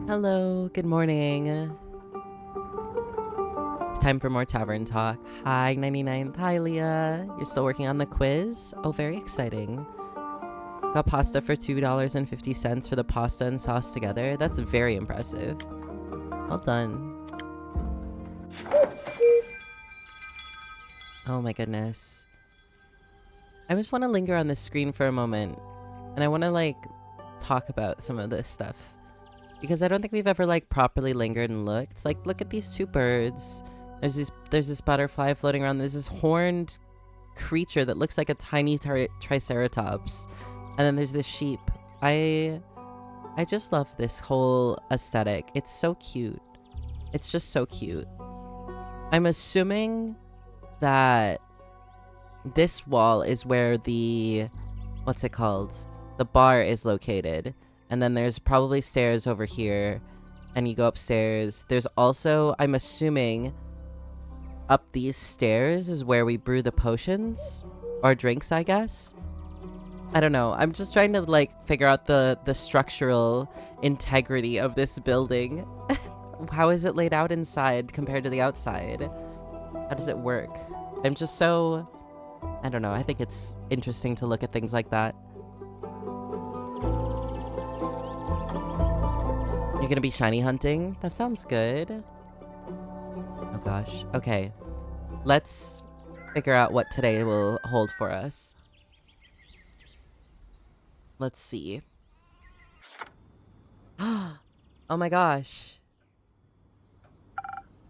Hello, good morning. It's time for more Tavern talk. Hi, 99th. Hi, Leah. You're still working on the quiz? Oh, very exciting. Got pasta for $2.50 for the pasta and sauce together. That's very impressive. Well done. Oh my goodness. I just want to linger on this screen for a moment. And I want to, talk about some of this stuff. Because I don't think we've ever, properly lingered and looked. Look at these two birds. There's this butterfly floating around. There's this horned creature that looks like a tiny triceratops. And then there's this sheep. I just love this whole aesthetic. It's so cute. It's just so cute. I'm assuming that this wall is where the... what's it called? The bar is located. And then there's probably stairs over here. And you go upstairs. There's also, I'm assuming, up these stairs is where we brew the potions. Or drinks, I guess. I don't know. I'm just trying to, figure out the structural integrity of this building. How is it laid out inside compared to the outside? How does it work? I'm just so... I don't know. I think it's interesting to look at things like that. You're gonna be shiny hunting? That sounds good. Oh gosh. Okay. Let's figure out what today will hold for us. Let's see. Oh my gosh.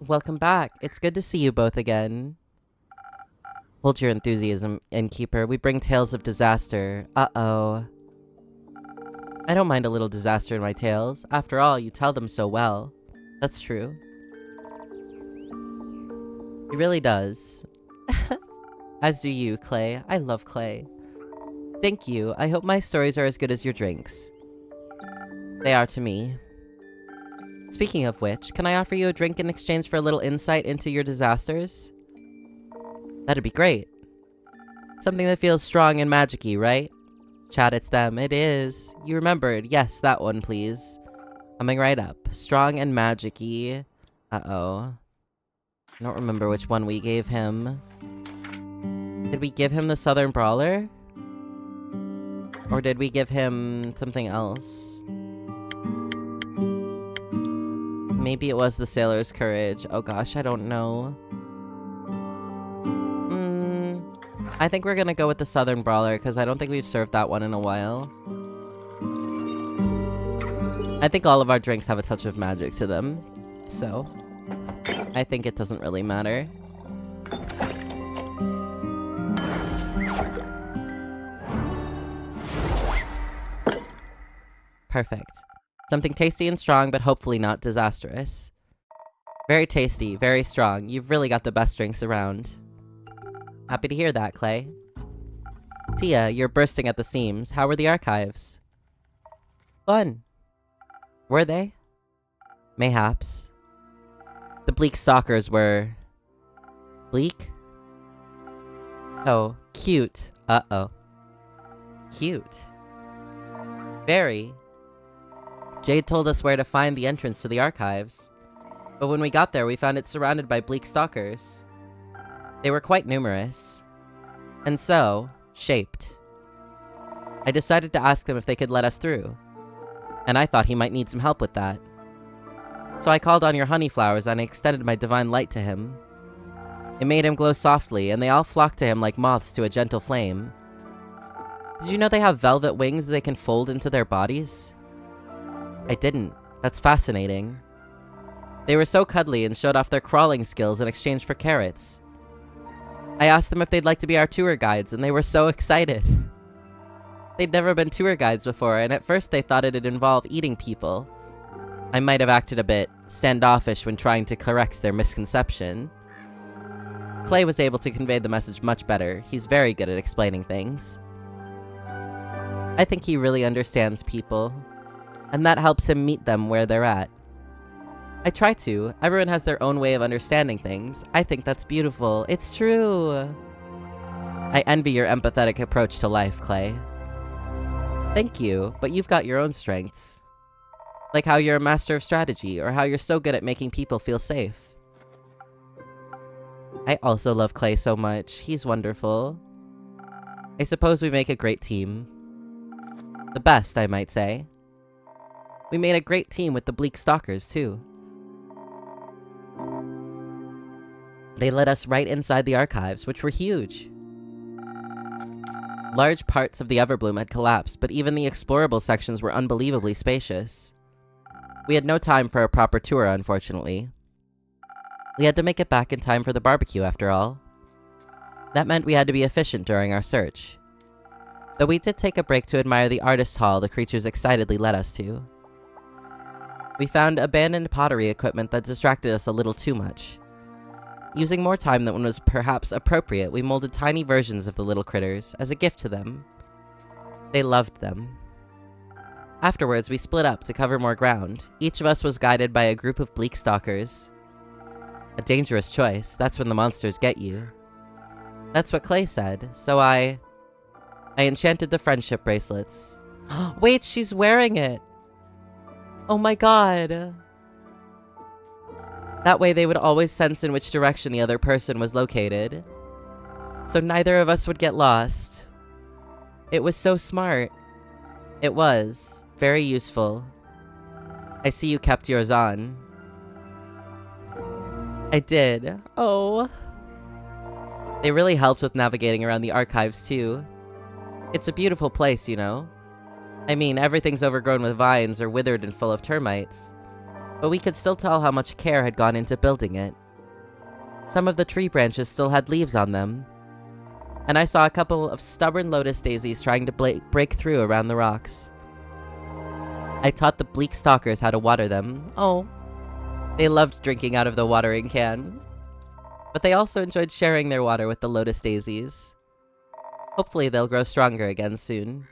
Welcome back. It's good to see you both again. Hold your enthusiasm, innkeeper. We bring tales of disaster. Uh-oh. I don't mind a little disaster in my tales. After all, you tell them so well. That's true. He really does. As do you, Clay. I love Clay. Thank you. I hope my stories are as good as your drinks. They are to me. Speaking of which, can I offer you a drink in exchange for a little insight into your disasters? That'd be great. Something that feels strong and magic-y, right? Chat, it's them. It is. You remembered. Yes, that one, please. Coming right up. Strong and magic-y. Uh-oh. I don't remember which one we gave him. Did we give him the Southern Brawler? Or did we give him something else? Maybe it was the Sailor's Courage. Oh gosh, I don't know. I think we're gonna go with the Southern Brawler, because I don't think we've served that one in a while. I think all of our drinks have a touch of magic to them, so I think it doesn't really matter. Perfect. Something tasty and strong, but hopefully not disastrous. Very tasty, very strong. You've really got the best drinks around. Happy to hear that, Clay. Tia, you're bursting at the seams. How were the archives? Fun. Were they? Mayhaps. The bleak stalkers were... bleak? Oh, cute. Uh-oh. Cute. Very. Jade told us where to find the entrance to the archives. But when we got there, we found it surrounded by bleak stalkers. They were quite numerous. And so, shaped. I decided to ask them if they could let us through. And I thought he might need some help with that. So I called on your honey flowers and I extended my divine light to him. It made him glow softly, and they all flocked to him like moths to a gentle flame. Did you know they have velvet wings they can fold into their bodies? I didn't. That's fascinating. They were so cuddly and showed off their crawling skills in exchange for carrots. I asked them if they'd like to be our tour guides, and they were so excited. They'd never been tour guides before, and at first they thought it'd involve eating people. I might have acted a bit standoffish when trying to correct their misconception. Clay was able to convey the message much better. He's very good at explaining things. I think he really understands people, and that helps him meet them where they're at. I try to. Everyone has their own way of understanding things. I think that's beautiful. It's true. I envy your empathetic approach to life, Clay. Thank you, but you've got your own strengths. Like how you're a master of strategy, or how you're so good at making people feel safe. I also love Clay so much. He's wonderful. I suppose we make a great team. The best, I might say. We made a great team with the Bleak Stalkers, too. They led us right inside the archives, which were huge. Large parts of the Everbloom had collapsed, but even the explorable sections were unbelievably spacious. We had no time for a proper tour, unfortunately. We had to make it back in time for the barbecue, after all. That meant we had to be efficient during our search. Though we did take a break to admire the artist's hall the creatures excitedly led us to. We found abandoned pottery equipment that distracted us a little too much. Using more time than was perhaps appropriate, we molded tiny versions of the little critters as a gift to them. They loved them. Afterwards, we split up to cover more ground. Each of us was guided by a group of Bleak Stalkers. A dangerous choice. That's when the monsters get you. That's what Clay said, so I enchanted the friendship bracelets. Wait, she's wearing it! Oh my god! That way they would always sense in which direction the other person was located. So neither of us would get lost. It was so smart. It was. Very useful. I see you kept yours on. I did. Oh. They really helped with navigating around the archives, too. It's a beautiful place, you know? I mean, everything's overgrown with vines or withered and full of termites. But we could still tell how much care had gone into building it. Some of the tree branches still had leaves on them. And I saw a couple of stubborn lotus daisies trying to break through around the rocks. I taught the Bleak Stalkers how to water them. Oh. They loved drinking out of the watering can. But they also enjoyed sharing their water with the lotus daisies. Hopefully they'll grow stronger again soon.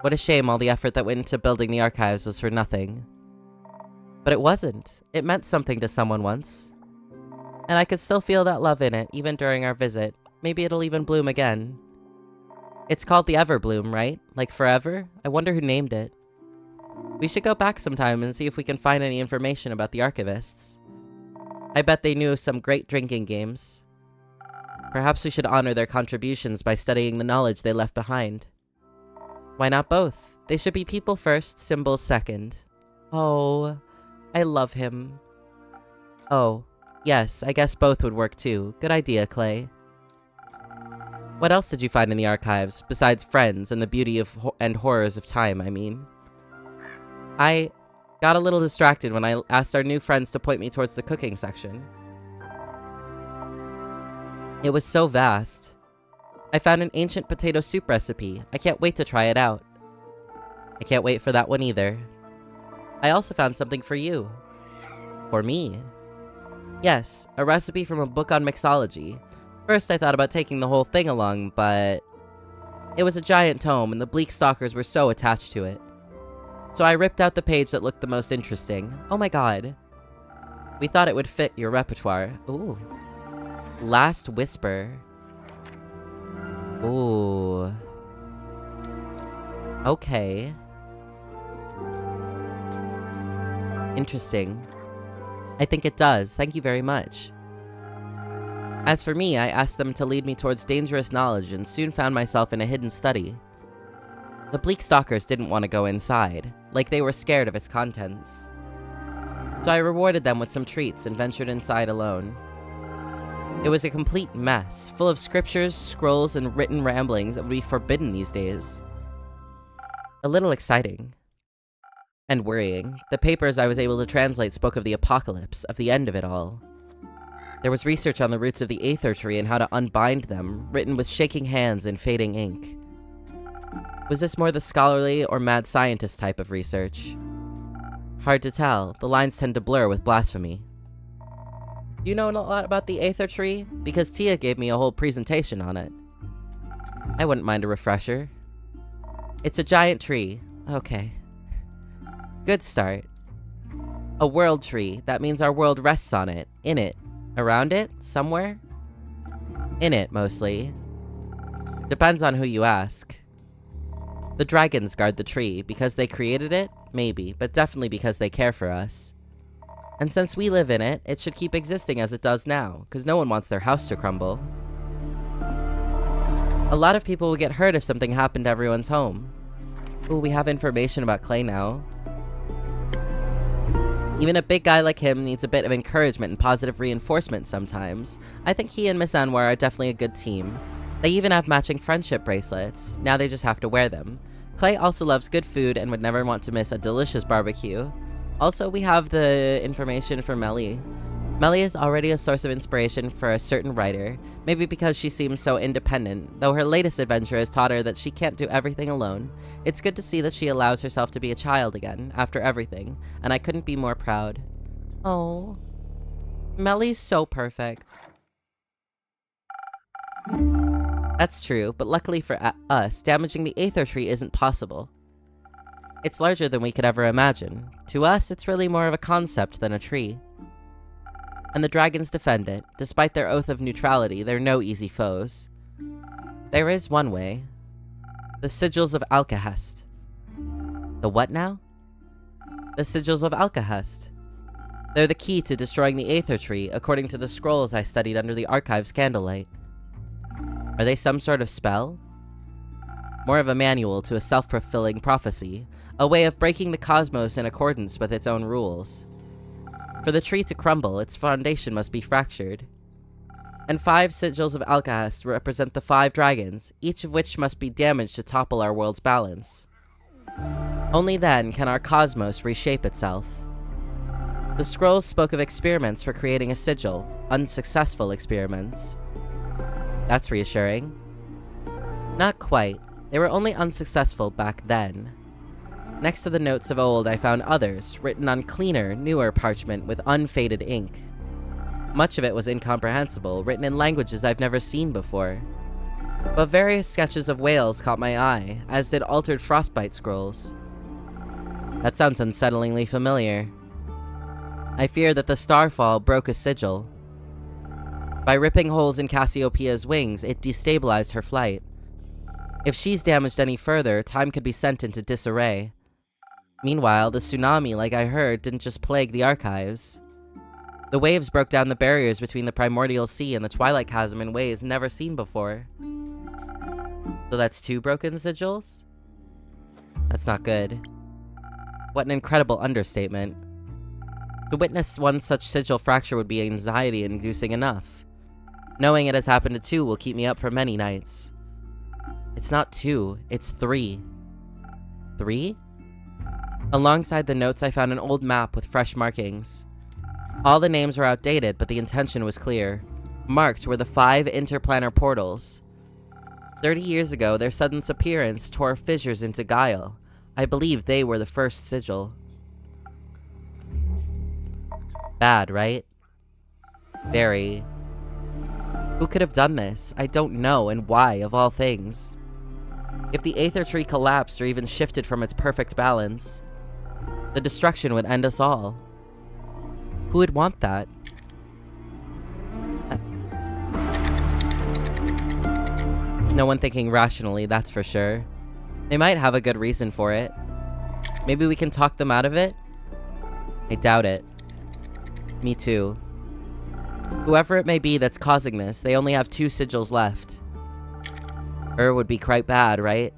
What a shame all the effort that went into building the archives was for nothing. But it wasn't. It meant something to someone once. And I could still feel that love in it, even during our visit. Maybe it'll even bloom again. It's called the Everbloom, right? Like forever? I wonder who named it. We should go back sometime and see if we can find any information about the archivists. I bet they knew some great drinking games. Perhaps we should honor their contributions by studying the knowledge they left behind. Why not both? They should be people first, symbols second. Oh, I love him. Oh, yes, I guess both would work too. Good idea, Clay. What else did you find in the archives, besides friends and the beauty of and horrors of time, I mean? I got a little distracted when I asked our new friends to point me towards the cooking section. It was so vast. I found an ancient potato soup recipe. I can't wait to try it out. I can't wait for that one either. I also found something for you. For me. Yes, a recipe from a book on mixology. First I thought about taking the whole thing along, but it was a giant tome and the Bleak Stalkers were so attached to it. So I ripped out the page that looked the most interesting. Oh my god. We thought it would fit your repertoire. Ooh. Last Whisper. Ooh. Okay. Interesting. I think it does. Thank you very much. As for me, I asked them to lead me towards dangerous knowledge and soon found myself in a hidden study. The Bleak Stalkers didn't want to go inside, like they were scared of its contents. So I rewarded them with some treats and ventured inside alone. It was a complete mess, full of scriptures, scrolls, and written ramblings that would be forbidden these days. A little exciting. And worrying. The papers I was able to translate spoke of the apocalypse, of the end of it all. There was research on the roots of the Aether Tree and how to unbind them, written with shaking hands and fading ink. Was this more the scholarly or mad scientist type of research? Hard to tell. The lines tend to blur with blasphemy. Do you know a lot about the Aether Tree? Because Tia gave me a whole presentation on it. I wouldn't mind a refresher. It's a giant tree. Okay. Good start. A world tree. That means our world rests on it. In it. Around it? Somewhere? In it, mostly. Depends on who you ask. The dragons guard the tree because they created it? maybe, but definitely because they care for us. And since we live in it, it should keep existing as it does now, because no one wants their house to crumble. A lot of people will get hurt if something happened to everyone's home. Ooh, we have information about Clay now. Even a big guy like him needs a bit of encouragement and positive reinforcement sometimes. I think he and Miss Anwar are definitely a good team. They even have matching friendship bracelets. Now they just have to wear them. Clay also loves good food and would never want to miss a delicious barbecue. Also, we have the information for Melly. Melly is already a source of inspiration for a certain writer, maybe because she seems so independent, though her latest adventure has taught her that she can't do everything alone. It's good to see that she allows herself to be a child again, after everything, and I couldn't be more proud. Oh, Melly's so perfect. That's true, but luckily for us, damaging the Aether Tree isn't possible. It's larger than we could ever imagine. To us, it's really more of a concept than a tree. And the dragons defend it. Despite their oath of neutrality, they're no easy foes. There is one way. The Sigils of Alcahest. The what now? The Sigils of Alcahest. They're the key to destroying the Aether Tree, according to the scrolls I studied under the Archive's candlelight. Are they some sort of spell? More of a manual to a self-fulfilling prophecy, a way of breaking the cosmos in accordance with its own rules. For the tree to crumble, its foundation must be fractured. And 5 sigils of Alcahest represent the 5 dragons, each of which must be damaged to topple our world's balance. Only then can our cosmos reshape itself. The scrolls spoke of experiments for creating a sigil, unsuccessful experiments. That's reassuring. Not quite. They were only unsuccessful back then. Next to the notes of old, I found others, written on cleaner, newer parchment with unfaded ink. Much of it was incomprehensible, written in languages I've never seen before. But various sketches of whales caught my eye, as did altered frostbite scrolls. That sounds unsettlingly familiar. I fear that the starfall broke a sigil. By ripping holes in Cassiopeia's wings, it destabilized her flight. If she's damaged any further, time could be sent into disarray. Meanwhile, the tsunami, like I heard, didn't just plague the archives. The waves broke down the barriers between the primordial sea and the Twilight Chasm in ways never seen before. So that's 2 broken sigils? That's not good. What an incredible understatement. To witness one such sigil fracture would be anxiety-inducing enough. Knowing it has happened to 2 will keep me up for many nights. It's not 2, it's 3. 3? Alongside the notes, I found an old map with fresh markings. All the names were outdated, but the intention was clear. Marked were the 5 interplanar portals. 30 years ago, their sudden appearance tore fissures into Guile. I believe they were the first sigil. Bad, right? Very. Who could have done this? I don't know, and why, of all things. If the Aether Tree collapsed or even shifted from its perfect balance, the destruction would end us all. Who would want that? No one thinking rationally, that's for sure. They might have a good reason for it. Maybe we can talk them out of it? I doubt it. Me too. Whoever it may be that's causing this, they only have 2 sigils left. Would be quite bad, right?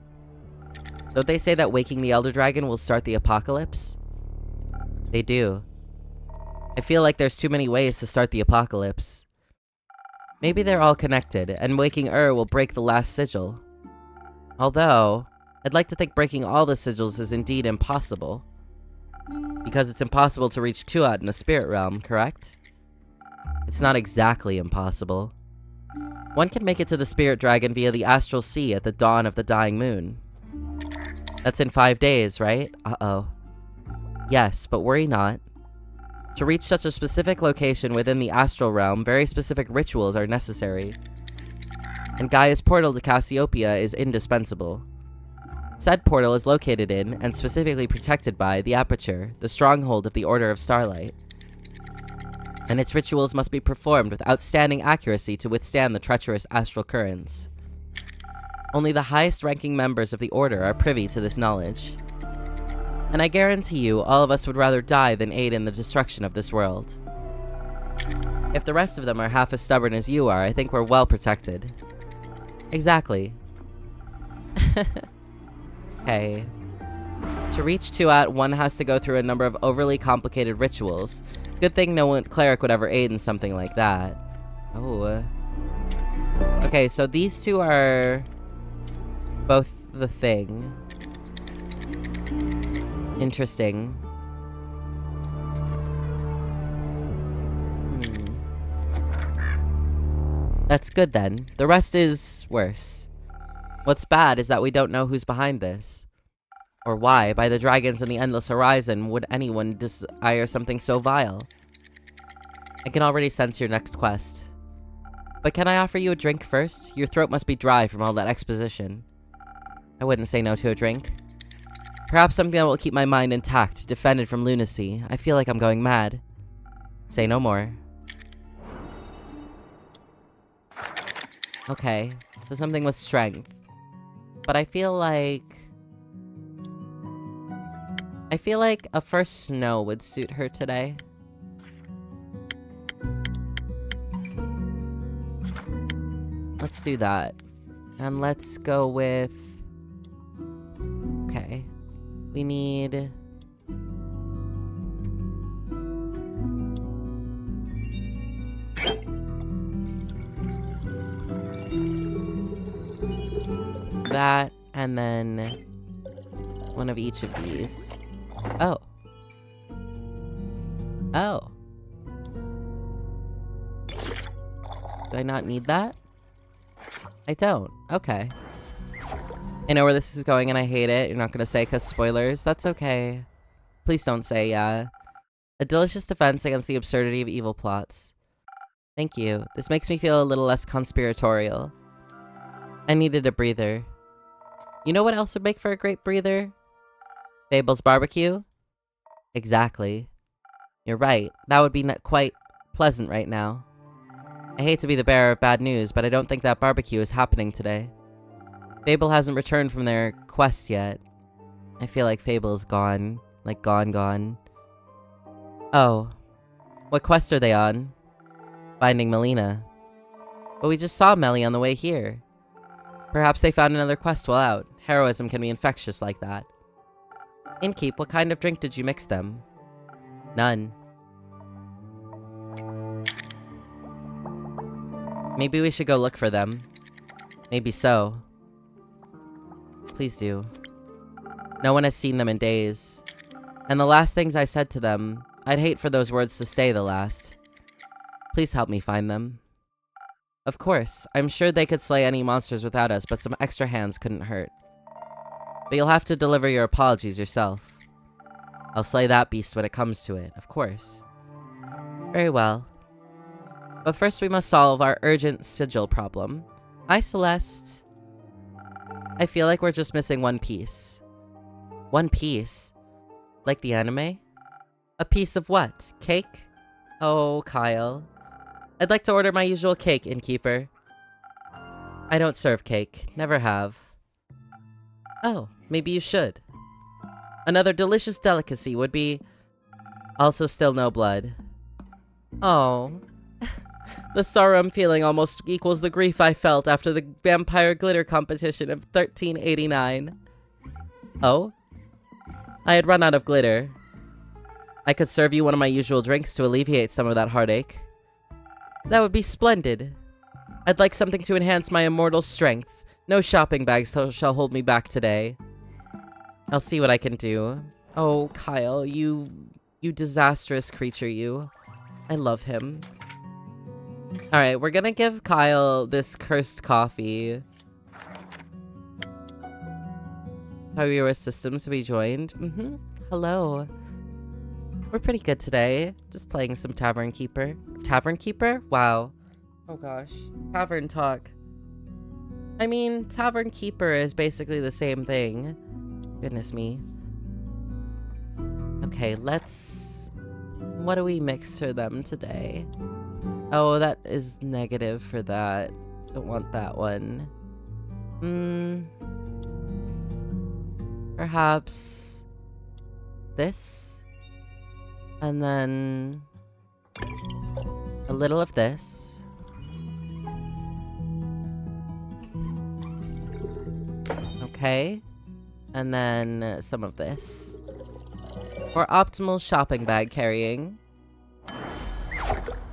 Don't they say that waking the Elder Dragon will start the apocalypse? They do. I feel like there's too many ways to start the apocalypse. Maybe they're all connected, and waking will break the last sigil. Although, I'd like to think breaking all the sigils is indeed impossible. Because it's impossible to reach Tuat in the spirit realm, correct? It's not exactly impossible. One can make it to the spirit dragon via the astral sea at the dawn of the dying moon. That's in 5 days, right? Uh-oh. Yes, but worry not. To reach such a specific location within the astral realm, very specific rituals are necessary. And Gaia's portal to Cassiopeia is indispensable. Said portal is located in, and specifically protected by, the Aperture, the stronghold of the Order of Starlight. And its rituals must be performed with outstanding accuracy to withstand the treacherous astral currents. Only the highest-ranking members of the Order are privy to this knowledge. And I guarantee you, all of us would rather die than aid in the destruction of this world. If the rest of them are half as stubborn as you are, I think we're well protected. Exactly. Okay. To reach Tuat, one has to go through a number of overly complicated rituals. Good thing no one cleric would ever aid in something like that. Oh. Okay, so these two are both the thing. Interesting. That's good then. The rest is worse. What's bad is that we don't know who's behind this. Or why, by the dragons in the endless horizon, would anyone desire something so vile? I can already sense your next quest. But can I offer you a drink first? Your throat must be dry from all that exposition. I wouldn't say no to a drink. Perhaps something that will keep my mind intact, defended from lunacy. I feel like I'm going mad. Say no more. Okay, so something with strength. But I feel like a first snow would suit her today. Let's do that. And let's go with... Okay. We need... that, and then one of each of these. Oh. Oh. Do I not need that? I don't. Okay. I know where this is going and I hate it. You're not gonna say 'cause spoilers. That's okay. Please don't say, yeah. A delicious defense against the absurdity of evil plots. Thank you. This makes me feel a little less conspiratorial. I needed a breather. You know what else would make for a great breather? Fable's barbecue? Exactly. You're right. That would be quite pleasant right now. I hate to be the bearer of bad news, but I don't think that barbecue is happening today. Fable hasn't returned from their quest yet. I feel like Fable is gone. Like gone. Oh. What quest are they on? Finding Melina. But we just saw Melly on the way here. Perhaps they found another quest while out. Heroism can be infectious like that. Innkeep, what kind of drink did you mix them? None. Maybe we should go look for them. Maybe so. Please do. No one has seen them in days. And the last things I said to them, I'd hate for those words to stay the last. Please help me find them. Of course, I'm sure they could slay any monsters without us, but some extra hands couldn't hurt. But you'll have to deliver your apologies yourself. I'll slay that beast when it comes to it, of course. Very well. But first we must solve our urgent sigil problem. Hi, Celeste. I feel like we're just missing one piece. One piece? Like the anime? A piece of what? Cake? Oh, Kyle. I'd like to order my usual cake, innkeeper. I don't serve cake. Never have. Oh, maybe you should. Another delicious delicacy would be... also still no blood. Oh. The sorrow I'm feeling almost equals the grief I felt after the vampire glitter competition of 1389. Oh? I had run out of glitter. I could serve you one of my usual drinks to alleviate some of that heartache. That would be splendid. I'd like something to enhance my immortal strength. No shopping bags shall hold me back today. I'll see what I can do. Oh, Kyle, you disastrous creature, you. I love him. Alright, we're gonna give Kyle this cursed coffee. How are your systems rejoined? Hello. We're pretty good today. Just playing some Tavern Keeper. Tavern Keeper? Wow. Oh gosh. Tavern talk. I mean, Tavern Keeper is basically the same thing. Goodness me. Okay, let's... what do we mix for them today? Oh, that is negative for that. Don't want that one. Perhaps... this. And then a little of this. Okay. And then some of this. For optimal shopping bag carrying.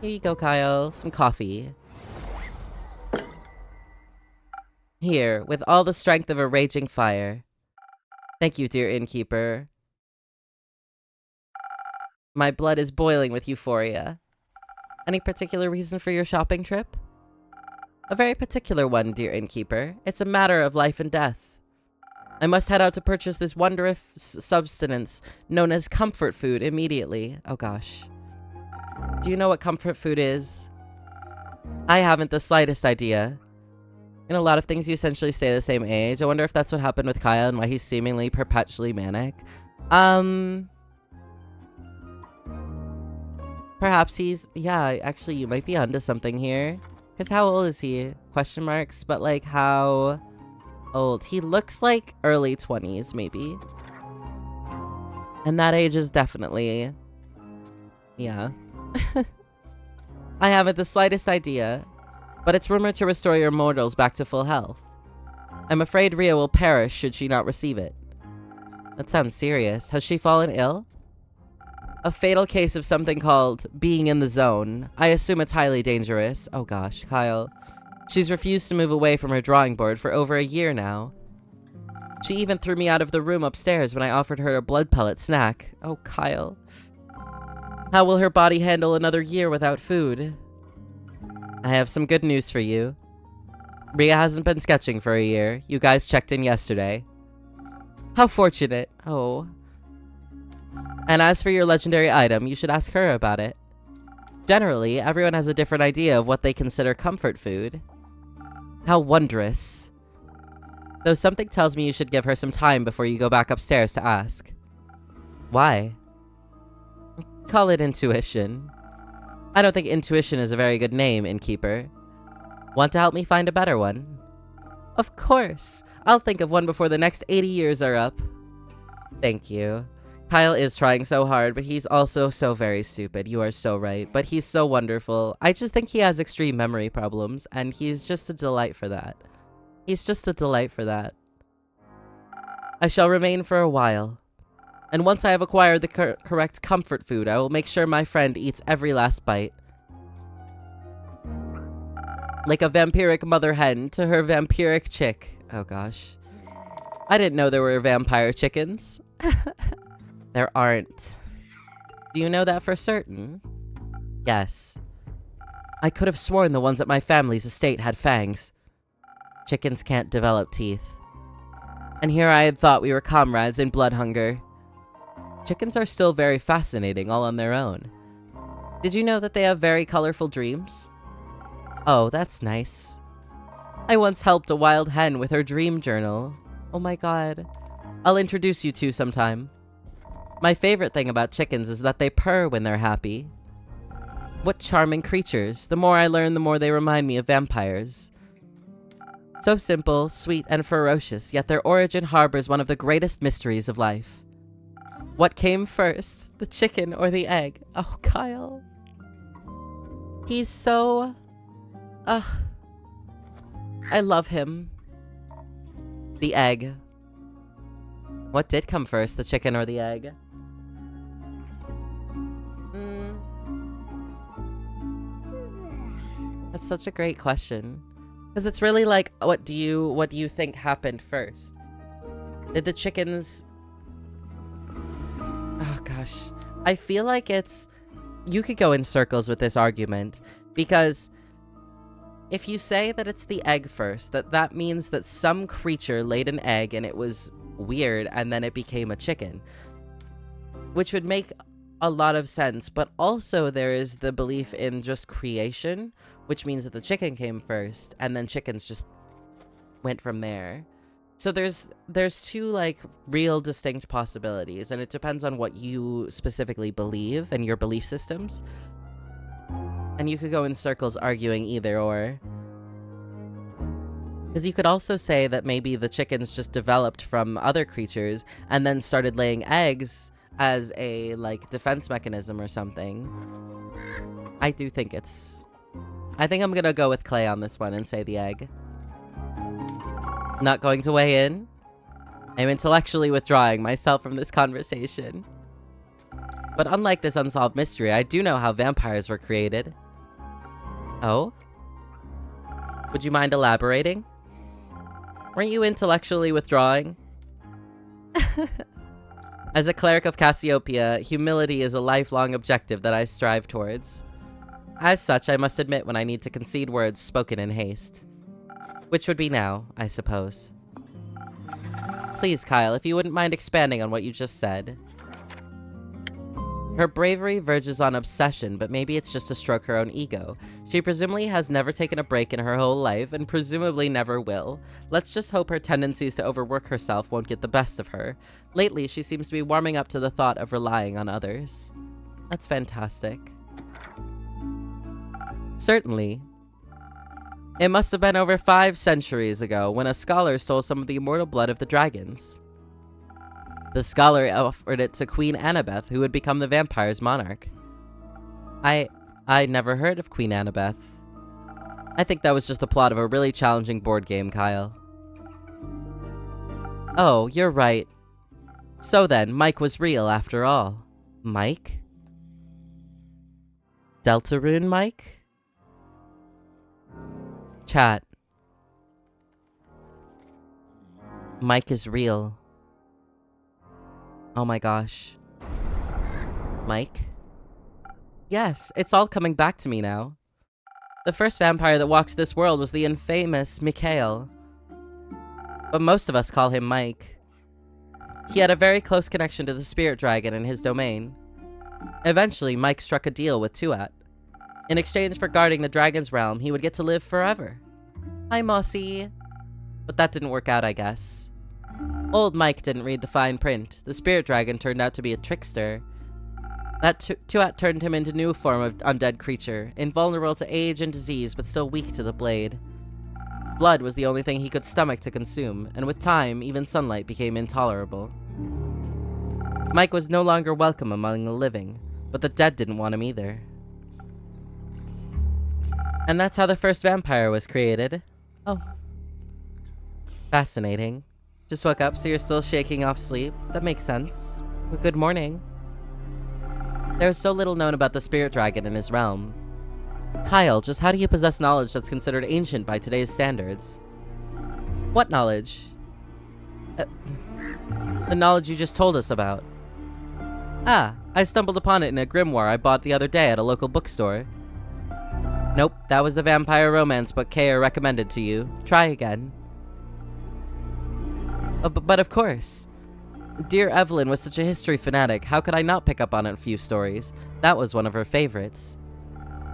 Here you go, Kyle. Some coffee. Here, with all the strength of a raging fire. Thank you, dear innkeeper. My blood is boiling with euphoria. Any particular reason for your shopping trip? A very particular one, dear innkeeper. It's a matter of life and death. I must head out to purchase this wondrous substance known as comfort food immediately. Oh gosh. Do you know what comfort food is? I haven't the slightest idea. In a lot of things, you essentially stay the same age. I wonder if that's what happened with Kyle and why he's seemingly perpetually manic. Perhaps he's... Yeah, actually, you might be onto something here. Because how old is he? Question marks. But, like, how old? He looks like early 20s, maybe. And that age is definitely... Yeah. I haven't the slightest idea. But it's rumored to restore your mortals back to full health. I'm afraid Ria will perish should she not receive it. That sounds serious. Has she fallen ill? A fatal case of something called being in the zone. I assume it's highly dangerous. Oh gosh, Kyle. She's refused to move away from her drawing board for over a year now. She even threw me out of the room upstairs when I offered her a blood pellet snack. Oh, Kyle. How will her body handle another year without food? I have some good news for you. Ria hasn't been sketching for a year. You guys checked in yesterday. How fortunate. Oh. And as for your legendary item, you should ask her about it. Generally, everyone has a different idea of what they consider comfort food. How wondrous. Though something tells me you should give her some time before you go back upstairs to ask. Why? Call it intuition. I don't think intuition is a very good name, innkeeper. Want to help me find a better one? Of course. I'll think of one before the next 80 years are up. Thank you. Kyle is trying so hard, but he's also so very stupid. You are so right. But he's so wonderful. I just think he has extreme memory problems, and he's just a delight for that. He's just a delight for that. I shall remain for a while. And once I have acquired the correct comfort food, I will make sure my friend eats every last bite. Like a vampiric mother hen to her vampiric chick. Oh gosh. I didn't know there were vampire chickens. There aren't. Do you know that for certain? Yes. I could have sworn the ones at my family's estate had fangs. Chickens can't develop teeth. And here I had thought we were comrades in blood hunger. Chickens are still very fascinating all on their own. Did you know that they have very colorful dreams? Oh, that's nice. I once helped a wild hen with her dream journal. Oh my god. I'll introduce you two sometime. My favorite thing about chickens is that they purr when they're happy. What charming creatures. The more I learn, the more they remind me of vampires. So simple, sweet, and ferocious, yet their origin harbors one of the greatest mysteries of life. What came first, the chicken or the egg? Oh, Kyle. He's so... I love him. The egg. What did come first, the chicken or the egg? That's such a great question. Because it's really like, what do you think happened first? Did the chickens... Oh gosh. I feel like it's... You could go in circles with this argument. Because if you say that it's the egg first, that means that some creature laid an egg and it was weird and then it became a chicken. Which would make a lot of sense. But also there is the belief in just creation, which means that the chicken came first and then chickens just went from there. So there's two, like, real distinct possibilities, and it depends on what you specifically believe and your belief systems. And you could go in circles arguing either or. Because you could also say that maybe the chickens just developed from other creatures and then started laying eggs, as a, like, defense mechanism or something, I do think it's... I think I'm gonna go with Clay on this one and say the egg. Not going to weigh in. I'm intellectually withdrawing myself from this conversation. But unlike this unsolved mystery, I do know how vampires were created. Oh? Would you mind elaborating? Weren't you intellectually withdrawing? As a cleric of Cassiopeia, humility is a lifelong objective that I strive towards. As such, I must admit when I need to concede words spoken in haste. Which would be now, I suppose. Please, Kyle, if you wouldn't mind expanding on what you just said. Her bravery verges on obsession, but maybe it's just to stroke her own ego. She presumably has never taken a break in her whole life, and presumably never will. Let's just hope her tendencies to overwork herself won't get the best of her. Lately, she seems to be warming up to the thought of relying on others. That's fantastic. Certainly. It must have been over 5 centuries ago when a scholar stole some of the immortal blood of the dragons. The scholar offered it to Queen Annabeth, who would become the vampire's monarch. I never heard of Queen Annabeth. I think that was just the plot of a really challenging board game, Kyle. Oh, you're right. So then, Mike was real after all. Mike? Deltarune Mike? Chat. Mike is real. Oh my gosh. Mike? Yes, it's all coming back to me now. The first vampire that walked this world was the infamous Mikhail. But most of us call him Mike. He had a very close connection to the spirit dragon in his domain. Eventually, Mike struck a deal with Tuat. In exchange for guarding the dragon's realm, he would get to live forever. Hi, Mossy. But that didn't work out, I guess. Old Mike didn't read the fine print. The spirit dragon turned out to be a trickster. That Tuat turned him into a new form of undead creature, invulnerable to age and disease, but still weak to the blade. Blood was the only thing he could stomach to consume, and with time, even sunlight became intolerable. Mike was no longer welcome among the living, but the dead didn't want him either. And that's how the first vampire was created. Oh. Fascinating. Just woke up, so you're still shaking off sleep. That makes sense. Well, good morning. There is so little known about the spirit dragon in his realm. Kyle, just how do you possess knowledge that's considered ancient by today's standards? What knowledge? The knowledge you just told us about. Ah, I stumbled upon it in a grimoire I bought the other day at a local bookstore. Nope, that was the vampire romance book Kaya recommended to you. Try again. But of course. Dear Evelyn was such a history fanatic, how could I not pick up on a few stories? That was one of her favorites.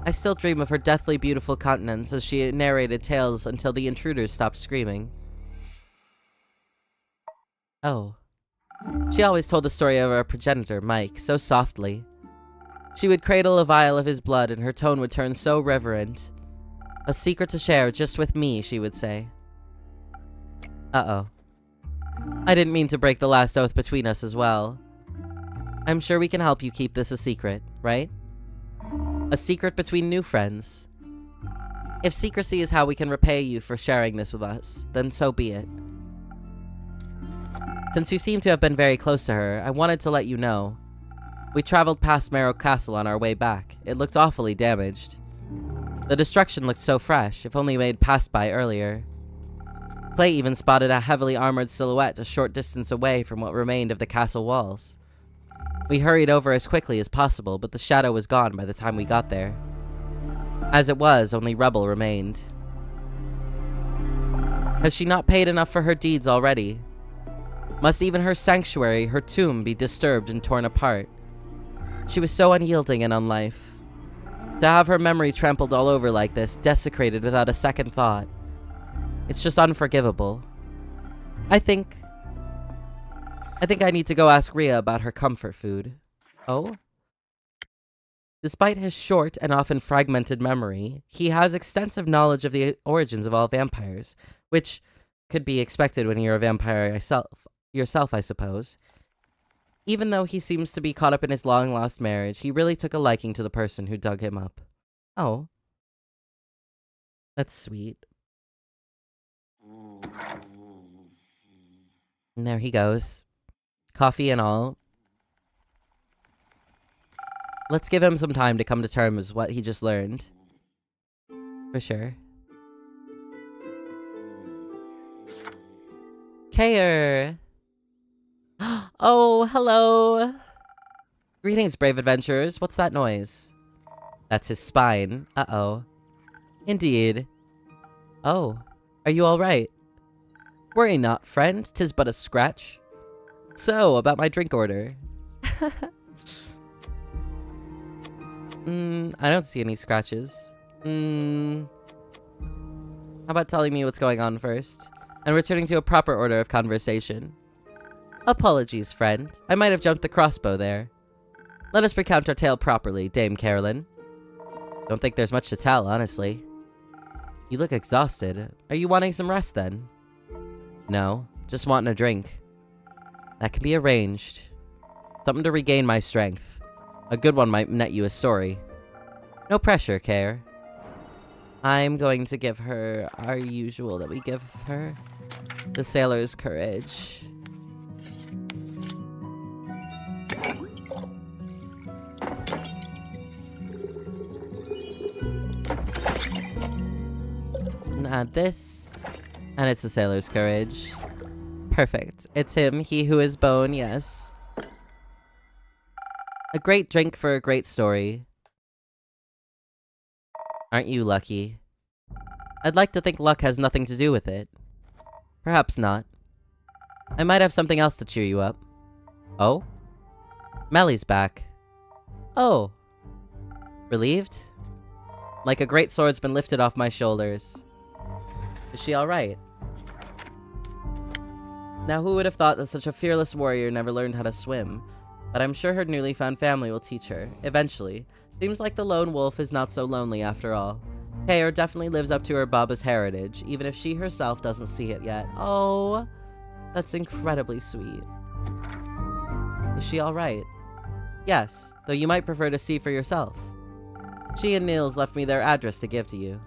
I still dream of her deathly beautiful countenance as she narrated tales until the intruders stopped screaming. Oh. She always told the story of our progenitor, Mike, so softly. She would cradle a vial of his blood and her tone would turn so reverent. A secret to share just with me, she would say. Uh-oh. I didn't mean to break the last oath between us as well. I'm sure we can help you keep this a secret, right? A secret between new friends. If secrecy is how we can repay you for sharing this with us, then so be it. Since you seem to have been very close to her, I wanted to let you know. We traveled past Marrow Castle on our way back. It looked awfully damaged. The destruction looked so fresh, if only we had passed by earlier. Clay even spotted a heavily armored silhouette a short distance away from what remained of the castle walls. We hurried over as quickly as possible, but the shadow was gone by the time we got there. As it was, only rubble remained. Has she not paid enough for her deeds already? Must even her sanctuary, her tomb, be disturbed and torn apart? She was so unyielding and unlife. To have her memory trampled all over like this, desecrated without a second thought. It's just unforgivable. I think I need to go ask Rhea about her comfort food. Oh? Despite his short and often fragmented memory, he has extensive knowledge of the origins of all vampires, which could be expected when you're a vampire yourself, I suppose. Even though he seems to be caught up in his long-lost marriage, he really took a liking to the person who dug him up. Oh. That's sweet. And there he goes. Coffee and all. Let's give him some time to come to terms with what he just learned. For sure. Kayer! Oh, hello! Greetings, brave adventurers. What's that noise? That's his spine. Uh-oh. Indeed. Oh, are you all right? Worry not, friend. 'Tis but a scratch. So, about my drink order. I don't see any scratches. How about telling me what's going on first, and returning to a proper order of conversation? Apologies, friend. I might have jumped the crossbow there. Let us recount our tale properly, Dame Carolyn. Don't think there's much to tell, honestly. You look exhausted. Are you wanting some rest, then? No, just wanting a drink. That can be arranged. Something to regain my strength. A good one might net you a story. No pressure, Care. I'm going to give her our usual that we give her. The sailor's courage. And add this. And it's the sailor's courage. Perfect. It's him, he who is bone, yes. A great drink for a great story. Aren't you lucky? I'd like to think luck has nothing to do with it. Perhaps not. I might have something else to cheer you up. Oh? Melly's back. Oh. Relieved? Like a great sword's been lifted off my shoulders. Is she alright? Now who would have thought that such a fearless warrior never learned how to swim? But I'm sure her newly found family will teach her, eventually. Seems like the lone wolf is not so lonely after all. Kayer definitely lives up to her Baba's heritage, even if she herself doesn't see it yet. Oh, that's incredibly sweet. Is she alright? Yes, though you might prefer to see for yourself. She and Nils left me their address to give to you.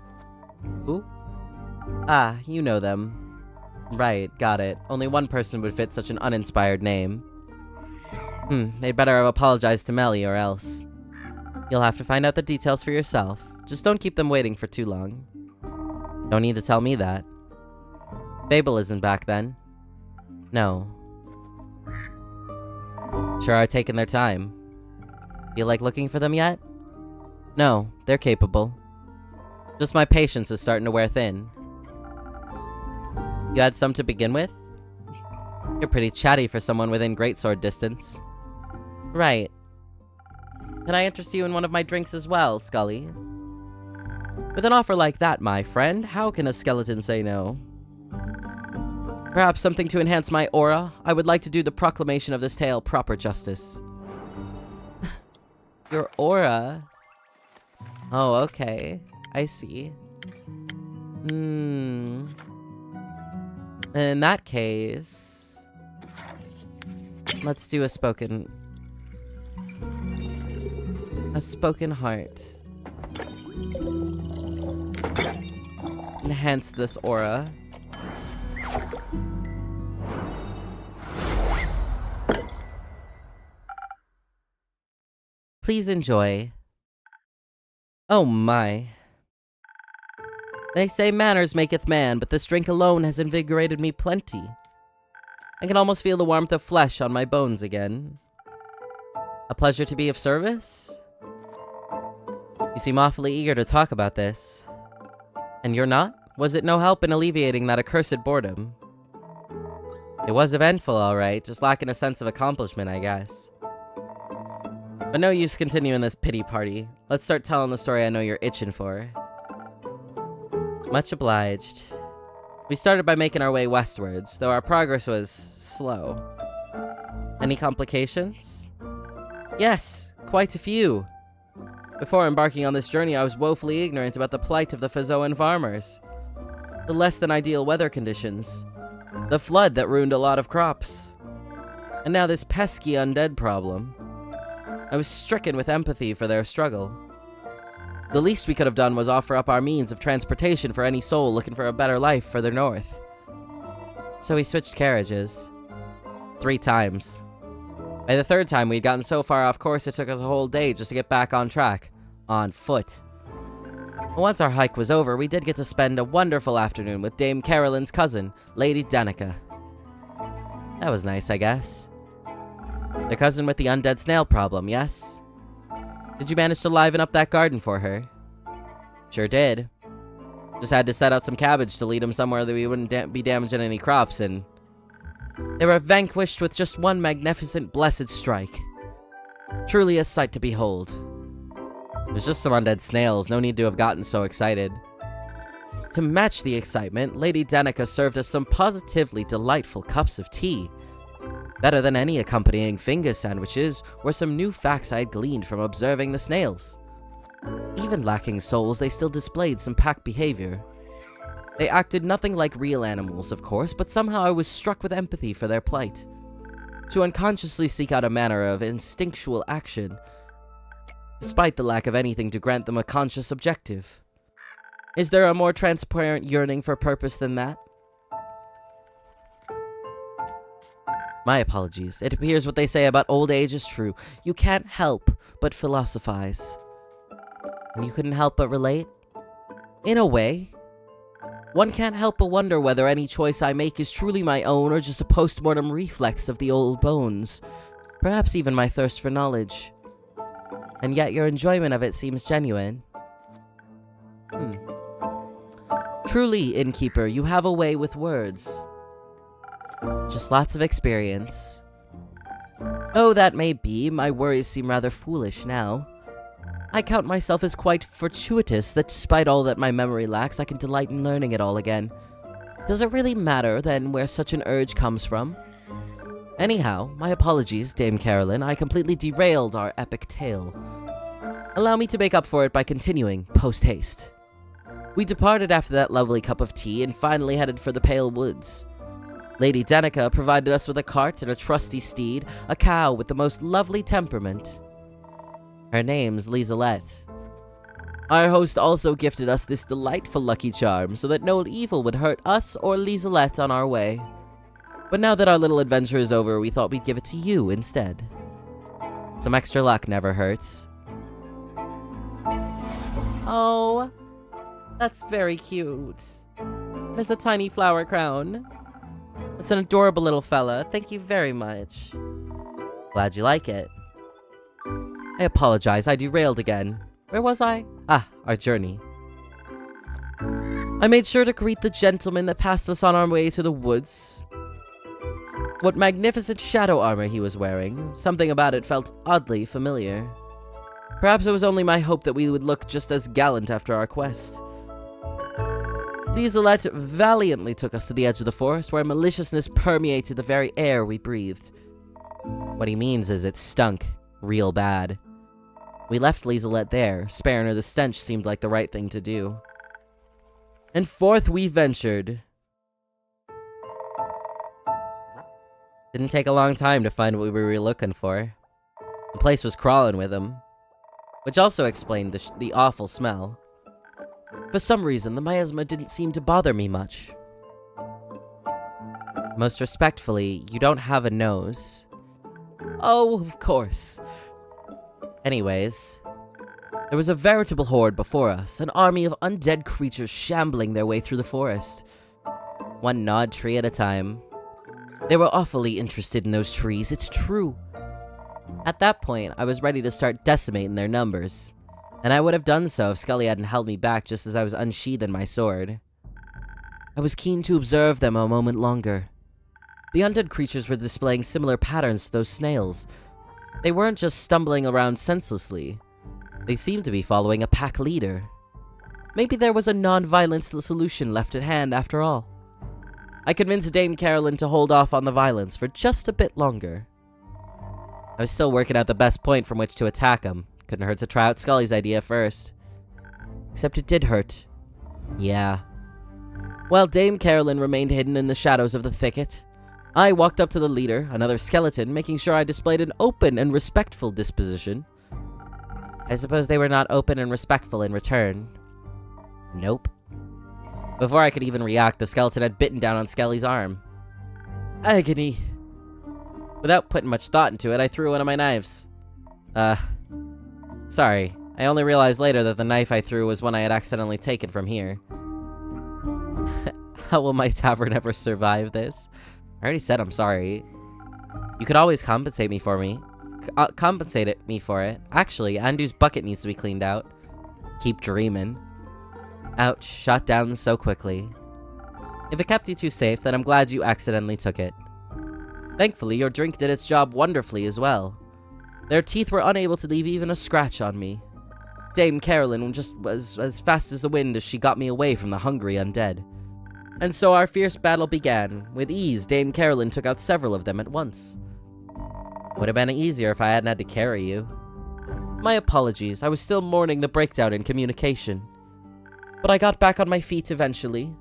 Who? Ah, you know them. Right, got it. Only one person would fit such an uninspired name. They'd better have apologized to Melly or else. You'll have to find out the details for yourself. Just don't keep them waiting for too long. Don't need to tell me that. Babel isn't back then. No. Sure are taking their time. Feel like looking for them yet? No, they're capable. Just my patience is starting to wear thin. You had some to begin with? You're pretty chatty for someone within greatsword distance. Right. Can I interest you in one of my drinks as well, Scully? With an offer like that, my friend, how can a skeleton say no? Perhaps something to enhance my aura? I would like to do the proclamation of this tale proper justice. Your aura? Oh, okay. I see. In that case... let's do a spoken heart. Enhance this aura. Please enjoy. Oh my. They say manners maketh man, but this drink alone has invigorated me plenty. I can almost feel the warmth of flesh on my bones again. A pleasure to be of service? You seem awfully eager to talk about this. And you're not? Was it no help in alleviating that accursed boredom? It was eventful, alright, just lacking a sense of accomplishment, I guess. But no use continuing this pity party. Let's start telling the story I know you're itching for. Much obliged. We started by making our way westwards, though our progress was slow. Any complications? Yes, quite a few. Before embarking on this journey, I was woefully ignorant about the plight of the Fazoan farmers. The less than ideal weather conditions. The flood that ruined a lot of crops. And now this pesky undead problem. I was stricken with empathy for their struggle. The least we could have done was offer up our means of transportation for any soul looking for a better life further north. So we switched carriages. 3 times. By the 3rd time, we'd gotten so far off course it took us a whole day just to get back on track. On foot. Once our hike was over, we did get to spend a wonderful afternoon with Dame Carolyn's cousin, Lady Danica. That was nice, I guess. The cousin with the undead snail problem, yes? Did you manage to liven up that garden for her? Sure did. Just had to set out some cabbage to lead him somewhere that we wouldn't be damaging any crops, and they were vanquished with just one magnificent blessed strike. Truly a sight to behold. It was just some undead snails, no need to have gotten so excited. To match the excitement, Lady Danica served us some positively delightful cups of tea. Better than any accompanying finger sandwiches were some new facts I had gleaned from observing the snails. Even lacking souls, they still displayed some pack behavior. They acted nothing like real animals, of course, but somehow I was struck with empathy for their plight. To unconsciously seek out a manner of instinctual action, despite the lack of anything to grant them a conscious objective. Is there a more transparent yearning for purpose than that? My apologies. It appears what they say about old age is true. You can't help but philosophize. And you couldn't help but relate? In a way. One can't help but wonder whether any choice I make is truly my own or just a post-mortem reflex of the old bones. Perhaps even my thirst for knowledge. And yet your enjoyment of it seems genuine. Truly, innkeeper, you have a way with words. Just lots of experience. Oh, that may be. My worries seem rather foolish now. I count myself as quite fortuitous that despite all that my memory lacks, I can delight in learning it all again. Does it really matter, then, where such an urge comes from? Anyhow, my apologies, Dame Carolyn. I completely derailed our epic tale. Allow me to make up for it by continuing, post-haste. We departed after that lovely cup of tea and finally headed for the Pale Woods. Lady Danica provided us with a cart and a trusty steed, a cow with the most lovely temperament. Her name's Lizelette. Our host also gifted us this delightful lucky charm so that no evil would hurt us or Lizelette on our way. But now that our little adventure is over, we thought we'd give it to you instead. Some extra luck never hurts. Oh, that's very cute. There's a tiny flower crown. It's an adorable little fella. Thank you very much. Glad you like it. I apologize, I derailed again. Where was I? Ah, our journey. I made sure to greet the gentleman that passed us on our way to the woods. What magnificent shadow armor he was wearing. Something about it felt oddly familiar. Perhaps it was only my hope that we would look just as gallant after our quest. Lizelette valiantly took us to the edge of the forest, where maliciousness permeated the very air we breathed. What he means is it stunk real bad. We left Lizelette there, sparing her the stench seemed like the right thing to do. And forth we ventured. Didn't take a long time to find what we were looking for. The place was crawling with him, which also explained the awful smell. For some reason, the miasma didn't seem to bother me much. Most respectfully, you don't have a nose. Oh, of course. Anyways, there was a veritable horde before us, an army of undead creatures shambling their way through the forest. One gnawed tree at a time. They were awfully interested in those trees, it's true. At that point, I was ready to start decimating their numbers. And I would have done so if Scully hadn't held me back just as I was unsheathing my sword. I was keen to observe them a moment longer. The undead creatures were displaying similar patterns to those snails. They weren't just stumbling around senselessly. They seemed to be following a pack leader. Maybe there was a non-violent solution left at hand after all. I convinced Dame Carolyn to hold off on the violence for just a bit longer. I was still working out the best point from which to attack them. Couldn't hurt to try out Scully's idea first. Except it did hurt. Yeah. While Dame Carolyn remained hidden in the shadows of the thicket, I walked up to the leader, another skeleton, making sure I displayed an open and respectful disposition. I suppose they were not open and respectful in return. Nope. Before I could even react, the skeleton had bitten down on Skelly's arm. Agony. Without putting much thought into it, I threw one of my knives. Sorry. I only realized later that the knife I threw was one I had accidentally taken from here. How will my tavern ever survive this? I already said I'm sorry. You could always compensate me for it. Actually, Andu's bucket needs to be cleaned out. Keep dreaming. Ouch, shot down so quickly. If it kept you too safe, then I'm glad you accidentally took it. Thankfully, your drink did its job wonderfully as well. Their teeth were unable to leave even a scratch on me. Dame Carolyn just was as fast as the wind as she got me away from the hungry undead. And so our fierce battle began. With ease, Dame Carolyn took out several of them at once. Would have been easier if I hadn't had to carry you. My apologies, I was still mourning the breakdown in communication. But I got back on my feet eventually.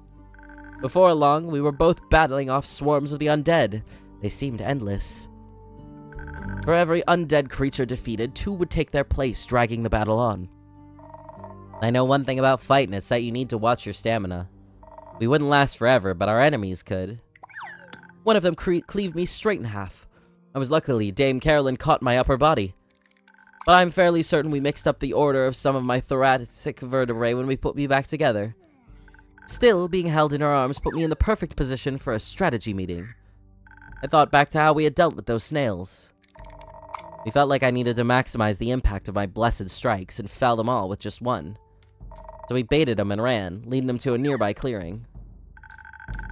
Before long, we were both battling off swarms of the undead. They seemed endless. For every undead creature defeated, 2 would take their place, dragging the battle on. I know one thing about fighting, it's that you need to watch your stamina. We wouldn't last forever, but our enemies could. One of them cleaved me straight in half. Luckily, Dame Carolyn caught my upper body. But I'm fairly certain we mixed up the order of some of my thoracic vertebrae when we put me back together. Still, being held in her arms put me in the perfect position for a strategy meeting. I thought back to how we had dealt with those snails. We felt like I needed to maximize the impact of my blessed strikes and fell them all with just one. So we baited them and ran, leading them to a nearby clearing.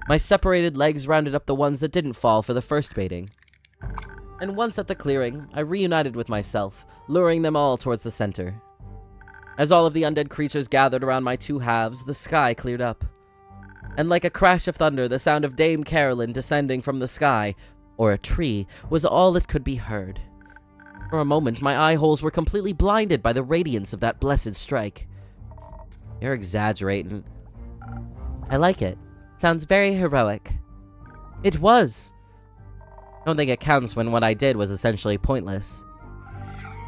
My separated legs rounded up the ones that didn't fall for the first baiting. And once at the clearing, I reunited with myself, luring them all towards the center. As all of the undead creatures gathered around my 2 halves, the sky cleared up. And like a crash of thunder, the sound of Dame Carolyn descending from the sky, or a tree, was all that could be heard. For a moment, my eye holes were completely blinded by the radiance of that blessed strike. You're exaggerating. I like it. Sounds very heroic. It was. I don't think it counts when what I did was essentially pointless.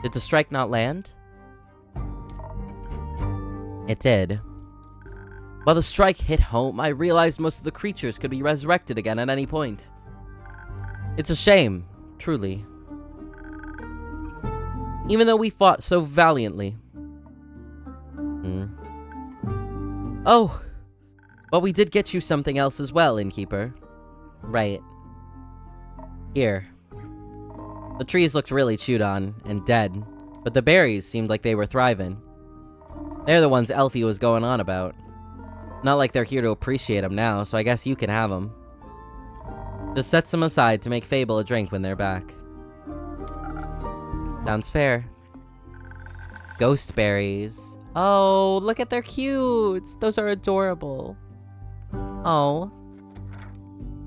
Did the strike not land? It did. While the strike hit home, I realized most of the creatures could be resurrected again at any point. It's a shame, truly. Even though we fought so valiantly. Oh, but we did get you something else as well, innkeeper. Right. Here. The trees looked really chewed on and dead, but the berries seemed like they were thriving. They're the ones Elfie was going on about. Not like they're here to appreciate them now, so I guess you can have them. Just set some aside to make Fable a drink when they're back. Sounds fair. Ghost berries. Oh, look at their cute. Those are adorable. Oh.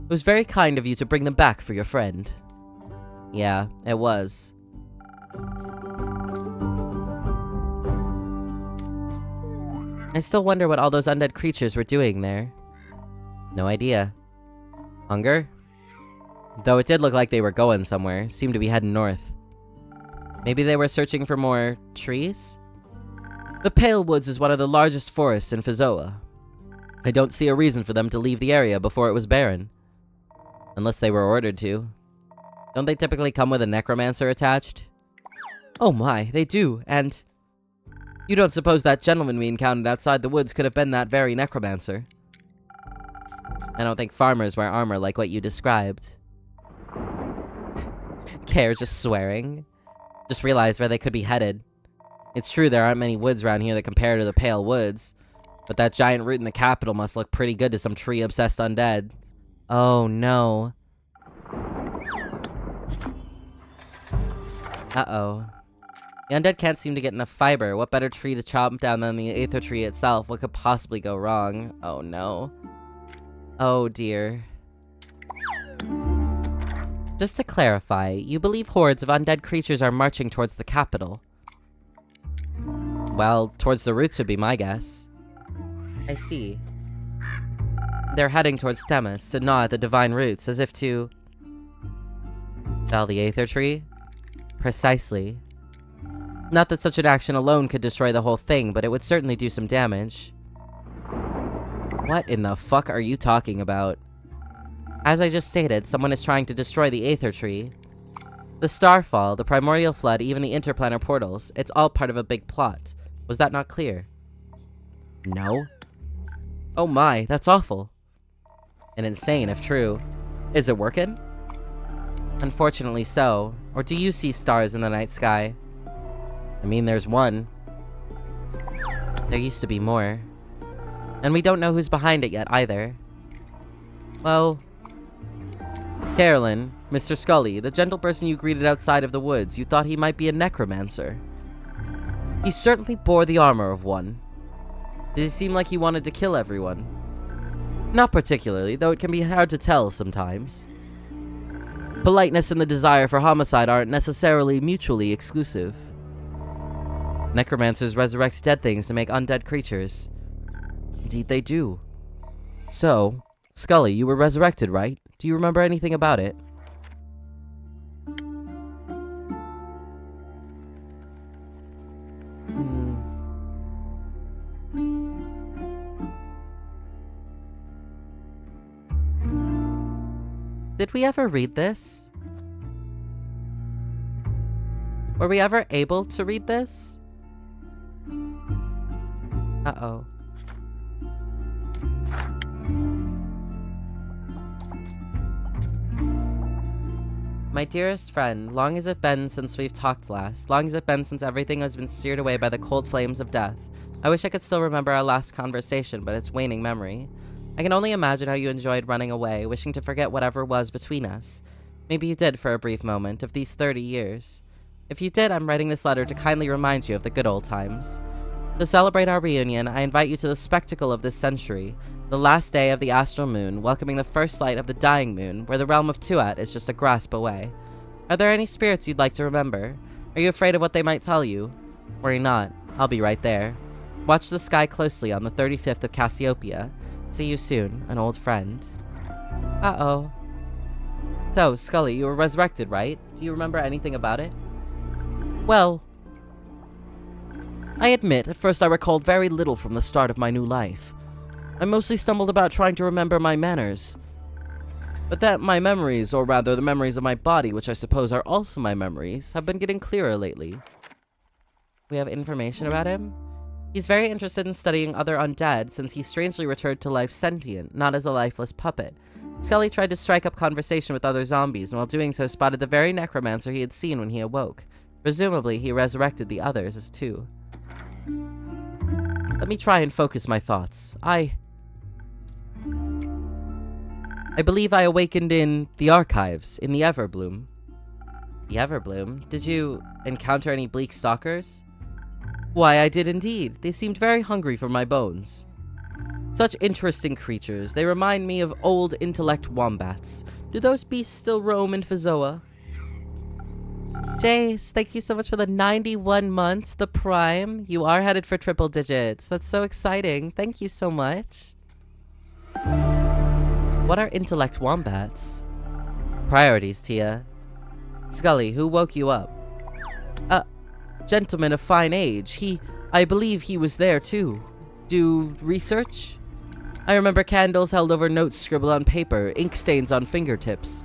It was very kind of you to bring them back for your friend. Yeah, it was. I still wonder what all those undead creatures were doing there. No idea. Hunger? Though it did look like they were going somewhere, seemed to be heading north. Maybe they were searching for more trees? The Pale Woods is one of the largest forests in Fizoa. I don't see a reason for them to leave the area before it was barren. Unless they were ordered to. Don't they typically come with a necromancer attached? Oh my, they do, and... You don't suppose that gentleman we encountered outside the woods could have been that very necromancer? I don't think farmers wear armor like what you described. Care just swearing. Just realized where they could be headed. It's true there aren't many woods around here that compare to the Pale Woods, but that giant root in the capital must look pretty good to some tree-obsessed undead. Oh no. Uh-oh. The undead can't seem to get enough fiber. What better tree to chop down than the Aether tree itself? What could possibly go wrong? Oh no. Oh dear. Just to clarify, you believe hordes of undead creatures are marching towards the capital? Well, towards the roots would be my guess. I see. They're heading towards Themis to gnaw at the divine roots, as if to... Fell the Aether Tree? Precisely. Not that such an action alone could destroy the whole thing, but it would certainly do some damage. What in the fuck are you talking about? As I just stated, someone is trying to destroy the Aether Tree. The Starfall, the Primordial Flood, even the interplanar portals, it's all part of a big plot. Was that not clear? No? Oh my, that's awful. And insane if true. Is it working? Unfortunately so. Or do you see stars in the night sky? I mean, there's one. There used to be more. And we don't know who's behind it yet, either. Well... Carolyn, Mr. Scully, the gentle person you greeted outside of the woods, you thought he might be a necromancer. He certainly bore the armor of one. Did it seem like he wanted to kill everyone? Not particularly, though it can be hard to tell sometimes. Politeness and the desire for homicide aren't necessarily mutually exclusive. Necromancers resurrect dead things to make undead creatures. Indeed they do. So, Scully, you were resurrected, right? Do you remember anything about it? Did we ever read this? Were we ever able to read this? Uh-oh. My dearest friend, long has it been since we've talked last. Long has it been since everything has been seared away by the cold flames of death. I wish I could still remember our last conversation, but it's waning memory. I can only imagine how you enjoyed running away, wishing to forget whatever was between us. Maybe you did for a brief moment, of these 30 years. If you did, I'm writing this letter to kindly remind you of the good old times. To celebrate our reunion, I invite you to the spectacle of this century, the last day of the astral moon, welcoming the first light of the dying moon, where the realm of Tuat is just a grasp away. Are there any spirits you'd like to remember? Are you afraid of what they might tell you? Worry not, I'll be right there. Watch the sky closely on the 35th of Cassiopeia. See you soon, an old friend. Uh-oh. So, Scully, you were resurrected, right? Do you remember anything about it? Well, I admit, at first I recalled very little from the start of my new life. I mostly stumbled about trying to remember my manners. But that my memories, or rather the memories of my body, which I suppose are also my memories, have been getting clearer lately. We have information about him? He's very interested in studying other undead, since he strangely returned to life sentient, not as a lifeless puppet. Scully tried to strike up conversation with other zombies, and while doing so spotted the very necromancer he had seen when he awoke. Presumably, he resurrected the others, too. Let me try and focus my thoughts. I believe I awakened in the archives, in the Everbloom. The Everbloom? Did you encounter any bleak stalkers? Why, I did indeed. They seemed very hungry for my bones. Such interesting creatures. They remind me of old intellect wombats. Do those beasts still roam in Fizoa? Jace, thank you so much for the 91 months, the prime. You are headed for triple digits. That's so exciting. Thank you so much. What are intellect wombats? Priorities, Tia. Scully, who woke you up? Gentleman of fine age. I believe he was there too. Do research? I remember candles held over notes scribbled on paper, ink stains on fingertips.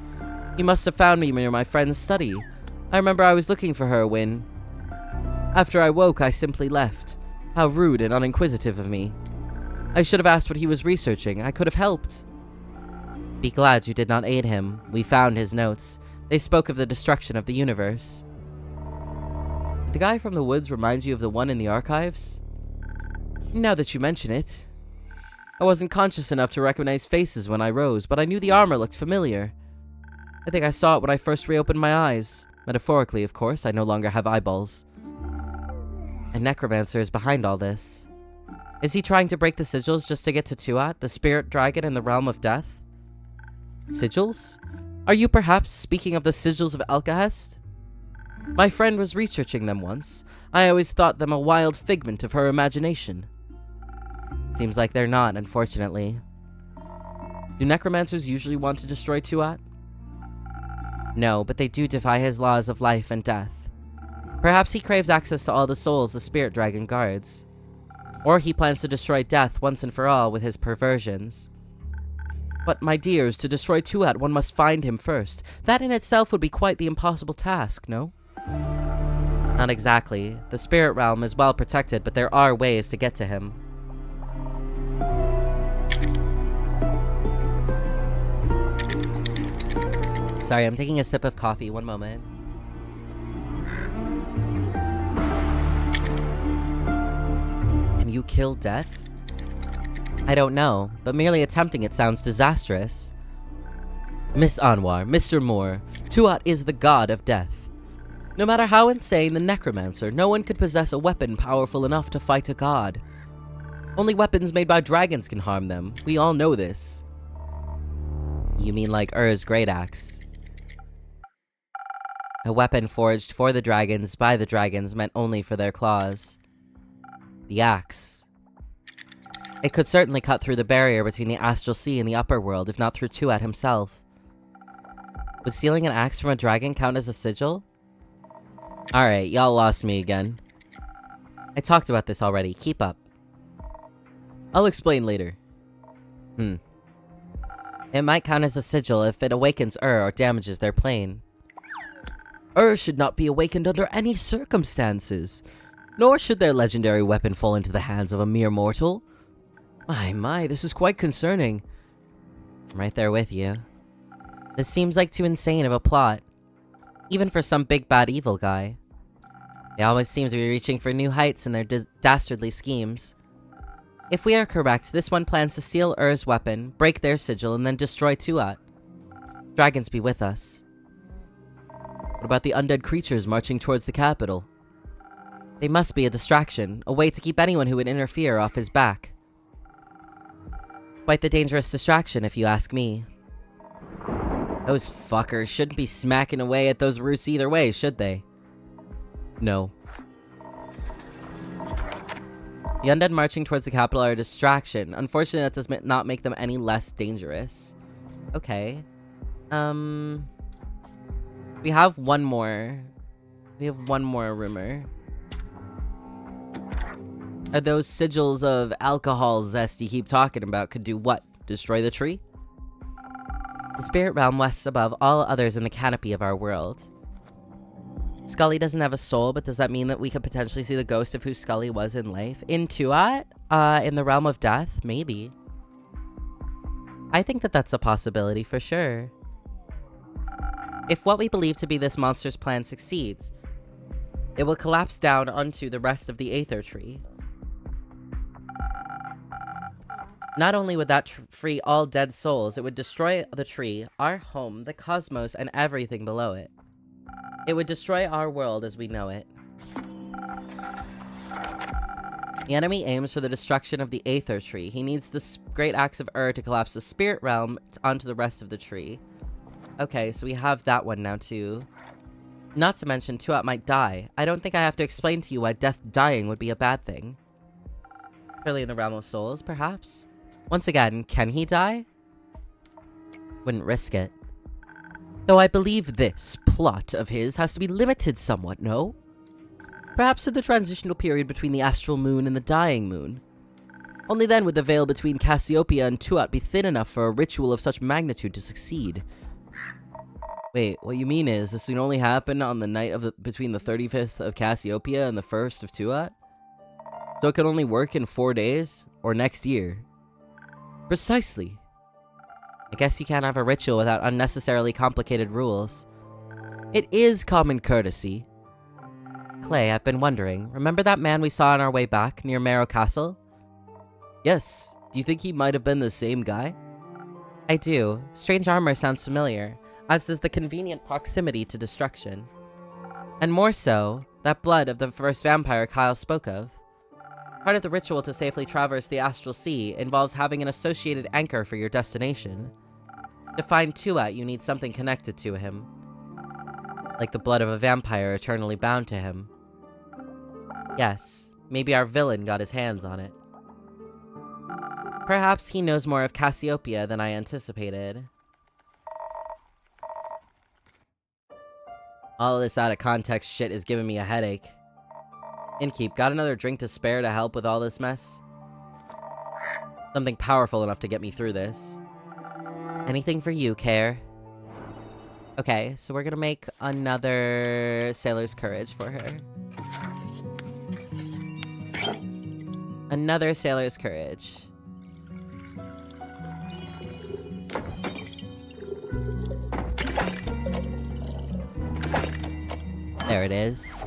He must have found me near my friend's study. I remember I was looking for her when... After I woke, I simply left. How rude and uninquisitive of me. I should have asked what he was researching. I could have helped. Be glad you did not aid him. We found his notes. They spoke of the destruction of the universe. Did the guy from the woods remind you of the one in the archives? Now that you mention it. I wasn't conscious enough to recognize faces when I rose, but I knew the armor looked familiar. I think I saw it when I first reopened my eyes. Metaphorically, of course, I no longer have eyeballs. A necromancer is behind all this. Is he trying to break the sigils just to get to Tuat, the spirit dragon in the realm of death? Sigils? Are you perhaps speaking of the sigils of Alcahest? My friend was researching them once. I always thought them a wild figment of her imagination. Seems like they're not, unfortunately. Do necromancers usually want to destroy Tuat? No, but they do defy his laws of life and death. Perhaps he craves access to all the souls the spirit dragon guards. Or he plans to destroy death once and for all with his perversions. But, my dears, to destroy Tuat, one must find him first. That in itself would be quite the impossible task, no? Not exactly. The spirit realm is well protected, but there are ways to get to him. Sorry, I'm taking a sip of coffee. One moment. Can you kill death? I don't know, but merely attempting it sounds disastrous. Miss Anwar, Mr. Moore, Tuat is the god of death. No matter how insane the necromancer, no one could possess a weapon powerful enough to fight a god. Only weapons made by dragons can harm them. We all know this. You mean like Ur's great axe? A weapon forged for the dragons by the dragons meant only for their claws. The axe. It could certainly cut through the barrier between the astral sea and the upper world, if not through Tuat himself. Would stealing an axe from a dragon count as a sigil? Alright, y'all lost me again. I talked about this already. Keep up. I'll explain later. It might count as a sigil if it awakens or damages their plane. Should not be awakened under any circumstances. Nor should their legendary weapon fall into the hands of a mere mortal. My, this is quite concerning. I'm right there with you. This seems like too insane of a plot. Even for some big bad evil guy. They always seem to be reaching for new heights in their dastardly schemes. If we are correct, this one plans to steal Ur's weapon, break their sigil, and then destroy Tuat. Dragons be with us. What about the undead creatures marching towards the capital? They must be a distraction, a way to keep anyone who would interfere off his back. Quite the dangerous distraction, if you ask me. Those fuckers shouldn't be smacking away at those roots either way, should they? No. The undead marching towards the capital are a distraction. Unfortunately, that does not make them any less dangerous. Okay. We have one more. We have one more rumor. Are those sigils of alcohol zest you keep talking about could do what? Destroy the tree? The spirit realm rests above all others in the canopy of our world. Scully doesn't have a soul, but does that mean that we could potentially see the ghost of who Scully was in life? In Tuat? In the realm of death? Maybe. I think that that's a possibility for sure. If what we believe to be this monster's plan succeeds, it will collapse down onto the rest of the Aether Tree. Not only would that free all dead souls, it would destroy the tree, our home, the cosmos, and everything below it. It would destroy our world as we know it. The enemy aims for the destruction of the Aether Tree. He needs the great axe of Ur to collapse the spirit realm onto the rest of the tree. Okay, so we have that one now too. Not to mention, Tuat might die. I don't think I have to explain to you why dying would be a bad thing. Surely in the realm of souls, perhaps? Once again, can he die? Wouldn't risk it. Though I believe this plot of his has to be limited somewhat, no? Perhaps in the transitional period between the astral moon and the dying moon. Only then would the veil between Cassiopeia and Tuat be thin enough for a ritual of such magnitude to succeed. Wait, what you mean is this can only happen on the night of between the 35th of Cassiopeia and the 1st of Tuat? So it can only work in 4 days? Or next year? Precisely. I guess you can't have a ritual without unnecessarily complicated rules. It is common courtesy. Clay, I've been wondering, remember that man we saw on our way back near Marrow Castle? Yes. Do you think he might have been the same guy? I do. Strange armor sounds familiar, as does the convenient proximity to destruction. And more so, that blood of the first vampire Kyle spoke of. Part of the ritual to safely traverse the astral sea involves having an associated anchor for your destination. To find Tuat, you need something connected to him. Like the blood of a vampire eternally bound to him. Yes, maybe our villain got his hands on it. Perhaps he knows more of Cassiopeia than I anticipated. All this out of context shit is giving me a headache. Innkeep, got another drink to spare to help with all this mess? Something powerful enough to get me through this. Anything for you, Care. Okay, so we're gonna make another Sailor's Courage for her. Another Sailor's Courage. There it is.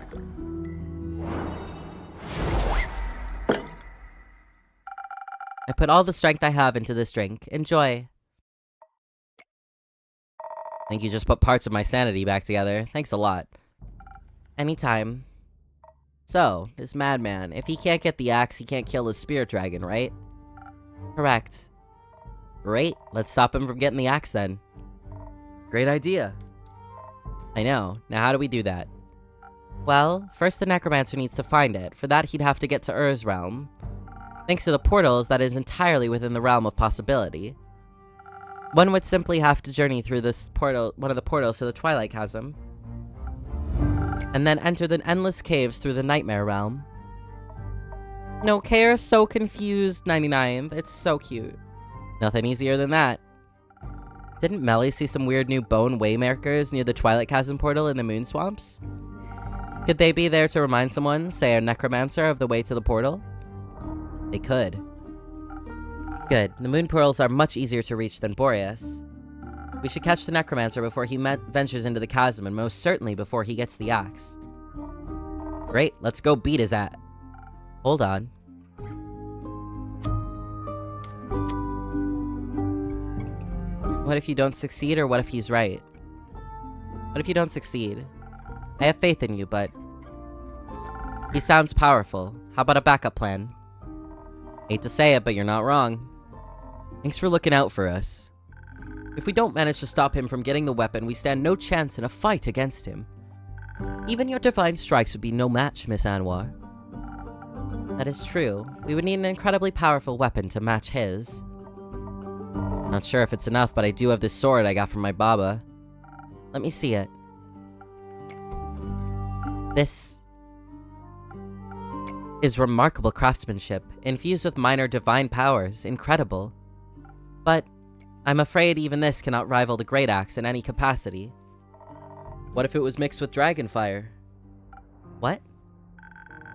I put all the strength I have into this drink. Enjoy. I think you just put parts of my sanity back together. Thanks a lot. Anytime. So, this madman, if he can't get the axe, he can't kill his spirit dragon, right? Correct. Great, let's stop him from getting the axe then. Great idea. I know. Now how do we do that? Well, first the necromancer needs to find it. For that, he'd have to get to Ur's realm. Thanks to the portals, that is entirely within the realm of possibility. One would simply have to journey through this portal, one of the portals to the Twilight Chasm, and then enter the endless caves through the Nightmare Realm. No, Kay is so confused, 99. It's so cute. Nothing easier than that. Didn't Melly see some weird new bone waymarkers near the Twilight Chasm portal in the Moon Swamps? Could they be there to remind someone, say a necromancer, of the way to the portal? They could. Good. The moon pearls are much easier to reach than Boreas. We should catch the necromancer before he ventures into the chasm, and most certainly before he gets the axe. Great, let's go beat his ass. Hold on. What if you don't succeed, or what if he's right? What if you don't succeed? I have faith in you, but... he sounds powerful. How about a backup plan? Hate to say it, but you're not wrong. Thanks for looking out for us. If we don't manage to stop him from getting the weapon, we stand no chance in a fight against him. Even your divine strikes would be no match, Miss Anwar. That is true. We would need an incredibly powerful weapon to match his. Not sure if it's enough, but I do have this sword I got from my Baba. Let me see it. This is remarkable craftsmanship, infused with minor divine powers. Incredible. But I'm afraid even this cannot rival the Great Axe in any capacity. What if it was mixed with dragonfire? What?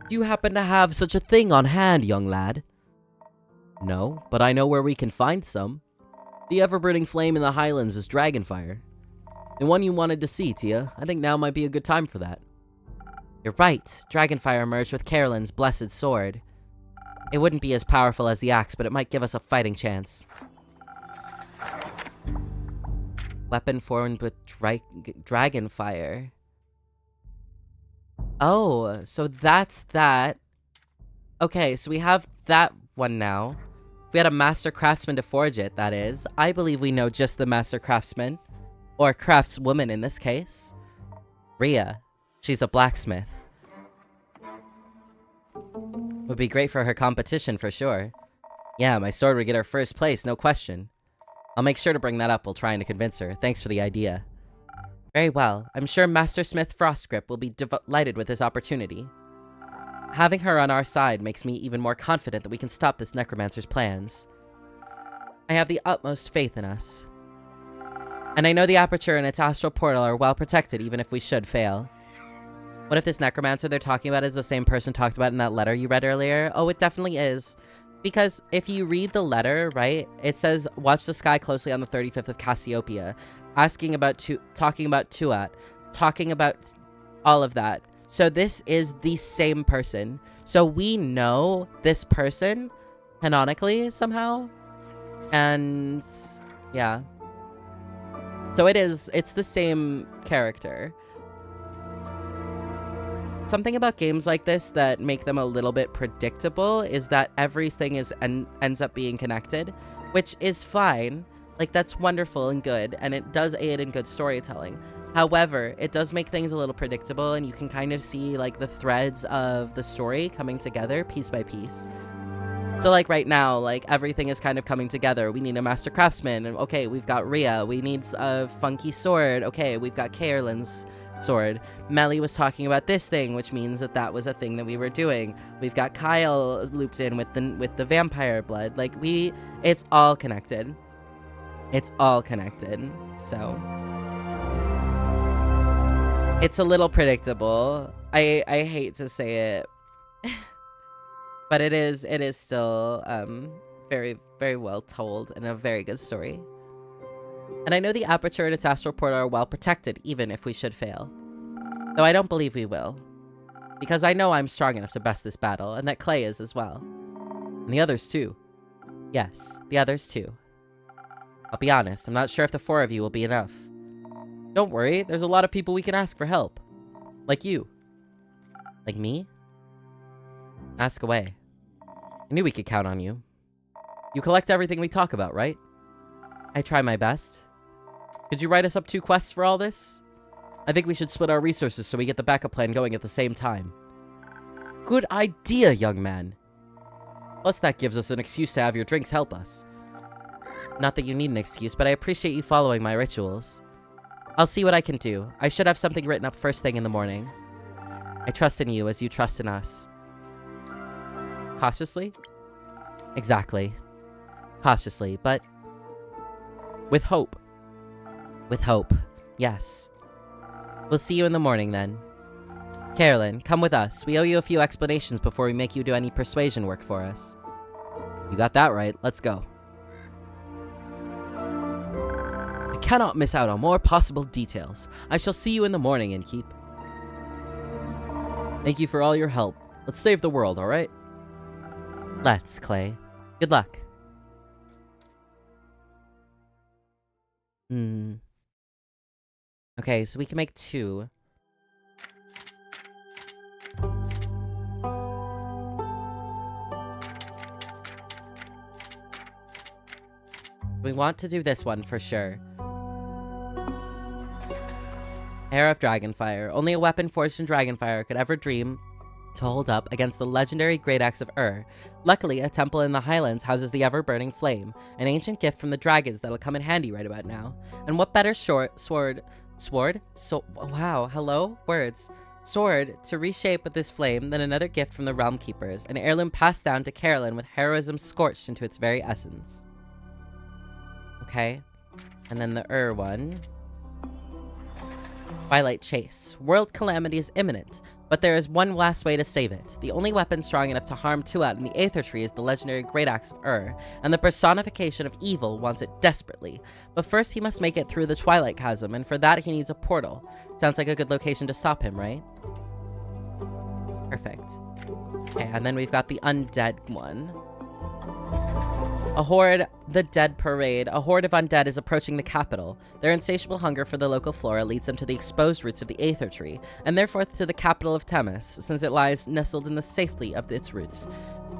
Do you happen to have such a thing on hand, young lad? No, but I know where we can find some. The ever-burning flame in the Highlands is dragonfire. The one you wanted to see, Tia. I think now might be a good time for that. You're right. Dragonfire emerged with Carolyn's blessed sword. It wouldn't be as powerful as the axe, but it might give us a fighting chance. Weapon formed with dragonfire. Oh, so that's that. Okay, so we have that one now. If we had a master craftsman to forge it, that is. I believe we know just the master craftsman. Or craftswoman in this case. Rhea. She's a blacksmith. Would be great for her competition for sure. Yeah, my sword would get her first place, no question. I'll make sure to bring that up while trying to convince her. Thanks for the idea. Very well. I'm sure Master Smith Frostgrip will be delighted with this opportunity. Having her on our side makes me even more confident that we can stop this necromancer's plans. I have the utmost faith in us. And I know the aperture and its astral portal are well protected even if we should fail. What if this necromancer they're talking about is the same person talked about in that letter you read earlier? Oh, it definitely is. Because if you read the letter, right, it says, watch the sky closely on the 35th of Cassiopeia, talking about Tuat, talking about all of that. So this is the same person. So we know this person canonically somehow. And yeah. So it's the same character. Something about games like this that make them a little bit predictable is that everything ends up being connected, which is fine. Like, that's wonderful and good, and it does aid in good storytelling. However, it does make things a little predictable, and you can kind of see, like, the threads of the story coming together piece by piece. So, like, right now, like, everything is kind of coming together. We need a master craftsman, and okay, we've got Rhea. We need a funky sword. Okay, we've got Caerlin's Sword. Melly was talking about this thing, which means that that was a thing that we were doing. We've got Kyle looped in with the vampire blood. Like, it's all connected. It's all connected. So it's a little predictable. I hate to say it. But it is still very, very well told and a very good story. And I know the aperture and its astral portal are well protected, even if we should fail. Though I don't believe we will. Because I know I'm strong enough to best this battle, and that Clay is as well. And the others too. Yes, the others too. I'll be honest, I'm not sure if the 4 of you will be enough. Don't worry, there's a lot of people we can ask for help. Like you. Like me? Ask away. I knew we could count on you. You collect everything we talk about, right? I try my best. Could you write us up 2 quests for all this? I think we should split our resources so we get the backup plan going at the same time. Good idea, young man. Plus that gives us an excuse to have your drinks help us. Not that you need an excuse, but I appreciate you following my rituals. I'll see what I can do. I should have something written up first thing in the morning. I trust in you as you trust in us. Cautiously? Exactly. Cautiously, but with hope. With hope, yes. We'll see you in the morning then. Carolyn, come with us. We owe you a few explanations before we make you do any persuasion work for us. You got that right. Let's go. I cannot miss out on more possible details. I shall see you in the morning, Innkeep. Thank you for all your help. Let's save the world, alright? Let's, Clay. Good luck. Okay, so we can make 2. We want to do this one for sure. Heir of Dragonfire. Only a weapon forged in Dragonfire could ever dream to hold up against the legendary Great Axe of Ur. Luckily, a temple in the Highlands houses the ever-burning flame, an ancient gift from the dragons that'll come in handy right about now. And what better sword to reshape with this flame than another gift from the Realm Keepers, an heirloom passed down to Carolyn with heroism scorched into its very essence. Okay, and then the Ur one. Twilight Chase. World calamity is imminent, but there is one last way to save it. The only weapon strong enough to harm Tuat in the Aether Tree is the legendary Great Axe of Ur, and the personification of evil wants it desperately. But first he must make it through the Twilight Chasm, and for that he needs a portal. Sounds like a good location to stop him, right? Perfect. Okay, and then we've got the undead one. A horde, the Dead Parade. A horde of undead is approaching the capital. Their insatiable hunger for the local flora leads them to the exposed roots of the Aether Tree, and therefore to the capital of Themis, since it lies nestled in the safety of its roots.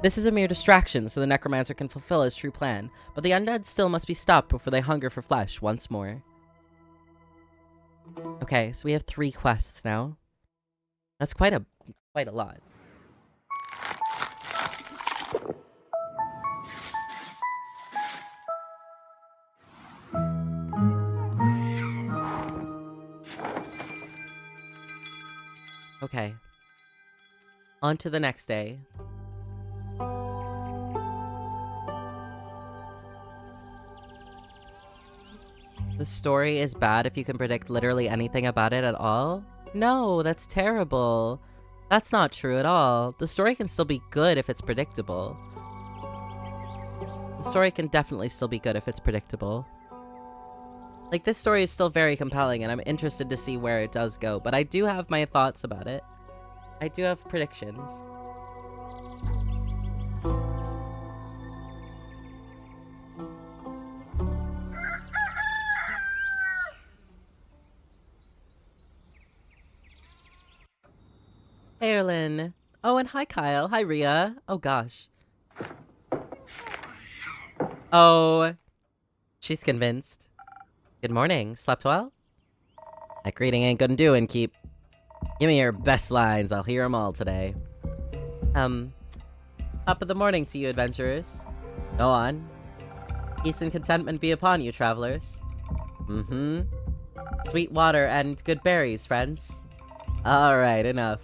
This is a mere distraction, so the necromancer can fulfill his true plan, but the undead still must be stopped before they hunger for flesh once more. Okay, so we have 3 quests now. That's quite a lot. Okay. On to the next day. The story is bad if you can predict literally anything about it at all? No, that's terrible. That's not true at all. The story can still be good if it's predictable. The story can definitely still be good if it's predictable. Like, this story is still very compelling, and I'm interested to see where it does go, but I do have my thoughts about it. I do have predictions. Hey, Erlyn. Oh, and hi, Kyle. Hi, Rhea. Oh, gosh. Oh, she's convinced. Good morning. Slept well? That greeting ain't gonna do, Innkeep. Give me your best lines. I'll hear them all today. Top of the morning to you, adventurers. Go on. Peace and contentment be upon you, travelers. Sweet water and good berries, friends. Alright, enough.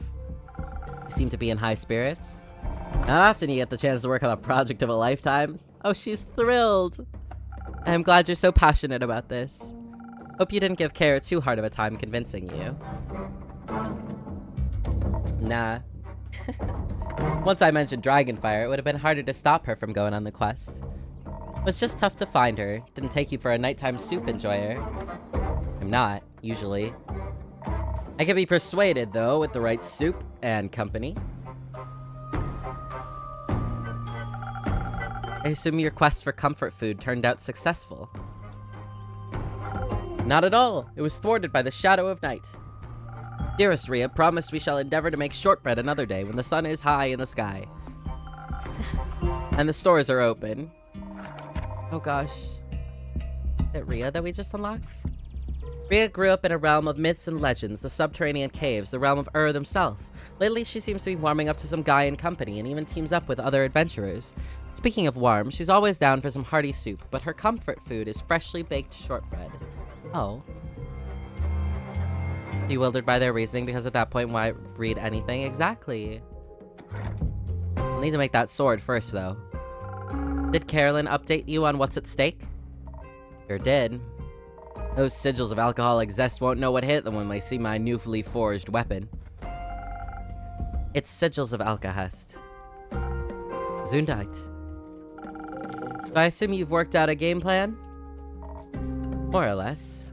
You seem to be in high spirits. Not often you get the chance to work on a project of a lifetime. Oh, she's thrilled. I'm glad you're so passionate about this. Hope you didn't give Kara too hard of a time convincing you. Nah. Once I mentioned Dragonfire, it would have been harder to stop her from going on the quest. It was just tough to find her. Didn't take you for a nighttime soup enjoyer. I'm not, usually. I can be persuaded, though, with the right soup and company. I assume your quest for comfort food turned out successful. Not at all. It was thwarted by the shadow of night. Dearest Rhea, promise we shall endeavor to make shortbread another day when the sun is high in the sky. And the stores are open. Oh gosh. Is it Rhea that we just unlocked? Rhea grew up in a realm of myths and legends, the subterranean caves, the realm of himself. Lately, she seems to be warming up to some guy in company and even teams up with other adventurers. Speaking of warm, she's always down for some hearty soup, but her comfort food is freshly baked shortbread. Oh. Bewildered by their reasoning, because at that point, why read anything? Exactly. We'll need to make that sword first, though. Did Carolyn update you on what's at stake? Sure did. Those sigils of alcoholic zest won't know what hit them when they see my newly forged weapon. It's sigils of alkahest. Zundite. So I assume you've worked out a game plan? More or less.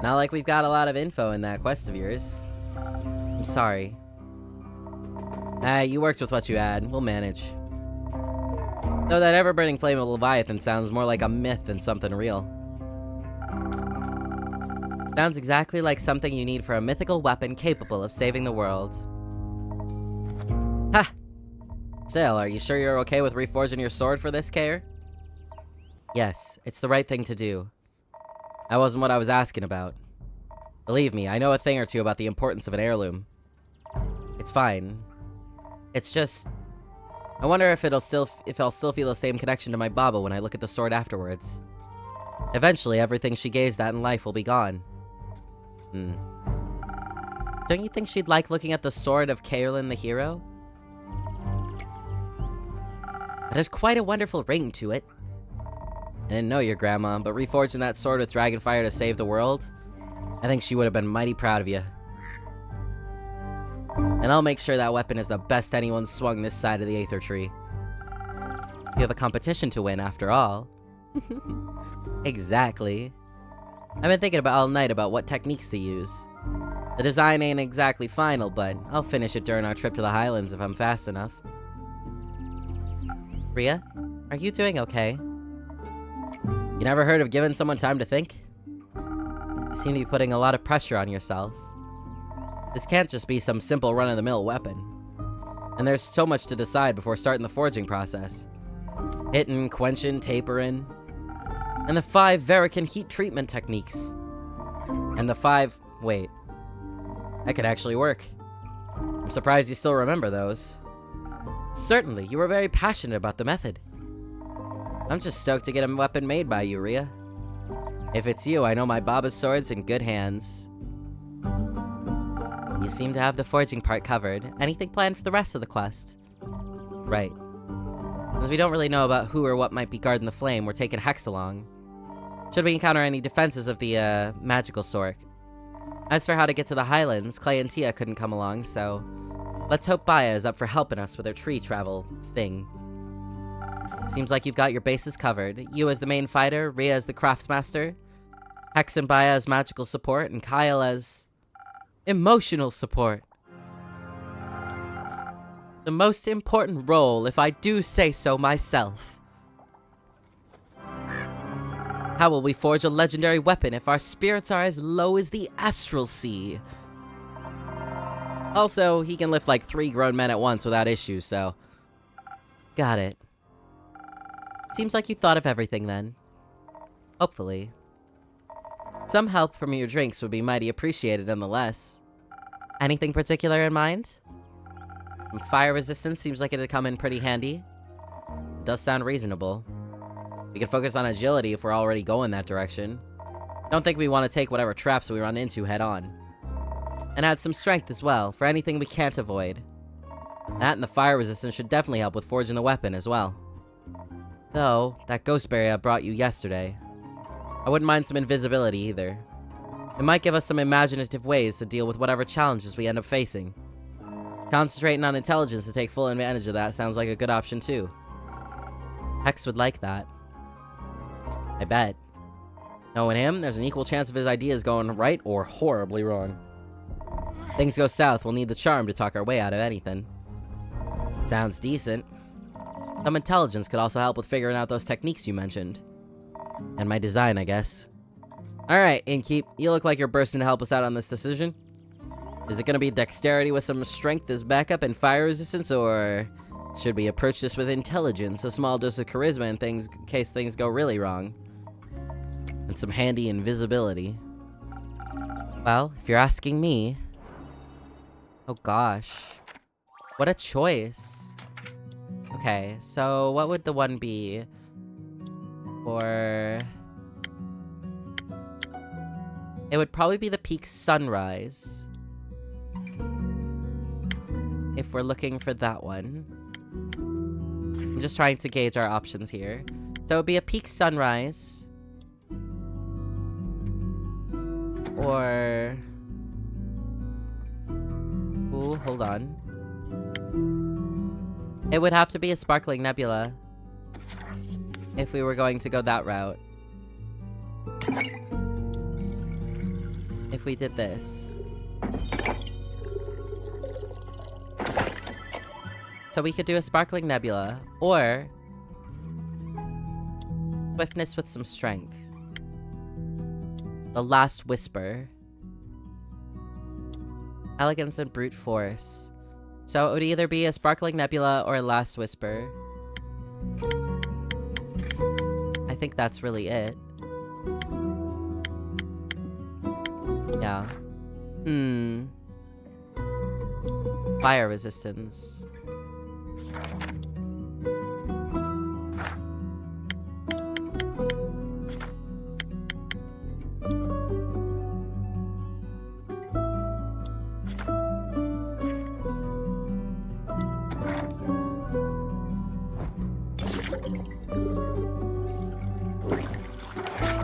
Not like we've got a lot of info in that quest of yours. I'm sorry. You worked with what you had. We'll manage. Though that ever-burning flame of Leviathan sounds more like a myth than something real. Sounds exactly like something you need for a mythical weapon capable of saving the world. Ha! Sail, are you sure you're okay with reforging your sword for this, Care? Yes, it's the right thing to do. That wasn't what I was asking about. Believe me, I know a thing or two about the importance of an heirloom. It's fine. It's just... I wonder if I'll still feel the same connection to my Baba when I look at the sword afterwards. Eventually, everything she gazed at in life will be gone. Don't you think she'd like looking at the sword of Caroline the hero? It has quite a wonderful ring to it. I didn't know your grandma, but reforging that sword with Dragonfire to save the world, I think she would have been mighty proud of you. And I'll make sure that weapon is the best anyone's swung this side of the Aether Tree. You have a competition to win, after all. Exactly. I've been thinking about all night about what techniques to use. The design ain't exactly final, but I'll finish it during our trip to the Highlands if I'm fast enough. Rhea, are you doing okay? You never heard of giving someone time to think? You seem to be putting a lot of pressure on yourself. This can't just be some simple run-of-the-mill weapon. And there's so much to decide before starting the forging process. Hitting, quenching, tapering. And the 5 Verican heat treatment techniques. And the 5... Wait. That could actually work. I'm surprised you still remember those. Certainly, you were very passionate about the method. I'm just stoked to get a weapon made by you, Rhea. If it's you, I know my Baba's sword's in good hands. You seem to have the forging part covered. Anything planned for the rest of the quest? Right. Since we don't really know about who or what might be guarding the flame, we're taking Hex along. Should we encounter any defenses of the, magical sort. As for how to get to the Highlands, Clay and Tia couldn't come along, so... let's hope Baya is up for helping us with her tree travel thing. Seems like you've got your bases covered. You as the main fighter, Rhea as the craftsmaster, Hex and Baya as magical support, and Kyle as... emotional support. The most important role, if I do say so myself. How will we forge a legendary weapon if our spirits are as low as the astral sea? Also, he can lift like 3 grown men at once without issue, so... got it. Seems like you thought of everything then. Hopefully. Some help from your drinks would be mighty appreciated nonetheless. Anything particular in mind? Fire resistance seems like it'd come in pretty handy. It does sound reasonable. We could focus on agility if we're already going that direction. Don't think we want to take whatever traps we run into head on. And add some strength as well, for anything we can't avoid. That and the fire resistance should definitely help with forging the weapon as well. Though, that ghost berry I brought you yesterday, I wouldn't mind some invisibility either. It might give us some imaginative ways to deal with whatever challenges we end up facing. Concentrating on intelligence to take full advantage of that sounds like a good option too. Hex would like that. I bet. Knowing him, there's an equal chance of his ideas going right or horribly wrong. If things go south, we'll need the charm to talk our way out of anything. Sounds decent. Some intelligence could also help with figuring out those techniques you mentioned. And my design, I guess. Alright, Innkeep, you look like you're bursting to help us out on this decision. Is it gonna be dexterity with some strength as backup and fire resistance, or should we approach this with intelligence, a small dose of charisma in case things go really wrong? And some handy invisibility. Well, if you're asking me... Oh gosh. What a choice. Okay, so what would the one be? For... It would probably be the Peak Sunrise. If we're looking for that one. I'm just trying to gauge our options here. So it would be a Peak Sunrise. Or... Ooh, hold on. It would have to be a Sparkling Nebula. If we were going to go that route. If we did this. So we could do a Sparkling Nebula, or Swiftness with some strength. The Last Whisper. Elegance and Brute Force. So it would either be a Sparkling Nebula or a Last Whisper. I think that's really it. Yeah. Fire resistance.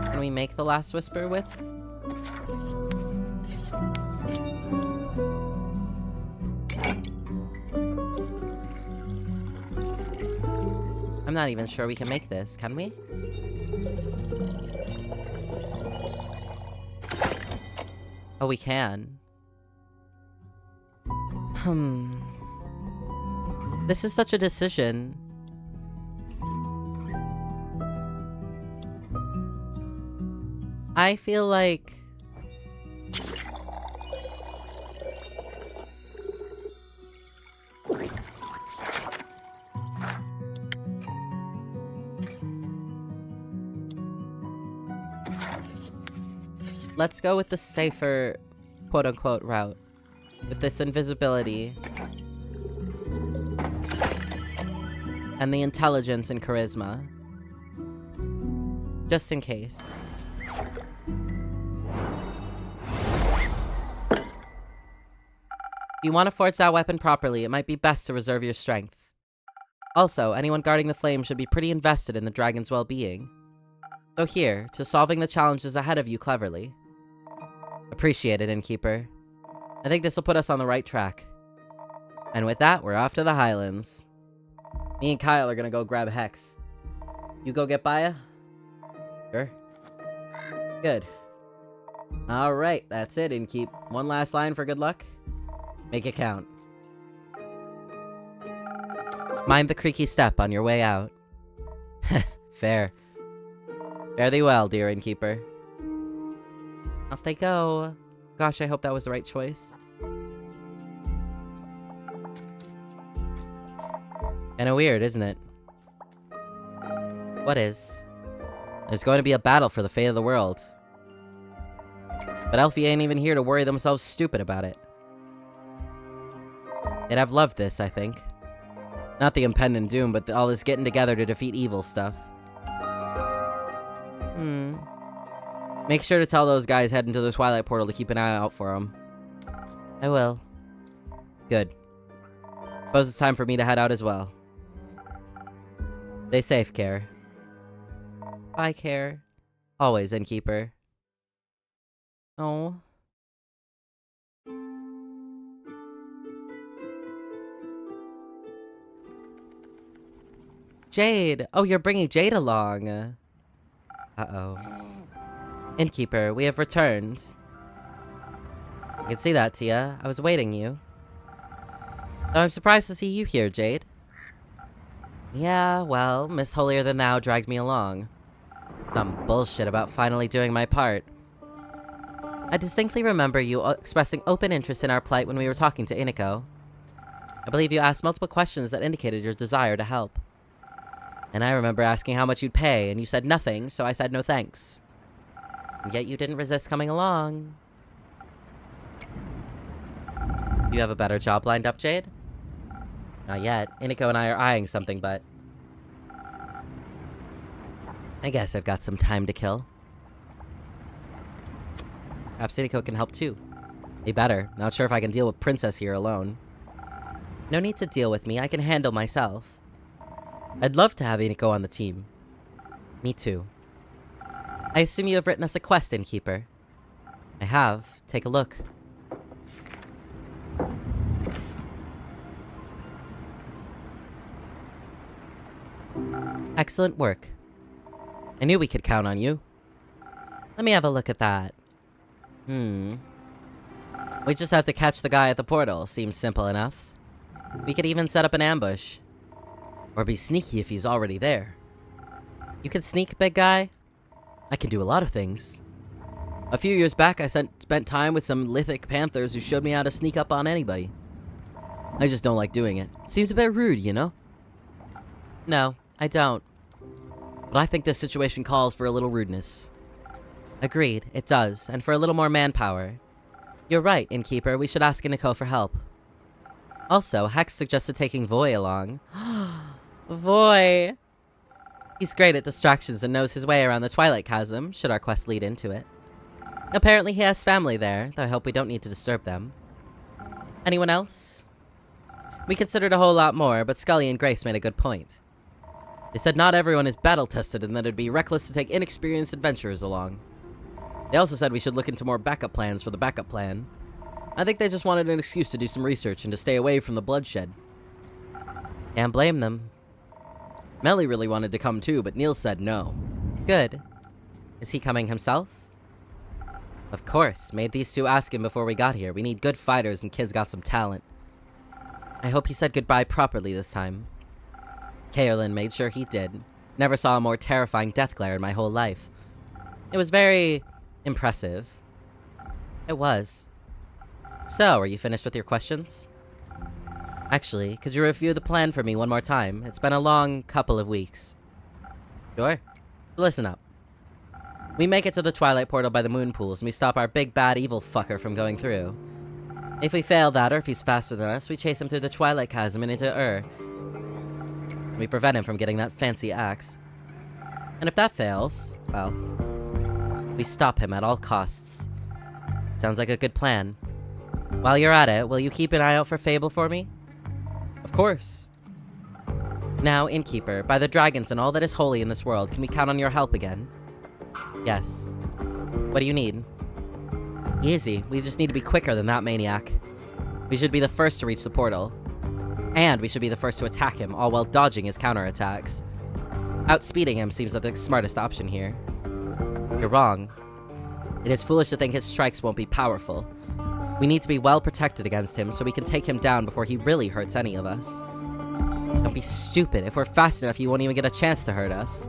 Can we make the Last Whisper with? I'm not even sure we can make this, can we? Oh, we can. This is such a decision. I feel like... Let's go with the safer, quote-unquote, route. With this invisibility. And the intelligence and charisma. Just in case. If you want to forge that weapon properly, it might be best to reserve your strength. Also, anyone guarding the flame should be pretty invested in the dragon's well-being. So here, to solving the challenges ahead of you cleverly. Appreciate it, Innkeeper. I think this will put us on the right track. And with that, we're off to the Highlands. Me and Kyle are gonna go grab Hex. You go get Baya? Sure. Good. Alright, that's it, Innkeep. One last line for good luck. Make it count. Mind the creaky step on your way out. Fair. Fare thee well, dear Innkeeper. Off they go. Gosh, I hope that was the right choice. Kinda weird, isn't it? What is? There's going to be a battle for the fate of the world. But Elfie ain't even here to worry themselves stupid about it. They'd have loved this, I think. Not the impending doom, but all this getting together to defeat evil stuff. Make sure to tell those guys heading to the Twilight Portal to keep an eye out for them. I will. Good. Suppose it's time for me to head out as well. Stay safe, Care. Bye, Care. Always, Innkeeper. Oh. Jade! Oh, you're bringing Jade along. Uh-oh. Innkeeper, we have returned. I can see that, Tia. I was awaiting you. Though I'm surprised to see you here, Jade. Yeah, well, Miss Holier Than Thou dragged me along. Some bullshit about finally doing my part. I distinctly remember you expressing open interest in our plight when we were talking to Iniko. I believe you asked multiple questions that indicated your desire to help. And I remember asking how much you'd pay, and you said nothing, so I said no thanks. And yet you didn't resist coming along. You have a better job lined up, Jade? Not yet. Iniko and I are eyeing something, but I guess I've got some time to kill. Perhaps Iniko can help too. They better. Not sure if I can deal with Princess here alone. No need to deal with me. I can handle myself. I'd love to have Iniko on the team. Me too. I assume you have written us a quest, Innkeeper. I have. Take a look. Excellent work. I knew we could count on you. Let me have a look at that. We just have to catch the guy at the portal. Seems simple enough. We could even set up an ambush. Or be sneaky if he's already there. You can sneak, big guy? I can do a lot of things. A few years back, I spent time with some lithic panthers who showed me how to sneak up on anybody. I just don't like doing it. Seems a bit rude, you know? No, I don't. But I think this situation calls for a little rudeness. Agreed, it does, and for a little more manpower. You're right, Innkeeper, we should ask Iniko for help. Also, Hex suggested taking Voy along. Voy! He's great at distractions and knows his way around the Twilight Chasm, should our quest lead into it. Apparently he has family there, though I hope we don't need to disturb them. Anyone else? We considered a whole lot more, but Scully and Grace made a good point. They said not everyone is battle-tested and that it'd be reckless to take inexperienced adventurers along. They also said we should look into more backup plans for the backup plan. I think they just wanted an excuse to do some research and to stay away from the bloodshed. Can't blame them. Melly really wanted to come too, but Neil said no. Good. Is he coming himself? Of course. Made these two ask him before we got here. We need good fighters and kid's got some talent. I hope he said goodbye properly this time. Kaelin made sure he did. Never saw a more terrifying death glare in my whole life. It was very impressive. It was. So, are you finished with your questions? Actually, could you review the plan for me one more time? It's been a long couple of weeks. Sure. Listen up. We make it to the Twilight Portal by the moon pools, and we stop our big bad evil fucker from going through. If we fail that, or if he's faster than us, we chase him through the Twilight Chasm and into Ur. We prevent him from getting that fancy axe. And if that fails, well, we stop him at all costs. Sounds like a good plan. While you're at it, will you keep an eye out for Fable for me? Of course. Now, Innkeeper, by the dragons and all that is holy in this world, can we count on your help again? Yes. What do you need? Easy. We just need to be quicker than that maniac. We should be the first to reach the portal. And we should be the first to attack him, all while dodging his counterattacks. Outspeeding him seems like the smartest option here. You're wrong. It is foolish to think his strikes won't be powerful. We need to be well protected against him so we can take him down before he really hurts any of us. Don't be stupid. If we're fast enough, he won't even get a chance to hurt us.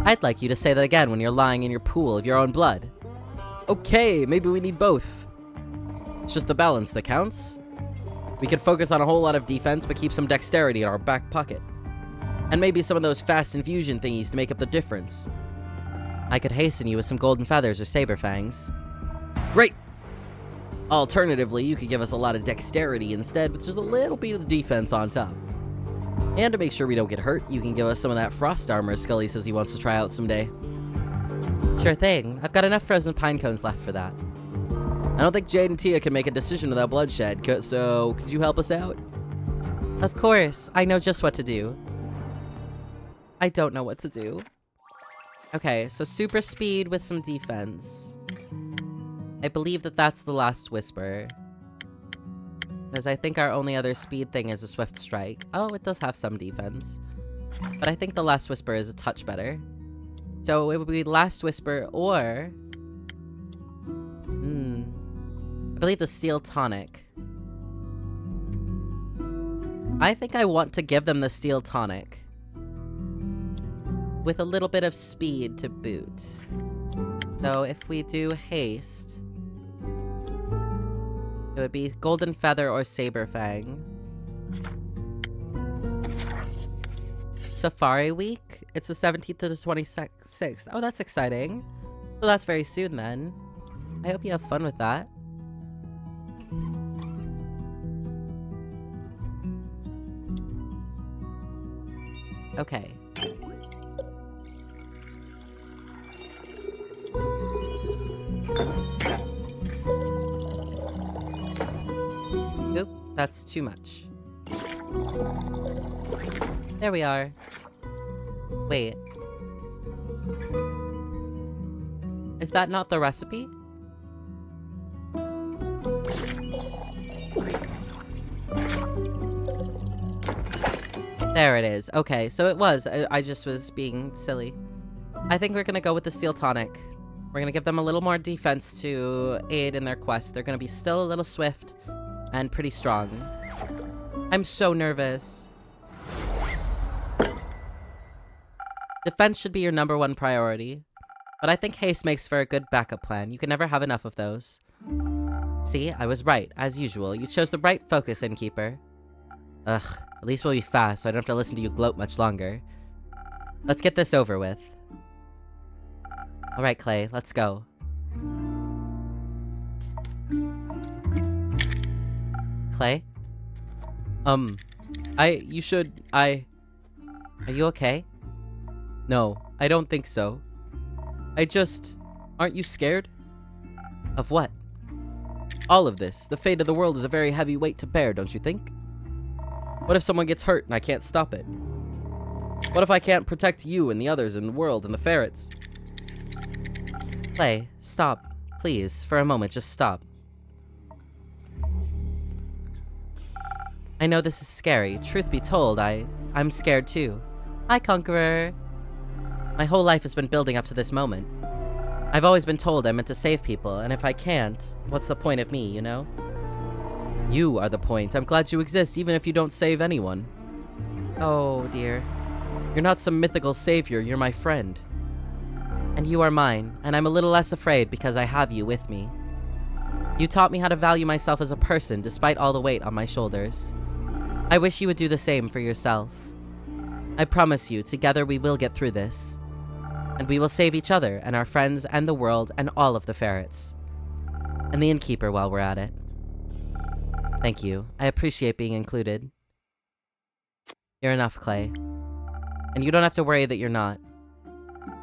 I'd like you to say that again when you're lying in your pool of your own blood. Okay, maybe we need both. It's just the balance that counts. We could focus on a whole lot of defense, but keep some dexterity in our back pocket. And maybe some of those fast infusion thingies to make up the difference. I could hasten you with some golden feathers or saber fangs. Great! Alternatively, you could give us a lot of dexterity instead, with just a little bit of defense on top. And to make sure we don't get hurt, you can give us some of that frost armor Scully says he wants to try out someday. Sure thing. I've got enough frozen pine cones left for that. I don't think Jade and Tia can make a decision without bloodshed, so could you help us out? Of course. I know just what to do. I don't know what to do. Okay, so super speed with some defense. I believe that that's the last whisper. Because I think our only other speed thing is a swift strike. Oh, it does have some defense. But I think the last whisper is a touch better. So it would be last whisper or... I believe the steel tonic. I think I want to give them the steel tonic. With a little bit of speed to boot. So if we do haste... it would be Golden Feather or Saber Fang. Safari Week? It's the 17th to the 26th. Oh, that's exciting. So that's very soon then. I hope you have fun with that. Okay. Oop, that's too much. There we are. Wait. Is that not the recipe? There it is. Okay, so it was. I just was being silly. I think we're gonna go with the Steel Tonic. We're gonna give them a little more defense to aid in their quest. They're gonna be still a little swift and pretty strong. I'm so nervous. Defense should be your #1 priority. But I think haste makes for a good backup plan. You can never have enough of those. See, I was right. As usual, you chose the right focus, Innkeeper. Ugh, at least we'll be fast, so I don't have to listen to you gloat much longer. Let's get this over with. Alright, Clay, let's go. Clay? Are you okay? No, I don't think so. Aren't you scared? Of what? All of this. The fate of the world is a very heavy weight to bear, don't you think? What if someone gets hurt and I can't stop it? What if I can't protect you and the others in the world and the ferrets? Clay, stop. Please, for a moment, just stop. I know this is scary. Truth be told, I'm scared too. Hi, Conqueror. My whole life has been building up to this moment. I've always been told I'm meant to save people, and if I can't, what's the point of me, you know? You are the point. I'm glad you exist, even if you don't save anyone. Oh, dear. You're not some mythical savior, you're my friend. And you are mine, and I'm a little less afraid because I have you with me. You taught me how to value myself as a person, despite all the weight on my shoulders. I wish you would do the same for yourself. I promise you, together we will get through this. And we will save each other, and our friends, and the world, and all of the ferrets. And the Innkeeper while we're at it. Thank you. I appreciate being included. You're enough, Clay. And you don't have to worry that you're not.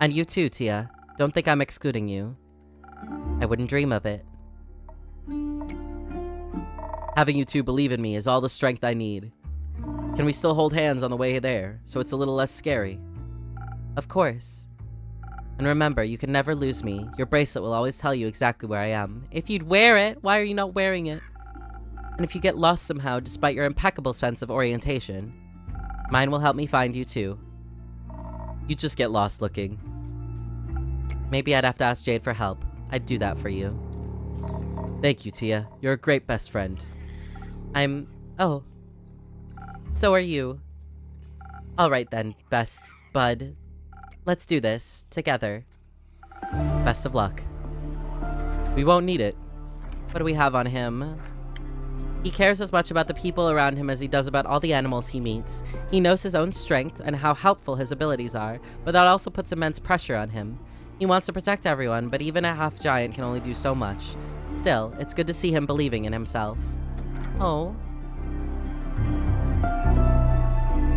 And you too, Tia. Don't think I'm excluding you. I wouldn't dream of it. Having you two believe in me is all the strength I need. Can we still hold hands on the way there, so it's a little less scary? Of course. And remember, you can never lose me. Your bracelet will always tell you exactly where I am. If you'd wear it, why are you not wearing it? And if you get lost somehow, despite your impeccable sense of orientation, mine will help me find you too. You just get lost looking. Maybe I'd have to ask Jade for help. I'd do that for you. Thank you, Tia. You're a great best friend. Oh. So are you. Alright then, best bud. Let's do this, together. Best of luck. We won't need it. What do we have on him? He cares as much about the people around him as he does about all the animals he meets. He knows his own strength and how helpful his abilities are, but that also puts immense pressure on him. He wants to protect everyone, but even a half-giant can only do so much. Still, it's good to see him believing in himself. Oh.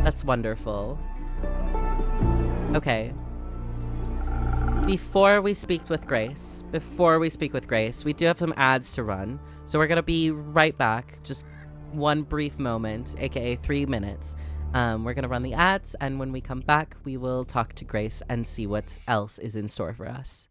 That's wonderful. Okay. Before we speak with Grace, we do have some ads to run. So we're gonna be right back. Just one brief moment, aka 3 minutes. We're gonna run the ads, and when we come back, we will talk to Grace and see what else is in store for us.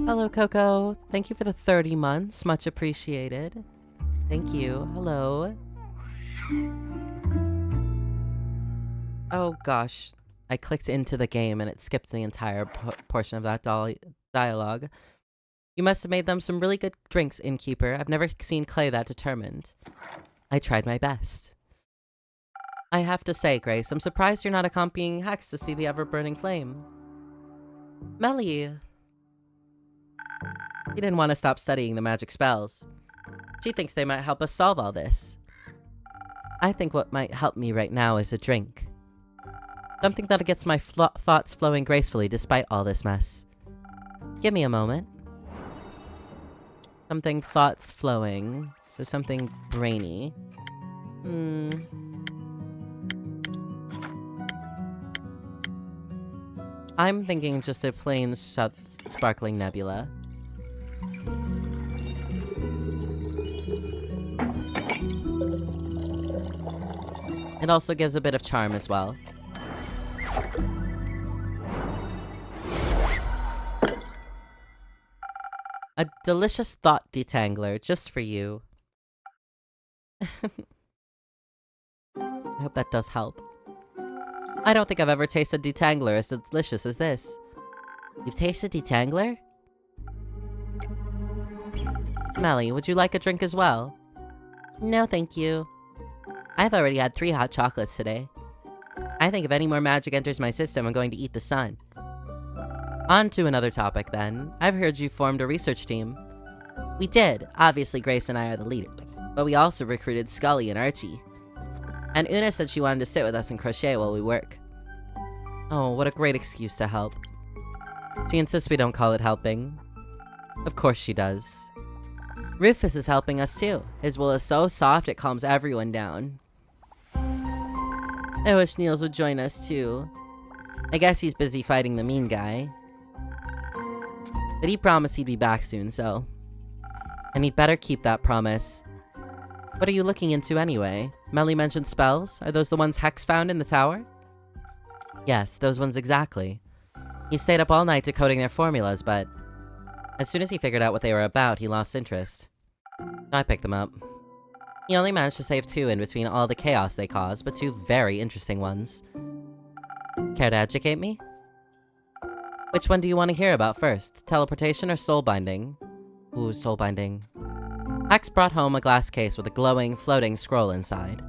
Hello, Coco. Thank you for the 30 months. Much appreciated. Thank you. Hello. Oh, gosh. I clicked into the game and it skipped the entire portion of that dialogue. You must have made them some really good drinks, innkeeper. I've never seen Clay that determined. I tried my best. I have to say, Grace, I'm surprised you're not accompanying Hex to see the ever-burning flame. Melly. He didn't want to stop studying the magic spells. She thinks they might help us solve all this. I think what might help me right now is a drink. Something that gets my thoughts flowing gracefully despite all this mess. Give me a moment. Something thoughts flowing, so something brainy. I'm thinking just a plain sparkling nebula. It also gives a bit of charm as well. A delicious thought detangler just for you. I hope that does help. I don't think I've ever tasted detangler as delicious as this. You've tasted detangler? Melly, would you like a drink as well? No, thank you. I've already had 3 hot chocolates today. I think if any more magic enters my system, I'm going to eat the sun. On to another topic, then. I've heard you formed a research team. We did. Obviously, Grace and I are the leaders. But we also recruited Scully and Archie. And Una said she wanted to sit with us and crochet while we work. Oh, what a great excuse to help. She insists we don't call it helping. Of course she does. Rufus is helping us too. His wool is so soft it calms everyone down. I wish Niels would join us too. I guess he's busy fighting the mean guy. But he promised he'd be back soon, so... And he'd better keep that promise. What are you looking into anyway? Melly mentioned spells. Are those the ones Hex found in the tower? Yes, those ones exactly. He stayed up all night decoding their formulas, but... as soon as he figured out what they were about, he lost interest. I picked them up. He only managed to save 2 in between all the chaos they caused, but 2 very interesting ones. Care to educate me? Which one do you want to hear about first? Teleportation or soul binding? Ooh, soul binding. Hex brought home a glass case with a glowing, floating scroll inside.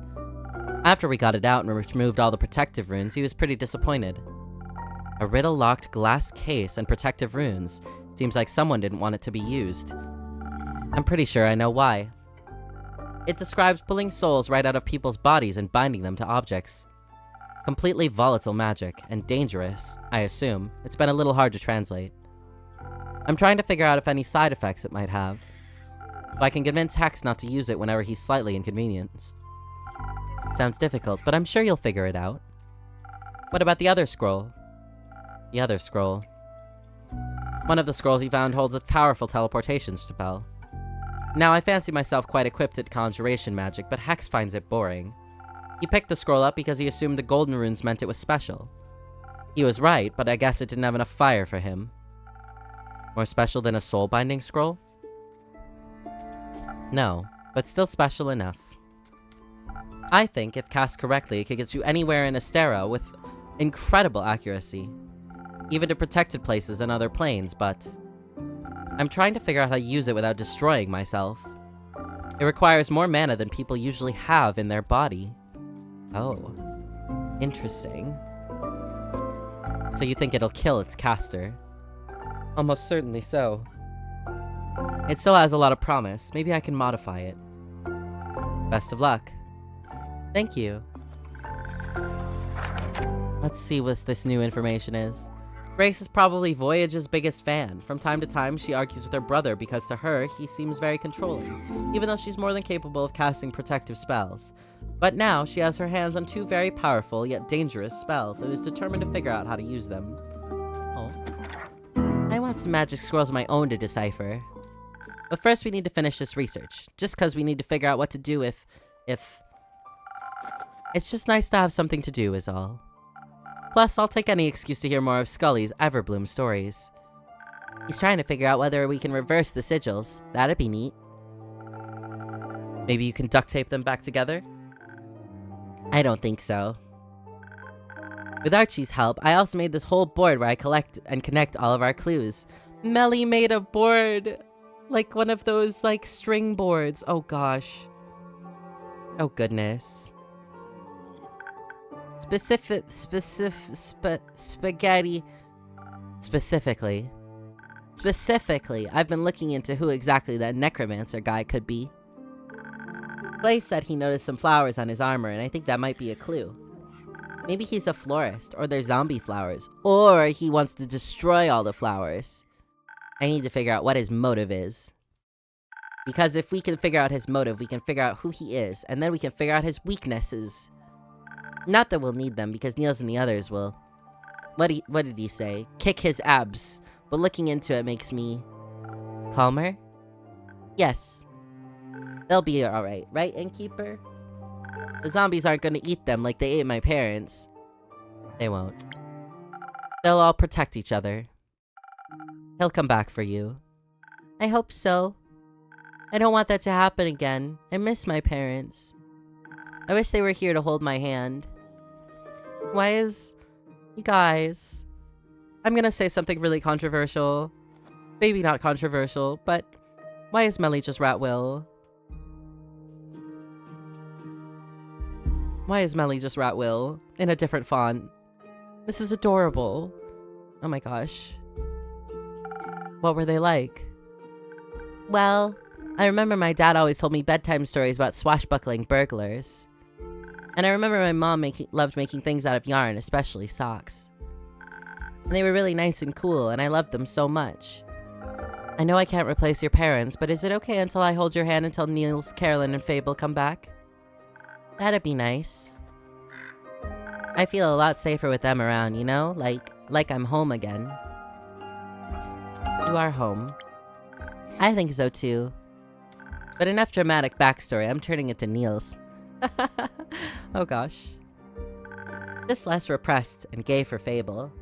After we got it out and removed all the protective runes, he was pretty disappointed. A riddle-locked glass case and protective runes. Seems like someone didn't want it to be used. I'm pretty sure I know why. It describes pulling souls right out of people's bodies and binding them to objects. Completely volatile magic, and dangerous, I assume. It's been a little hard to translate. I'm trying to figure out if any side effects it might have. So I can convince Hex not to use it whenever he's slightly inconvenienced. Sounds difficult, but I'm sure you'll figure it out. What about the other scroll? The other scroll. One of the scrolls he found holds a powerful teleportation spell. Now, I fancy myself quite equipped at conjuration magic, but Hex finds it boring. He picked the scroll up because he assumed the golden runes meant it was special. He was right, but I guess it didn't have enough fire for him. More special than a soul-binding scroll? No, but still special enough. I think, if cast correctly, it could get you anywhere in Astera with incredible accuracy. Even to protected places and other planes, but... I'm trying to figure out how to use it without destroying myself. It requires more mana than people usually have in their body. Oh. Interesting. So you think it'll kill its caster? Almost certainly so. It still has a lot of promise. Maybe I can modify it. Best of luck. Thank you. Let's see what this new information is. Grace is probably Voyage's biggest fan. From time to time, she argues with her brother because to her, he seems very controlling, even though she's more than capable of casting protective spells. But now, she has her hands on 2 very powerful, yet dangerous spells, and is determined to figure out how to use them. Oh. I want some magic scrolls of my own to decipher. But first we need to finish this research, just because we need to figure out what to do if... It's just nice to have something to do, is all. Plus, I'll take any excuse to hear more of Scully's Everbloom stories. He's trying to figure out whether we can reverse the sigils. That'd be neat. Maybe you can duct tape them back together? I don't think so. With Archie's help, I also made this whole board where I collect and connect all of our clues. Melly made a board! Like one of those, like, string boards. Oh gosh. Oh goodness. Spaghetti. Specifically, I've been looking into who exactly that necromancer guy could be. Clay said he noticed some flowers on his armor, and I think that might be a clue. Maybe he's a florist, or they're zombie flowers, or he wants to destroy all the flowers. I need to figure out what his motive is. Because if we can figure out his motive, we can figure out who he is, and then we can figure out his weaknesses. Not that we'll need them, because Niels and the others will... What did he say? Kick his abs. But looking into it makes me... calmer? Yes. They'll be alright, right, Innkeeper? The zombies aren't gonna eat them like they ate my parents. They won't. They'll all protect each other. He'll come back for you. I hope so. I don't want that to happen again. I miss my parents. I wish they were here to hold my hand. Why is... You guys... I'm gonna say something really controversial. Maybe not controversial, but... Why is Melly just Ratwill? Why is Melly just Ratwill? In a different font. This is adorable. Oh my gosh. What were they like? Well, I remember my dad always told me bedtime stories about swashbuckling burglars. And I remember my mom loved making things out of yarn, especially socks. And they were really nice and cool, and I loved them so much. I know I can't replace your parents, but is it okay until I hold your hand until Niels, Carolyn, and Fable come back? That'd be nice. I feel a lot safer with them around, you know? Like I'm home again. You are home. I think so too. But enough dramatic backstory, I'm turning it to Niels. Oh gosh. Just less repressed and gay for Fable.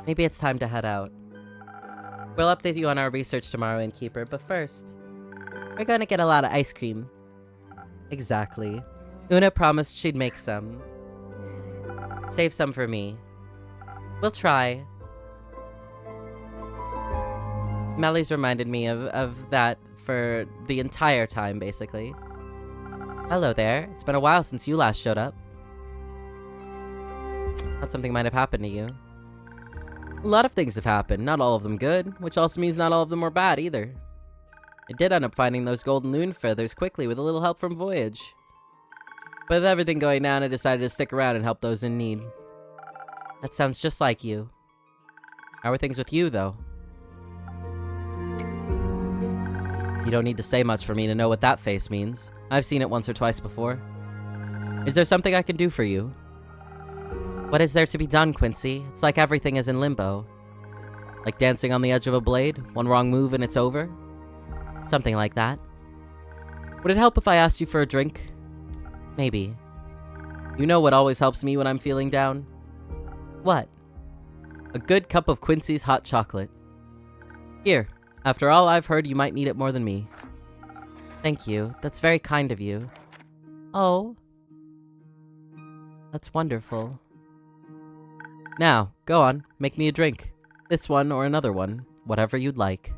Maybe it's time to head out. We'll update you on our research tomorrow, Innkeeper, but first, we're gonna get a lot of ice cream. Exactly. Una promised she'd make some. Save some for me. We'll try. Melly's reminded me of that for the entire time, basically. Hello there. It's been a while since you last showed up. Thought something might have happened to you. A lot of things have happened, not all of them good, which also means not all of them were bad either. I did end up finding those golden loon feathers quickly with a little help from Voyage. But with everything going down, I decided to stick around and help those in need. That sounds just like you. How are things with you, though? You don't need to say much for me to know what that face means. I've seen it once or twice before. Is there something I can do for you? What is there to be done, Quincy? It's like everything is in limbo. Like dancing on the edge of a blade, one wrong move and it's over? Something like that. Would it help if I asked you for a drink? Maybe. You know what always helps me when I'm feeling down? What? A good cup of Quincy's hot chocolate. Here, after all I've heard, you might need it more than me. Thank you. That's very kind of you. Oh. That's wonderful. Now, go on, make me a drink. This one or another one, whatever you'd like.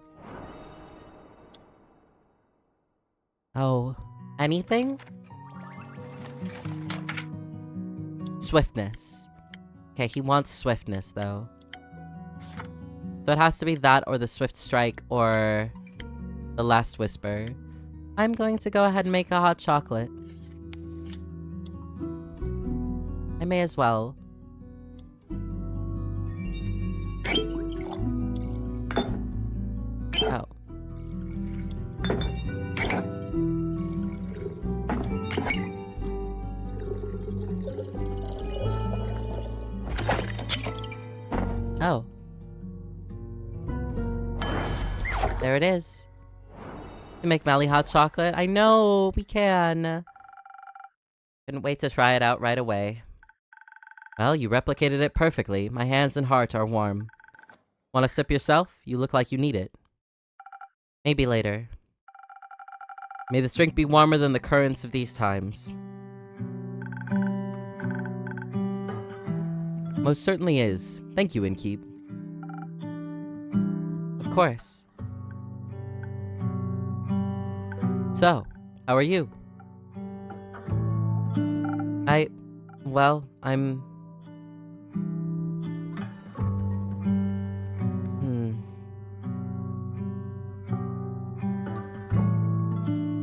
Oh, anything? Swiftness. Okay, he wants swiftness, though. So it has to be that or the Swift Strike or the Last Whisper. I'm going to go ahead and make a hot chocolate. I may as well. Oh. Oh. There it is. We make Melly hot chocolate. I know, we can. Couldn't wait to try it out right away. Well, you replicated it perfectly. My hands and heart are warm. Want a sip yourself? You look like you need it. Maybe later. May this drink be warmer than the currents of these times. Most certainly is. Thank you, Innkeep. Of course. So, how are you? Well, I'm...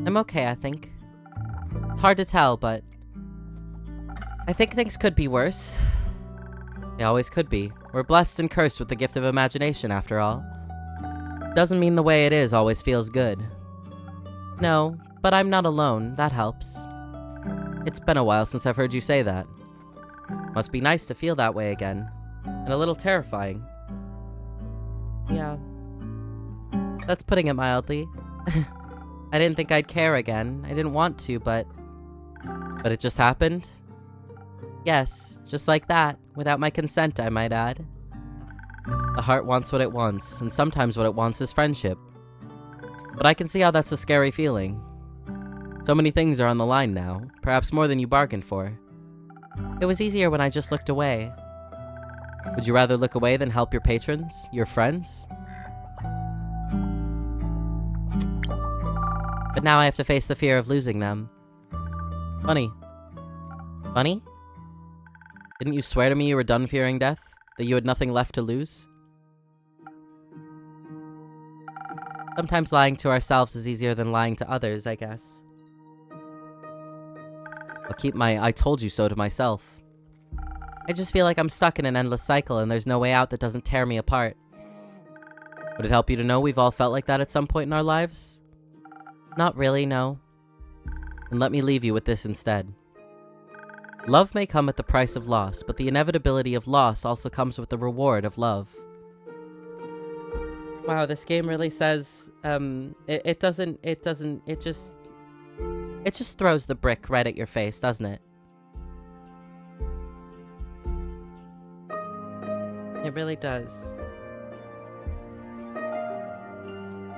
I'm okay, I think. It's hard to tell, but... I think things could be worse. They always could be. We're blessed and cursed with the gift of imagination, after all. Doesn't mean the way it is always feels good. No, but I'm not alone. That helps. It's been a while since I've heard you say that. Must be nice to feel that way again. And a little terrifying. Yeah. That's putting it mildly. I didn't think I'd care again. I didn't want to, but it just happened? Yes, just like that. Without my consent, I might add. The heart wants what it wants, and sometimes what it wants is friendship. But I can see how that's a scary feeling. So many things are on the line now, perhaps more than you bargained for. It was easier when I just looked away. Would you rather look away than help your patrons, your friends? But now I have to face the fear of losing them. Funny. Funny? Didn't you swear to me you were done fearing death? That you had nothing left to lose? Sometimes lying to ourselves is easier than lying to others, I guess. I'll keep my "I told you so" to myself. I just feel like I'm stuck in an endless cycle and there's no way out that doesn't tear me apart. Would it help you to know we've all felt like that at some point in our lives? Not really, no. And let me leave you with this instead. Love may come at the price of loss, but the inevitability of loss also comes with the reward of love. Wow, this game really says, it just throws the brick right at your face, doesn't it? It really does.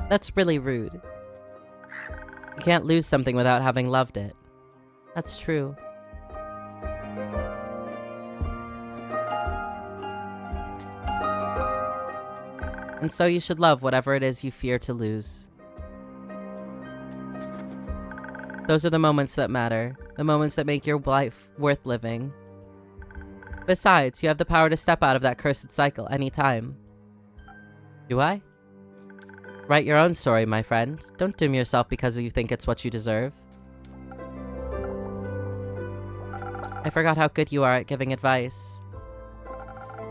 That's really rude. You can't lose something without having loved it. That's true. And so you should love whatever it is you fear to lose. Those are the moments that matter, the moments that make your life worth living. Besides, you have the power to step out of that cursed cycle anytime. Do I? Write your own story, my friend. Don't doom yourself because you think it's what you deserve. I forgot how good you are at giving advice.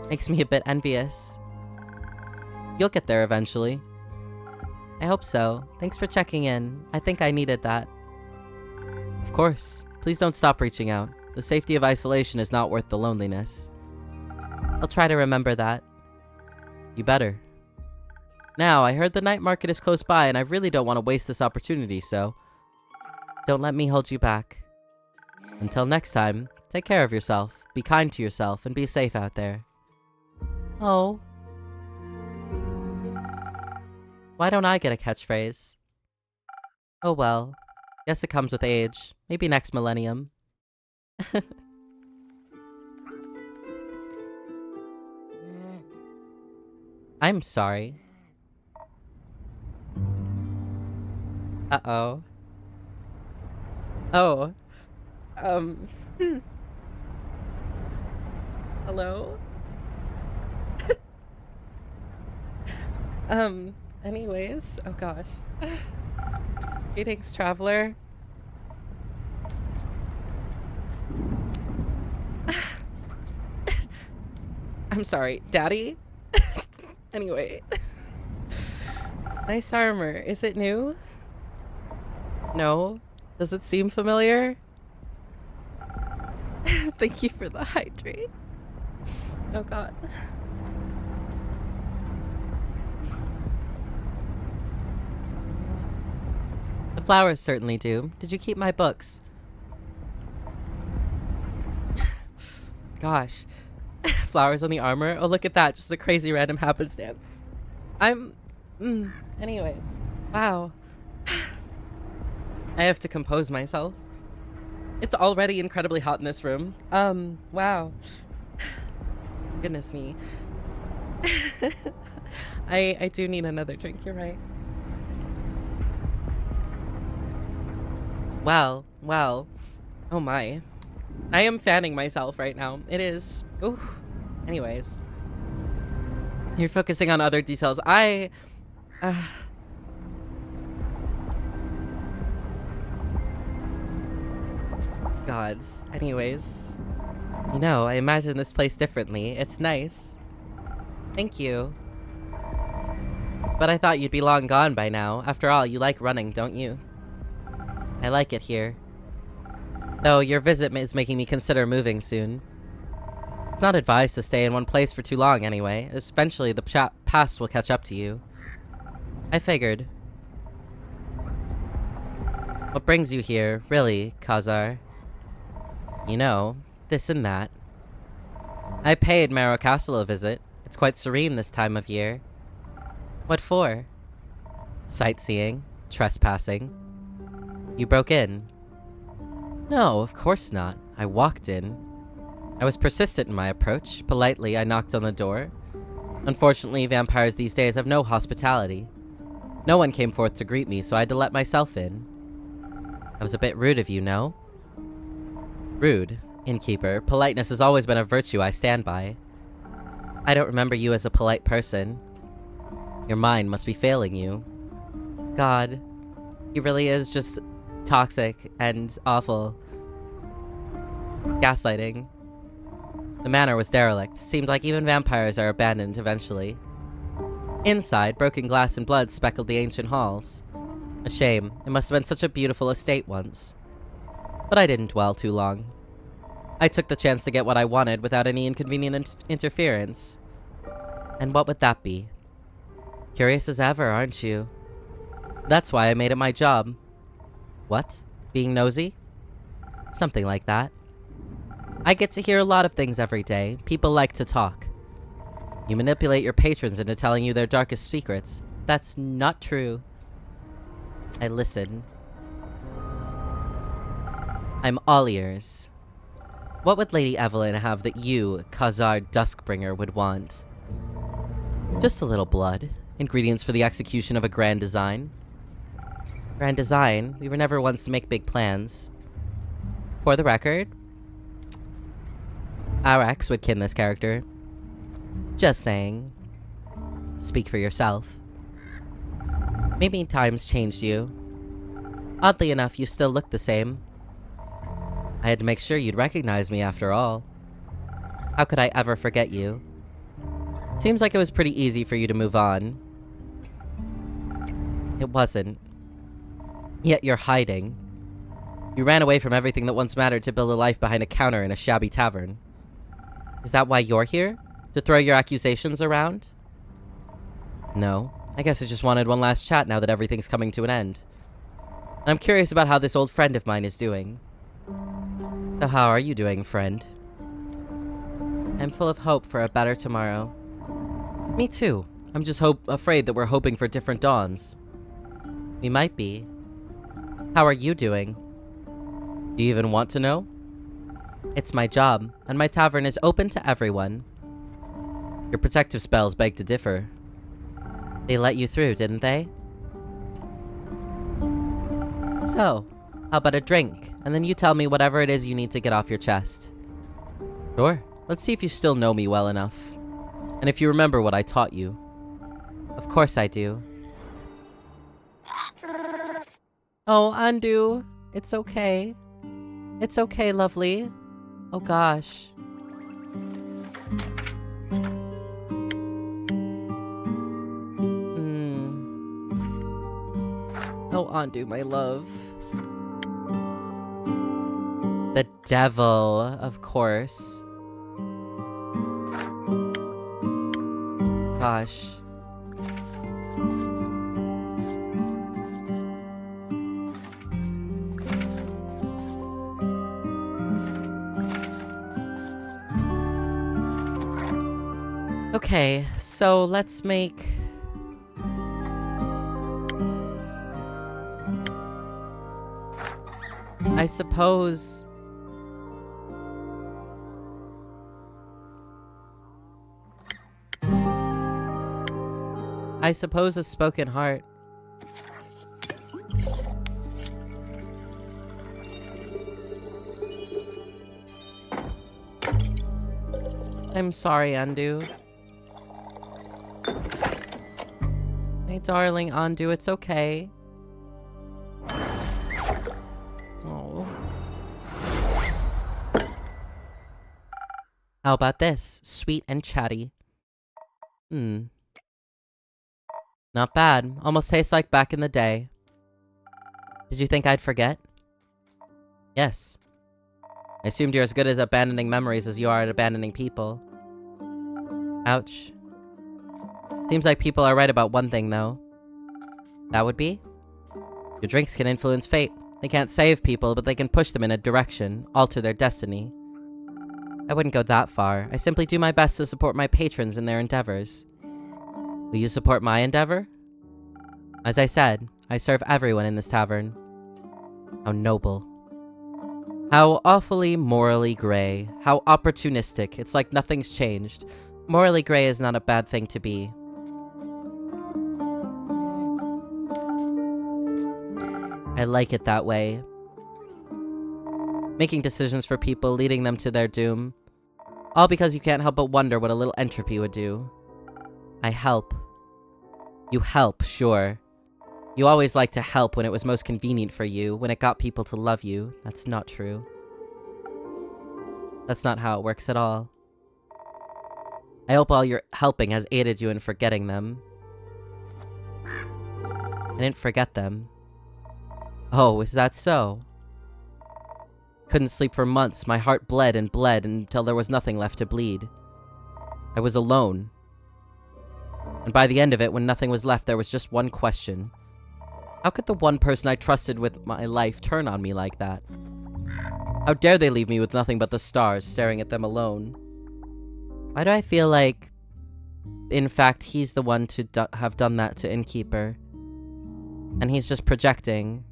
Makes me a bit envious. You'll get there eventually. I hope so. Thanks for checking in. I think I needed that. Of course. Please don't stop reaching out. The safety of isolation is not worth the loneliness. I'll try to remember that. You better. Now, I heard the night market is close by and I really don't want to waste this opportunity, so don't let me hold you back. Until next time, take care of yourself, be kind to yourself, and be safe out there. Oh. Why don't I get a catchphrase? Oh well. Guess it comes with age. Maybe next millennium. I'm sorry. Uh-oh. Oh. Hello? Anyways, oh gosh. Greetings, traveler. I'm sorry, Daddy? Anyway. Nice armor. Is it new? No? Does it seem familiar? Thank you for the hydrate. Oh god. The flowers certainly do. Did you keep my books? Gosh. Flowers on the armor? Oh, look at that. Just a crazy random happenstance. Anyways. Wow. I have to compose myself. It's already incredibly hot in this room. Wow. Goodness me. I do need another drink, you're right. Well. Oh my. I am fanning myself right now. It is. Ooh. Anyways. You're focusing on other details. Gods. Anyways. You know, I imagine this place differently. It's nice. Thank you. But I thought you'd be long gone by now. After all, you like running, don't you? I like it here. Though your visit is making me consider moving soon. It's not advised to stay in one place for too long anyway. Eventually, the past will catch up to you. I figured. What brings you here, really, Khazar? You know, this and that. I paid Marrow Castle a visit. It's quite serene this time of year. What for? Sightseeing. Trespassing. You broke in. No, of course not. I walked in. I was persistent in my approach. Politely, I knocked on the door. Unfortunately, vampires these days have no hospitality. No one came forth to greet me, so I had to let myself in. I was a bit rude of you, no? Rude, innkeeper. Politeness has always been a virtue I stand by. I don't remember you as a polite person. Your mind must be failing you. God, he really is just toxic and awful. Gaslighting. The manor was derelict. Seemed like even vampires are abandoned eventually. Inside, broken glass and blood speckled the ancient halls. A shame. It must have been such a beautiful estate once. But I didn't dwell too long. I took the chance to get what I wanted without any inconvenient interference. And what would that be? Curious as ever, aren't you? That's why I made it my job. What? Being nosy? Something like that. I get to hear a lot of things every day. People like to talk. You manipulate your patrons into telling you their darkest secrets. That's not true. I listen. I'm all ears. What would Lady Evelyn have that you, Khazar Duskbringer, would want? Just a little blood. Ingredients for the execution of a grand design. Grand design? We were never ones to make big plans. For the record, our ex would kin this character. Just saying. Speak for yourself. Maybe times changed you. Oddly enough, you still look the same. I had to make sure you'd recognize me after all. How could I ever forget you? Seems like it was pretty easy for you to move on. It wasn't. Yet you're hiding. You ran away from everything that once mattered to build a life behind a counter in a shabby tavern. Is that why you're here? To throw your accusations around? No. I guess I just wanted one last chat now that everything's coming to an end. And I'm curious about how this old friend of mine is doing. So how are you doing, friend? I'm full of hope for a better tomorrow. Me too. I'm just afraid that we're hoping for different dawns. We might be. How are you doing? Do you even want to know? It's my job, and my tavern is open to everyone. Your protective spells beg to differ. They let you through, didn't they? So, how about a drink, and then you tell me whatever it is you need to get off your chest. Sure. Let's see if you still know me well enough. And if you remember what I taught you. Of course I do. Oh, Andu. It's okay. It's okay, lovely. Oh gosh. Oh, Andu, my love. The devil, of course. Gosh. Okay, so let's make... I suppose... a spoken heart. I'm sorry, Andu. My darling Andu, it's okay. Oh. How about this? Sweet and chatty. Not bad. Almost tastes like back in the day. Did you think I'd forget? Yes. I assumed you're as good at abandoning memories as you are at abandoning people. Ouch. Seems like people are right about one thing, though. That would be? Your drinks can influence fate. They can't save people, but they can push them in a direction, alter their destiny. I wouldn't go that far. I simply do my best to support my patrons in their endeavors. Will you support my endeavor? As I said, I serve everyone in this tavern. How noble. How awfully morally gray. How opportunistic. It's like nothing's changed. Morally gray is not a bad thing to be. I like it that way. Making decisions for people, leading them to their doom. All because you can't help but wonder what a little entropy would do. I help. You help, sure. You always liked to help when it was most convenient for you, when it got people to love you. That's not true. That's not how it works at all. I hope all your helping has aided you in forgetting them. I didn't forget them. Oh, is that so? Couldn't sleep for months. My heart bled and bled until there was nothing left to bleed. I was alone. And by the end of it, when nothing was left, there was just one question. How could the one person I trusted with my life turn on me like that? How dare they leave me with nothing but the stars, staring at them alone? Why do I feel like, in fact, he's the one to have done that to Innkeeper? And he's just projecting.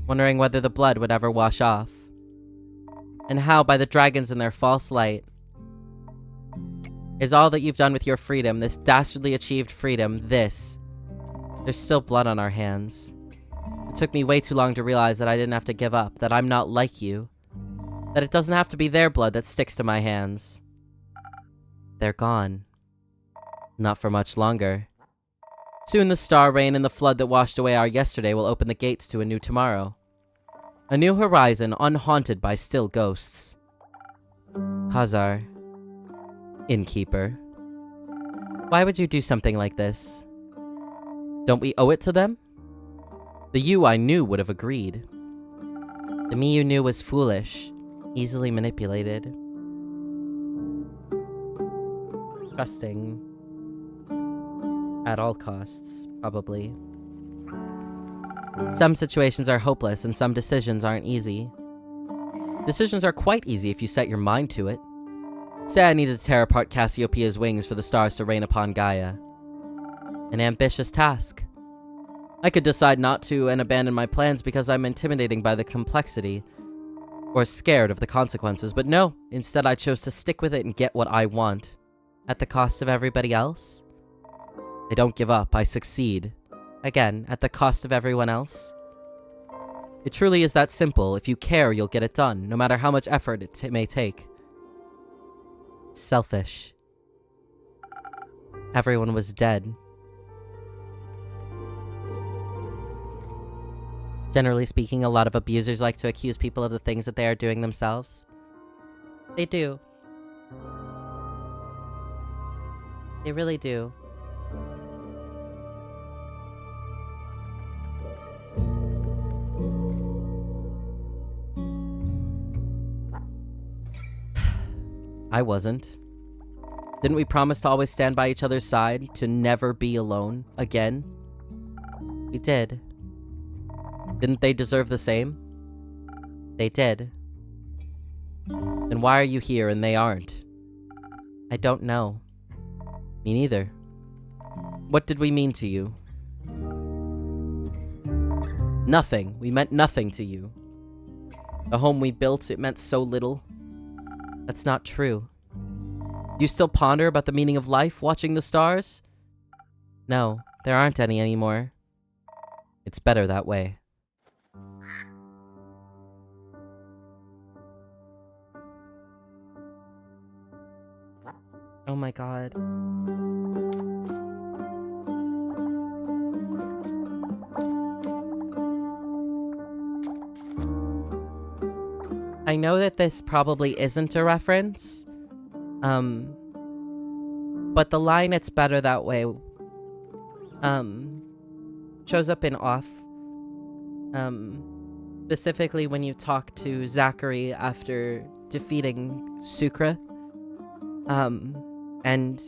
Wondering whether the blood would ever wash off. And how, by the dragons in their false light, is all that you've done with your freedom, this dastardly achieved freedom, this. There's still blood on our hands. It took me way too long to realize that I didn't have to give up, that I'm not like you. That it doesn't have to be their blood that sticks to my hands. They're gone. Not for much longer. Soon the star rain and the flood that washed away our yesterday will open the gates to a new tomorrow. A new horizon unhaunted by still ghosts. Khazar. Innkeeper. Why would you do something like this? Don't we owe it to them? The you I knew would have agreed. The me you knew was foolish, easily manipulated. Trusting. At all costs, probably. Some situations are hopeless and some decisions aren't easy. Decisions are quite easy if you set your mind to it. Say I needed to tear apart Cassiopeia's wings for the stars to rain upon Gaia. An ambitious task. I could decide not to and abandon my plans because I'm intimidating by the complexity, or scared of the consequences, but no, instead I chose to stick with it and get what I want. At the cost of everybody else? I don't give up, I succeed. Again, at the cost of everyone else? It truly is that simple. If you care, you'll get it done, no matter how much effort it may take. Selfish. Everyone was dead. Generally speaking, a lot of abusers like to accuse people of the things that they are doing themselves. They do. They really do. I wasn't. Didn't we promise to always stand by each other's side, to never be alone again? We did. Didn't they deserve the same? They did. Then why are you here and they aren't? I don't know. Me neither. What did we mean to you? Nothing. We meant nothing to you. The home we built, it meant so little. That's not true. Do you still ponder about the meaning of life, watching the stars? No, there aren't any anymore. It's better that way. Oh my god. I know that this probably isn't a reference, but the line "it's better that way" shows up in Off, specifically when you talk to Zachary after defeating Sucre, and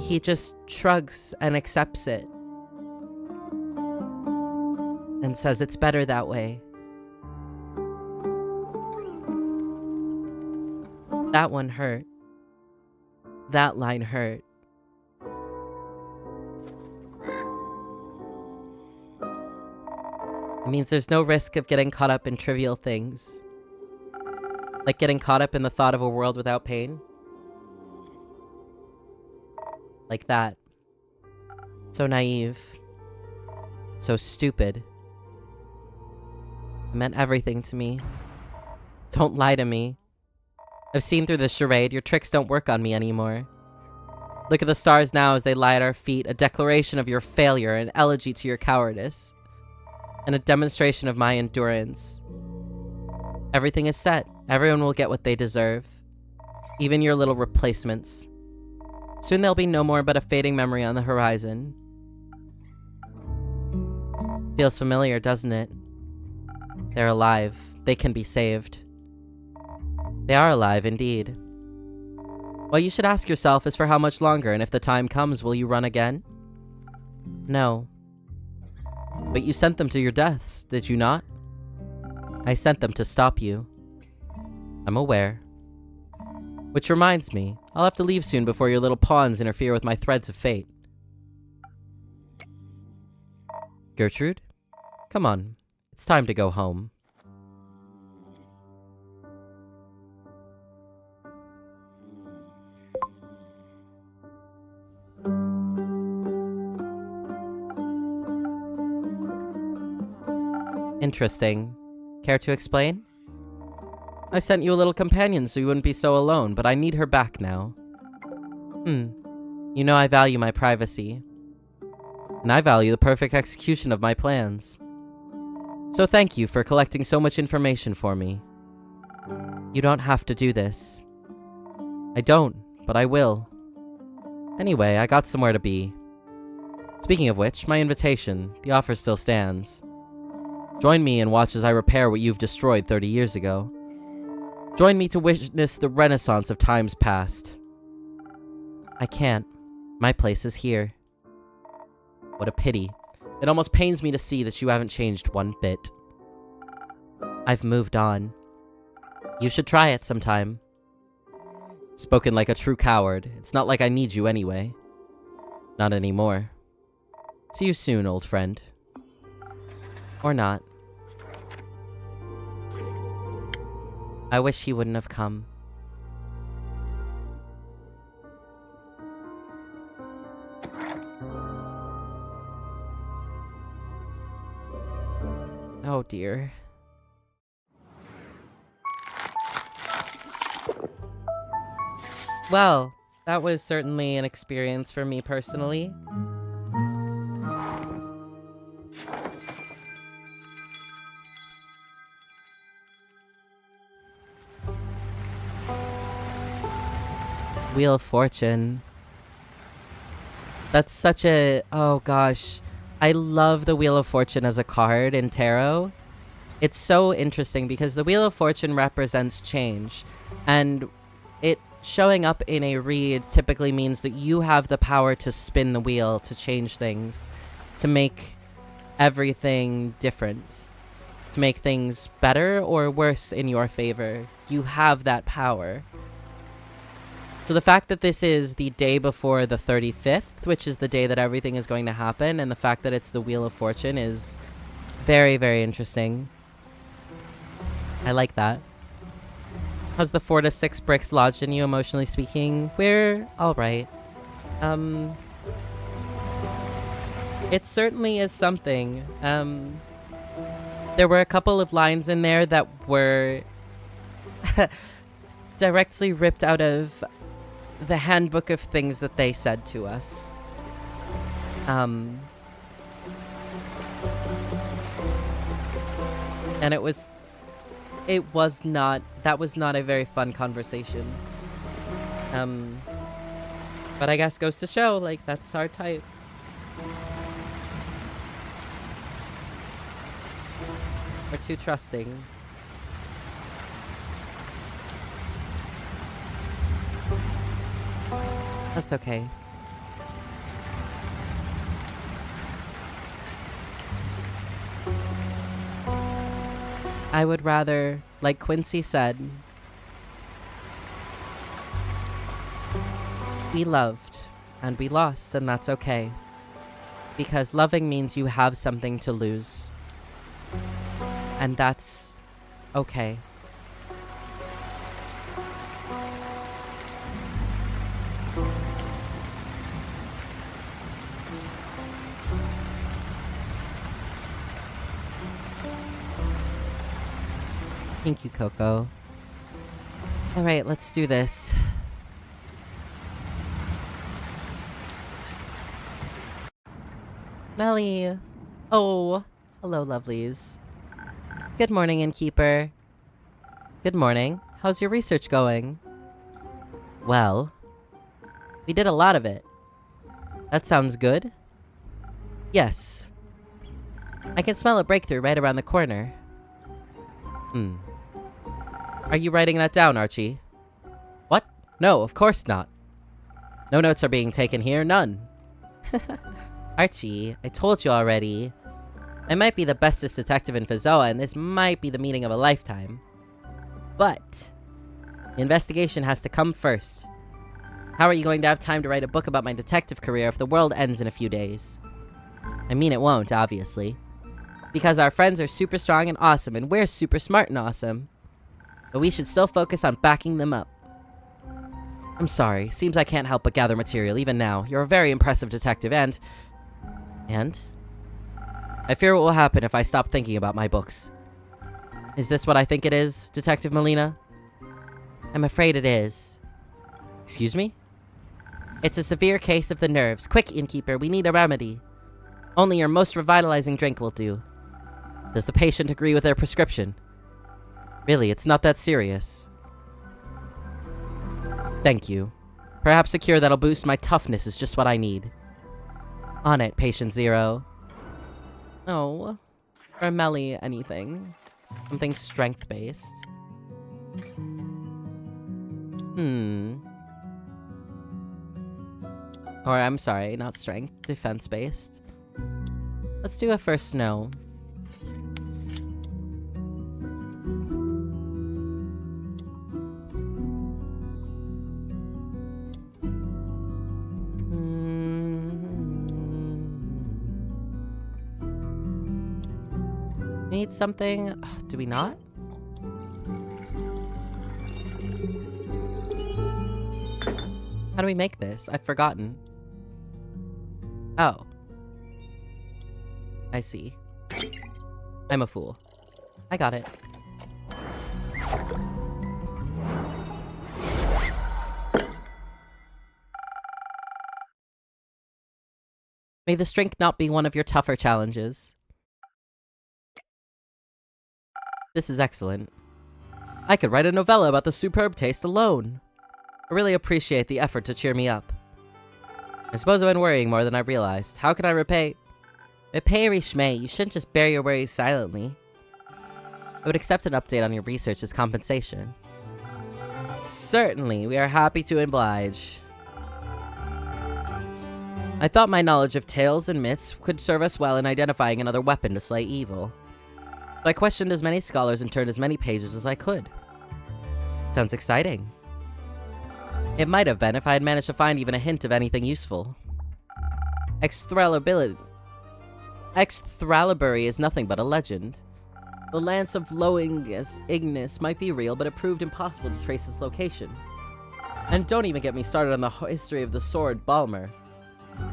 he just shrugs and accepts it and says it's better that way. That one hurt. That line hurt. It means there's no risk of getting caught up in trivial things. Like getting caught up in the thought of a world without pain. Like that. So naive. So stupid. It meant everything to me. Don't lie to me. I've seen through this charade. Your tricks don't work on me anymore. Look at the stars now as they lie at our feet, a declaration of your failure, an elegy to your cowardice, and a demonstration of my endurance. Everything is set. Everyone will get what they deserve. Even your little replacements. Soon there'll be no more but a fading memory on the horizon. Feels familiar, doesn't it? They're alive. They can be saved. They are alive, indeed. What you should ask yourself is for how much longer, and if the time comes, will you run again? No. But you sent them to your deaths, did you not? I sent them to stop you. I'm aware. Which reminds me, I'll have to leave soon before your little pawns interfere with my threads of fate. Gertrude? Come on. It's time to go home. Interesting. Care to explain? I sent you a little companion so you wouldn't be so alone, but I need her back now. You know I value my privacy. And I value the perfect execution of my plans. So thank you for collecting so much information for me. You don't have to do this. I don't, but I will. Anyway, I got somewhere to be. Speaking of which, my invitation, the offer still stands. Join me and watch as I repair what you've destroyed 30 years ago. Join me to witness the renaissance of times past. I can't. My place is here. What a pity. It almost pains me to see that you haven't changed one bit. I've moved on. You should try it sometime. Spoken like a true coward. It's not like I need you anyway. Not anymore. See you soon, old friend. Or not. I wish he wouldn't have come. Oh dear. Well, that was certainly an experience for me personally. Wheel of Fortune. That's such a... Oh gosh. I love the Wheel of Fortune as a card in tarot. It's so interesting because the Wheel of Fortune represents change. And it showing up in a read typically means that you have the power to spin the wheel, to change things, to make everything different, to make things better or worse in your favor. You have that power. So the fact that this is the day before the 35th, which is the day that everything is going to happen, and the fact that it's the Wheel of Fortune is very, very interesting. I like that. How's the 4 to 6 bricks lodged in you, emotionally speaking? We're alright. It certainly is something. There were a couple of lines in there that were directly ripped out of the handbook of things that they said to us. And that was not a very fun conversation. But I guess goes to show, like, that's our type. We're too trusting. That's okay. I would rather, like Quincy said, we loved and we lost, and that's okay. Because loving means you have something to lose. And that's okay. Thank you, Coco. Alright, let's do this. Melly! Oh, hello, lovelies. Good morning, Innkeeper. Good morning. How's your research going? Well, we did a lot of it. That sounds good. Yes. I can smell a breakthrough right around the corner. Are you writing that down, Archie? What? No, of course not. No notes are being taken here, none. Archie, I told you already. I might be the bestest detective in Fazoa, and this might be the meeting of a lifetime. But the investigation has to come first. How are you going to have time to write a book about my detective career if the world ends in a few days? I mean, it won't, obviously. Because our friends are super strong and awesome, and we're super smart and awesome. But we should still focus on backing them up. I'm sorry, seems I can't help but gather material even now. You're a very impressive detective, and... I fear what will happen if I stop thinking about my books. Is this what I think it is, Detective Molina? I'm afraid it is. Excuse me? It's a severe case of the nerves. Quick, Innkeeper, we need a remedy. Only your most revitalizing drink will do. Does the patient agree with their prescription? Really, it's not that serious. Thank you. Perhaps a cure that'll boost my toughness is just what I need. On it, Patient Zero. Oh. Or Melly anything. Something strength-based. Or, I'm sorry, not strength. Defense-based. Let's do a first snow. We need something. Do we not? How do we make this? I've forgotten. Oh. I see. I'm a fool. I got it. May the strength not be one of your tougher challenges. This is excellent. I could write a novella about the superb taste alone. I really appreciate the effort to cheer me up. I suppose I've been worrying more than I realized. How can I repay? Repay Rishmay, you shouldn't just bear your worries silently. I would accept an update on your research as compensation. Certainly, we are happy to oblige. I thought my knowledge of tales and myths could serve us well in identifying another weapon to slay evil. But I questioned as many scholars and turned as many pages as I could. Sounds exciting. It might have been if I had managed to find even a hint of anything useful. Excalibur is nothing but a legend. The Lance of Loingus Ignis might be real, but it proved impossible to trace its location. And don't even get me started on the history of the sword Balmer.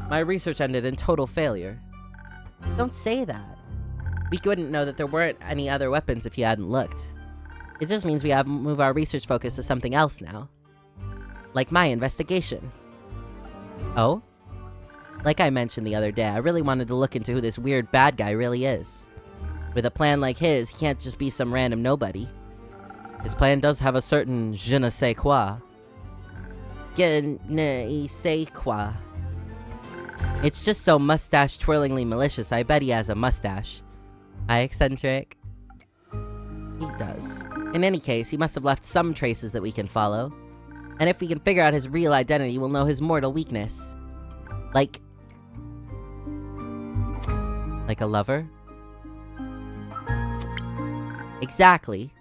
My research ended in total failure. Don't say that. We wouldn't know that there weren't any other weapons if you hadn't looked. It just means we have to move our research focus to something else now. Like my investigation. Oh? Like I mentioned the other day, I really wanted to look into who this weird bad guy really is. With a plan like his, he can't just be some random nobody. His plan does have a certain je ne sais quoi. Je ne sais quoi. It's just so mustache-twirlingly malicious, I bet he has a mustache. Hi, eccentric. He does. In any case, he must have left some traces that we can follow. And if we can figure out his real identity, we'll know his mortal weakness. Like a lover? Exactly.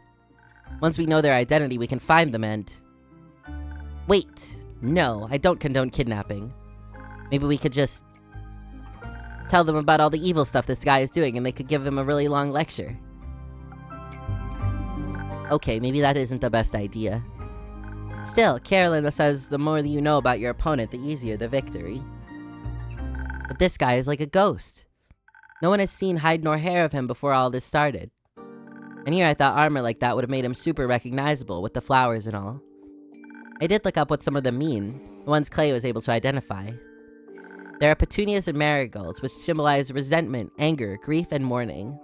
Once we know their identity, we can find them and... Wait. No, I don't condone kidnapping. Maybe we could just... tell them about all the evil stuff this guy is doing and they could give him a really long lecture. Okay, maybe that isn't the best idea. Still, Carolyn says the more that you know about your opponent, the easier the victory. But this guy is like a ghost. No one has seen hide nor hair of him before all this started. And here I thought armor like that would have made him super recognizable with the flowers and all. I did look up what some of them mean, the ones Clay was able to identify. There are petunias and marigolds, which symbolize resentment, anger, grief, and mourning.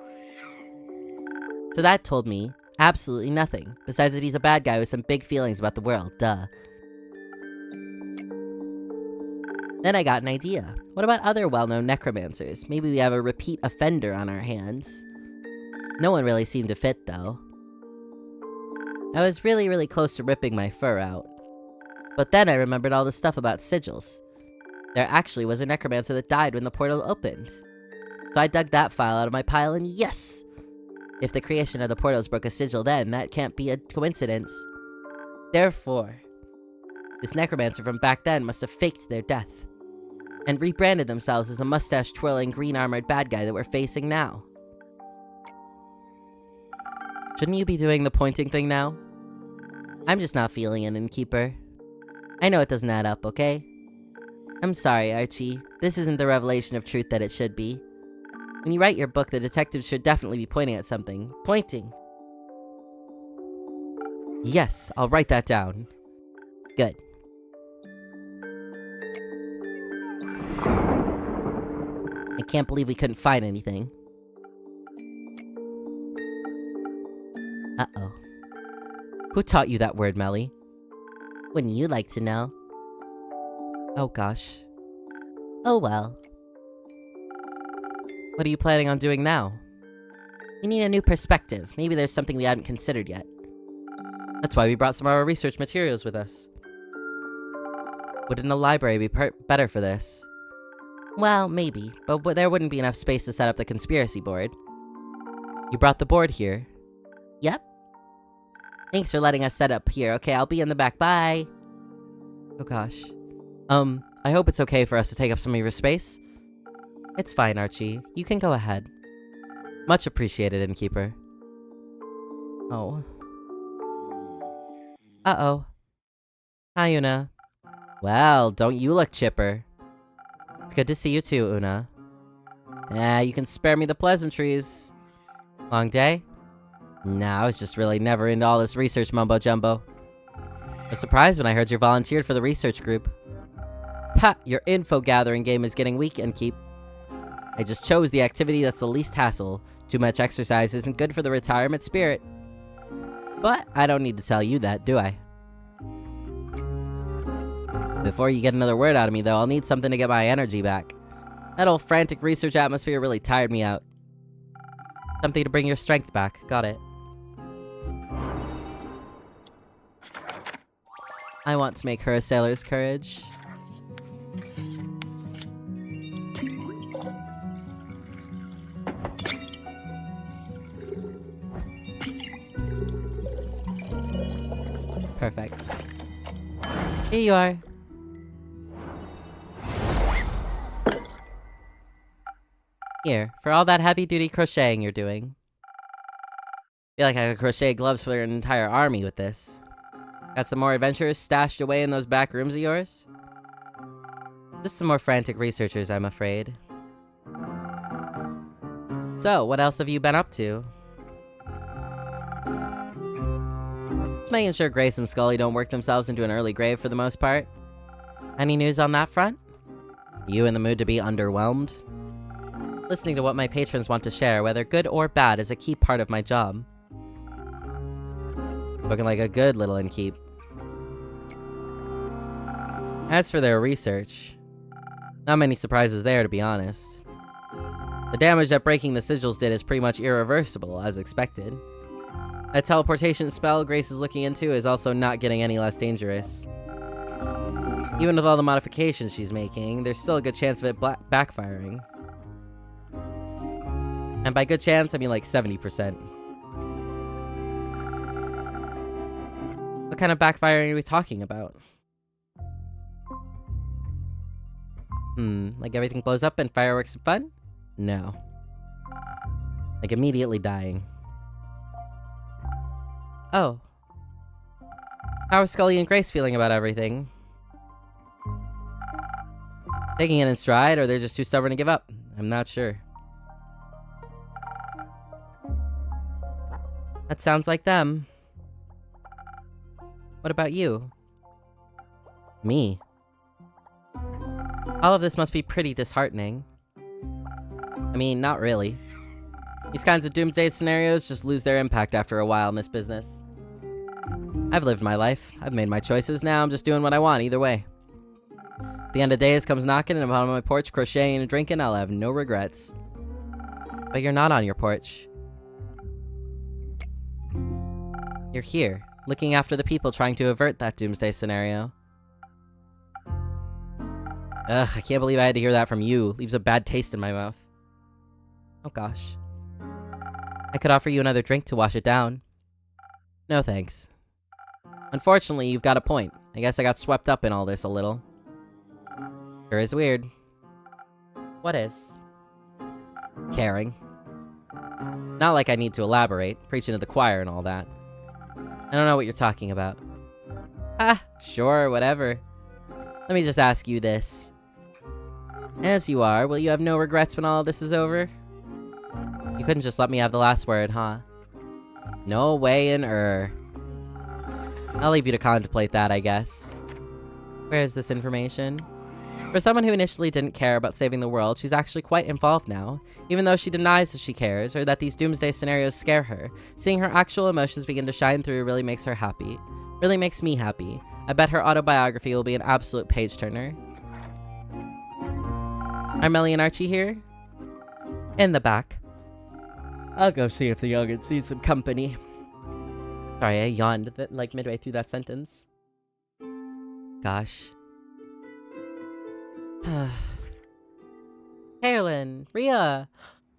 So that told me absolutely nothing, besides that he's a bad guy with some big feelings about the world, duh. Then I got an idea. What about other well-known necromancers? Maybe we have a repeat offender on our hands. No one really seemed to fit, though. I was really close to ripping my fur out. But then I remembered all the stuff about sigils. There actually was a necromancer that died when the portal opened. So I dug that file out of my pile and yes! If the creation of the portals broke a sigil then, that can't be a coincidence. Therefore, this necromancer from back then must have faked their death. And rebranded themselves as the mustache-twirling, green-armored bad guy that we're facing now. Shouldn't you be doing the pointing thing now? I'm just not feeling it, Innkeeper. I know it doesn't add up, okay? I'm sorry, Archie. This isn't the revelation of truth that it should be. When you write your book, the detective should definitely be pointing at something. Pointing. Yes, I'll write that down. Good. I can't believe we couldn't find anything. Uh-oh. Who taught you that word, Melly? Wouldn't you like to know? Oh gosh. Oh well. What are you planning on doing now? We need a new perspective. Maybe there's something we hadn't considered yet. That's why we brought some of our research materials with us. Wouldn't a library be better for this? Well, maybe, but there wouldn't be enough space to set up the conspiracy board. You brought the board here? Yep. Thanks for letting us set up here. Okay, I'll be in the back. Bye! Oh gosh. I hope it's okay for us to take up some of your space. It's fine, Archie. You can go ahead. Much appreciated, Innkeeper. Oh. Uh-oh. Hi, Una. Well, don't you look chipper. It's good to see you too, Una. You can spare me the pleasantries. Long day? Nah, I was just really never into all this research mumbo-jumbo. I was surprised when I heard you volunteered for the research group. Ha! Your info-gathering game is getting weak, Innkeep. I just chose the activity that's the least hassle. Too much exercise isn't good for the retirement spirit. But I don't need to tell you that, do I? Before you get another word out of me, though, I'll need something to get my energy back. That old frantic research atmosphere really tired me out. Something to bring your strength back. Got it. I want to make her a sailor's courage. Perfect. Here you are. Here, for all that heavy-duty crocheting you're doing. Feel like I could crochet gloves for an entire army with this. Got some more adventurers stashed away in those back rooms of yours? Just some more frantic researchers, I'm afraid. So, what else have you been up to? Just making sure Grace and Scully don't work themselves into an early grave for the most part. Any news on that front? You in the mood to be underwhelmed? Listening to what my patrons want to share, whether good or bad, is a key part of my job. Looking like a good little innkeep. As for their research, not many surprises there, to be honest. The damage that breaking the sigils did is pretty much irreversible, as expected. That teleportation spell Grace is looking into is also not getting any less dangerous. Even with all the modifications she's making, there's still a good chance of it backfiring. And by good chance, I mean like 70%. What kind of backfiring are we talking about? Like everything blows up and fireworks and fun? No. Like immediately dying. Oh. How are Scully and Grace feeling about everything? Taking it in stride, or they're just too stubborn to give up? I'm not sure. That sounds like them. What about you? Me? All of this must be pretty disheartening. I mean, not really. These kinds of doomsday scenarios just lose their impact after a while in this business. I've lived my life. I've made my choices. Now I'm just doing what I want either way. The end of days comes knocking and I'm on my porch crocheting and drinking. I'll have no regrets. But you're not on your porch. You're here, looking after the people trying to avert that doomsday scenario. Ugh, I can't believe I had to hear that from you. Leaves a bad taste in my mouth. Oh gosh. I could offer you another drink to wash it down. No thanks. Unfortunately, you've got a point. I guess I got swept up in all this a little. Sure is weird. What is? Caring. Not like I need to elaborate, preaching to the choir and all that. I don't know what you're talking about. Ah, sure, whatever. Let me just ask you this. As you are, will you have no regrets when all of this is over? You couldn't just let me have the last word, huh? No way in I'll leave you to contemplate that, I guess. Where is this information? For someone who initially didn't care about saving the world, she's actually quite involved now. Even though she denies that she cares, or that these doomsday scenarios scare her, seeing her actual emotions begin to shine through really makes her happy. Really makes me happy. I bet her autobiography will be an absolute page-turner. Are Melly and Archie here? In the back. I'll go see if the youngins need some company. Sorry, I yawned like midway through that sentence. Gosh. Carolyn, Rhea,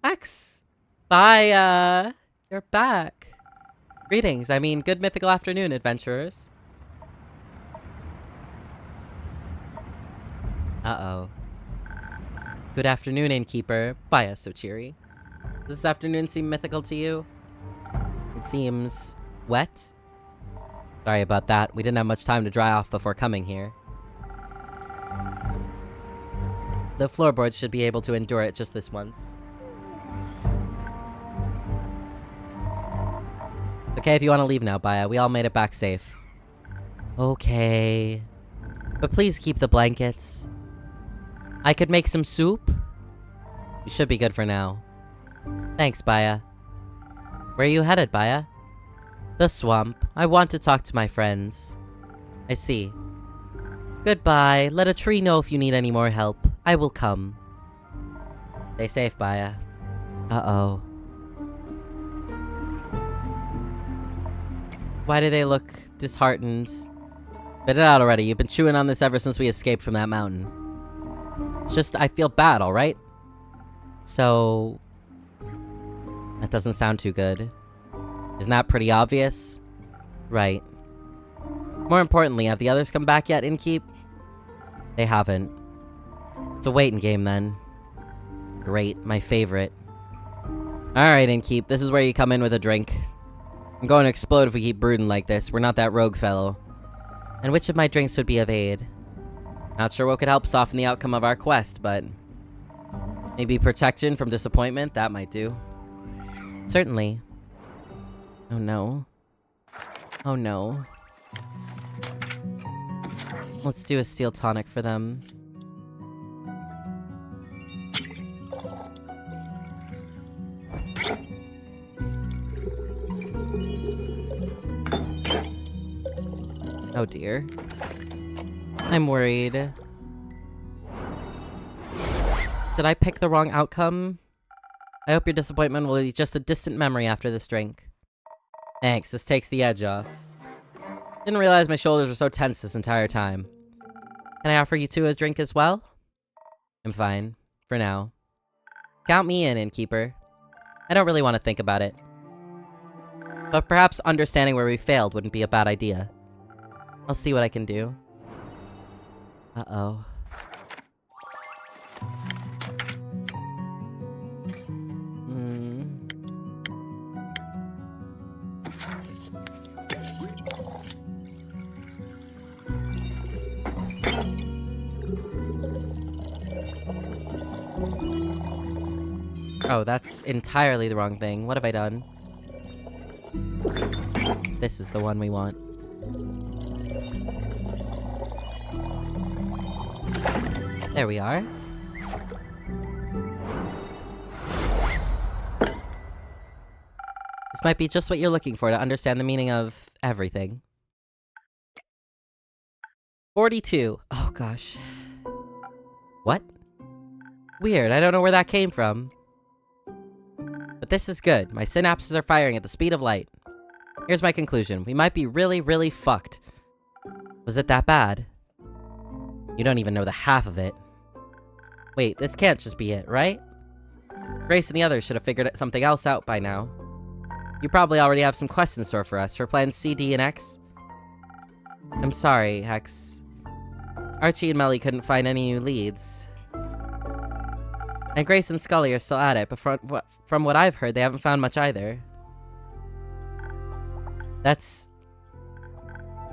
X, Baya, you're back. Greetings, I mean, good mythical afternoon, adventurers. Uh-oh. Good afternoon, innkeeper. Baya, so cheery. Does this afternoon seem mythical to you? It seems wet? Sorry about that. We didn't have much time to dry off before coming here. The floorboards should be able to endure it just this once. Okay, if you want to leave now, Baya. We all made it back safe. Okay. But please keep the blankets. I could make some soup? You should be good for now. Thanks, Baya. Where are you headed, Baya? The swamp. I want to talk to my friends. I see. Goodbye. Let a tree know if you need any more help. I will come. Stay safe, Baya. Uh-oh. Why do they look disheartened? Spit it out already. You've been chewing on this ever since we escaped from that mountain. It's just, I feel bad, alright? So... that doesn't sound too good. Isn't that pretty obvious? Right. More importantly, have the others come back yet, Innkeep? They haven't. It's a waiting game, then. Great, my favorite. Alright, Innkeep, this is where you come in with a drink. I'm going to explode if we keep brooding like this. We're not that rogue fellow. And which of my drinks would be of aid? Not sure what could help soften the outcome of our quest, but... maybe protection from disappointment? That might do. Certainly. Oh no. Oh no. Let's do a steel tonic for them. Oh dear. I'm worried. Did I pick the wrong outcome? I hope your disappointment will be just a distant memory after this drink. Thanks, this takes the edge off. Didn't realize my shoulders were so tense this entire time. Can I offer you two a drink as well? I'm fine. For now. Count me in, Innkeeper. I don't really want to think about it. But perhaps understanding where we failed wouldn't be a bad idea. I'll see what I can do. Uh-oh. Oh, that's entirely the wrong thing. What have I done? This is the one we want. There we are. This might be just what you're looking for to understand the meaning of everything. 42. Oh, gosh. What? Weird, I don't know where that came from. But this is good. My synapses are firing at the speed of light. Here's my conclusion. We might be really, really fucked. Was it that bad? You don't even know the half of it. Wait, this can't just be it, right? Grace and the others should have figured something else out by now. You probably already have some quests in store for us, for plans C, D, and X. I'm sorry, Hex. Archie and Melly couldn't find any new leads. And Grace and Scully are still at it, but from what I've heard, they haven't found much either. That's...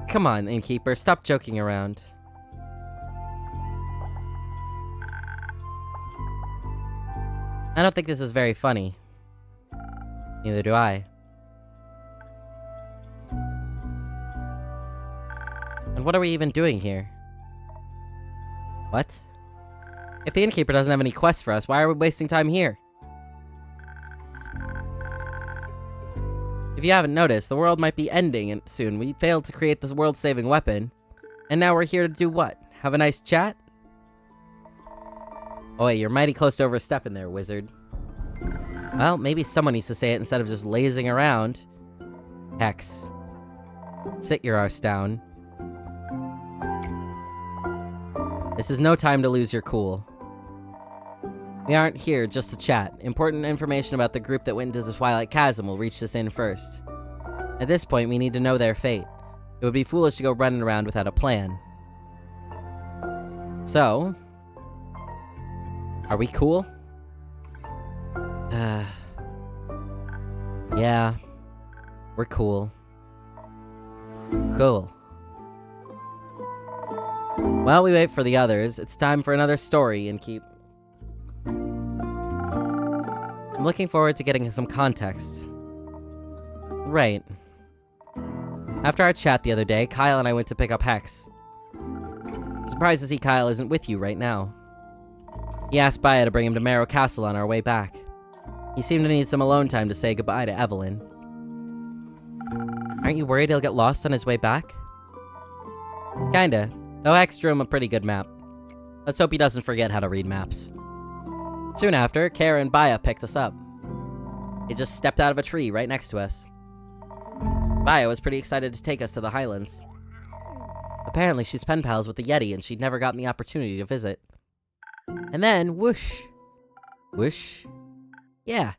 Come on, Innkeeper, stop joking around. I don't think this is very funny. Neither do I. And what are we even doing here? What? If the Innkeeper doesn't have any quests for us, why are we wasting time here? If you haven't noticed, the world might be ending soon. We failed to create this world-saving weapon. And now we're here to do what? Have a nice chat? Oh wait, you're mighty close to overstepping there, wizard. Well, maybe someone needs to say it instead of just lazing around. Hex. Sit your arse down. This is no time to lose your cool. We aren't here just to chat. Important information about the group that went into the Twilight Chasm will reach us in first. At this point, we need to know their fate. It would be foolish to go running around without a plan. So... Are we cool? Yeah. We're cool. Cool. While we wait for the others, it's time for another story, Innkeep. I'm looking forward to getting some context. Right. After our chat the other day, Kyle and I went to pick up Hex. I'm surprised to see Kyle isn't with you right now. He asked Baya to bring him to Marrow Castle on our way back. He seemed to need some alone time to say goodbye to Evelyn. Aren't you worried he'll get lost on his way back? Kinda, though Hex drew him a pretty good map. Let's hope he doesn't forget how to read maps. Soon after, Kara and Baya picked us up. He just stepped out of a tree right next to us. Baya was pretty excited to take us to the Highlands. Apparently she's pen pals with the Yeti and she'd never gotten the opportunity to visit. And then, whoosh. Whoosh. Yeah.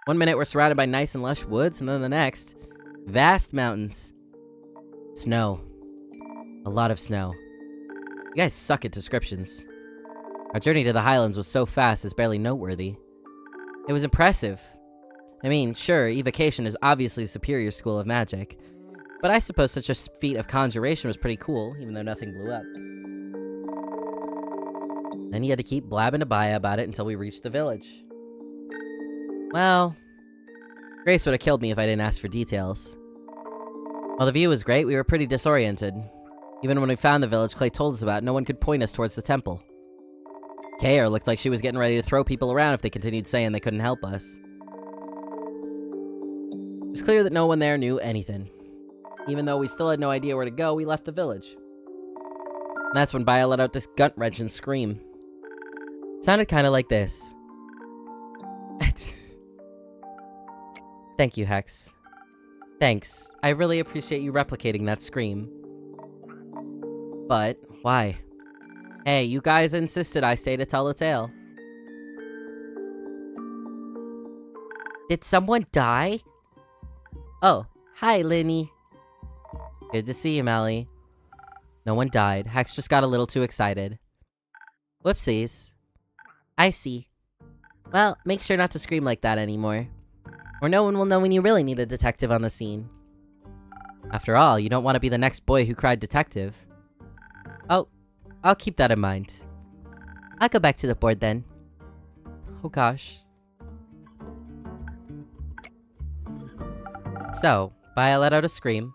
One minute we're surrounded by nice and lush woods, and then the next, vast mountains. Snow. A lot of snow. You guys suck at descriptions. Our journey to the Highlands was so fast it's barely noteworthy. It was impressive. I mean, sure, evocation is obviously a superior school of magic, but I suppose such a feat of conjuration was pretty cool, even though nothing blew up. Then he had to keep blabbing to Baya about it until we reached the village. Well, Grace would have killed me if I didn't ask for details. While the view was great, we were pretty disoriented. Even when we found the village Clay told us about, no one could point us towards the temple. Kaer looked like she was getting ready to throw people around if they continued saying they couldn't help us. It was clear that no one there knew anything. Even though we still had no idea where to go, we left the village. And that's when Baya let out this gut-wrenching scream. It sounded kind of like this. Thank you, Hex. Thanks. I really appreciate you replicating that scream. But, why? Hey, you guys insisted I stay to tell the tale. Did someone die? Oh, hi, Linny. Good to see you, Mally. No one died. Hex just got a little too excited. Whoopsies. I see. Well, make sure not to scream like that anymore. Or no one will know when you really need a detective on the scene. After all, you don't want to be the next boy who cried detective. Oh, I'll keep that in mind. I'll go back to the board then. Oh gosh. So, Baya let out a scream.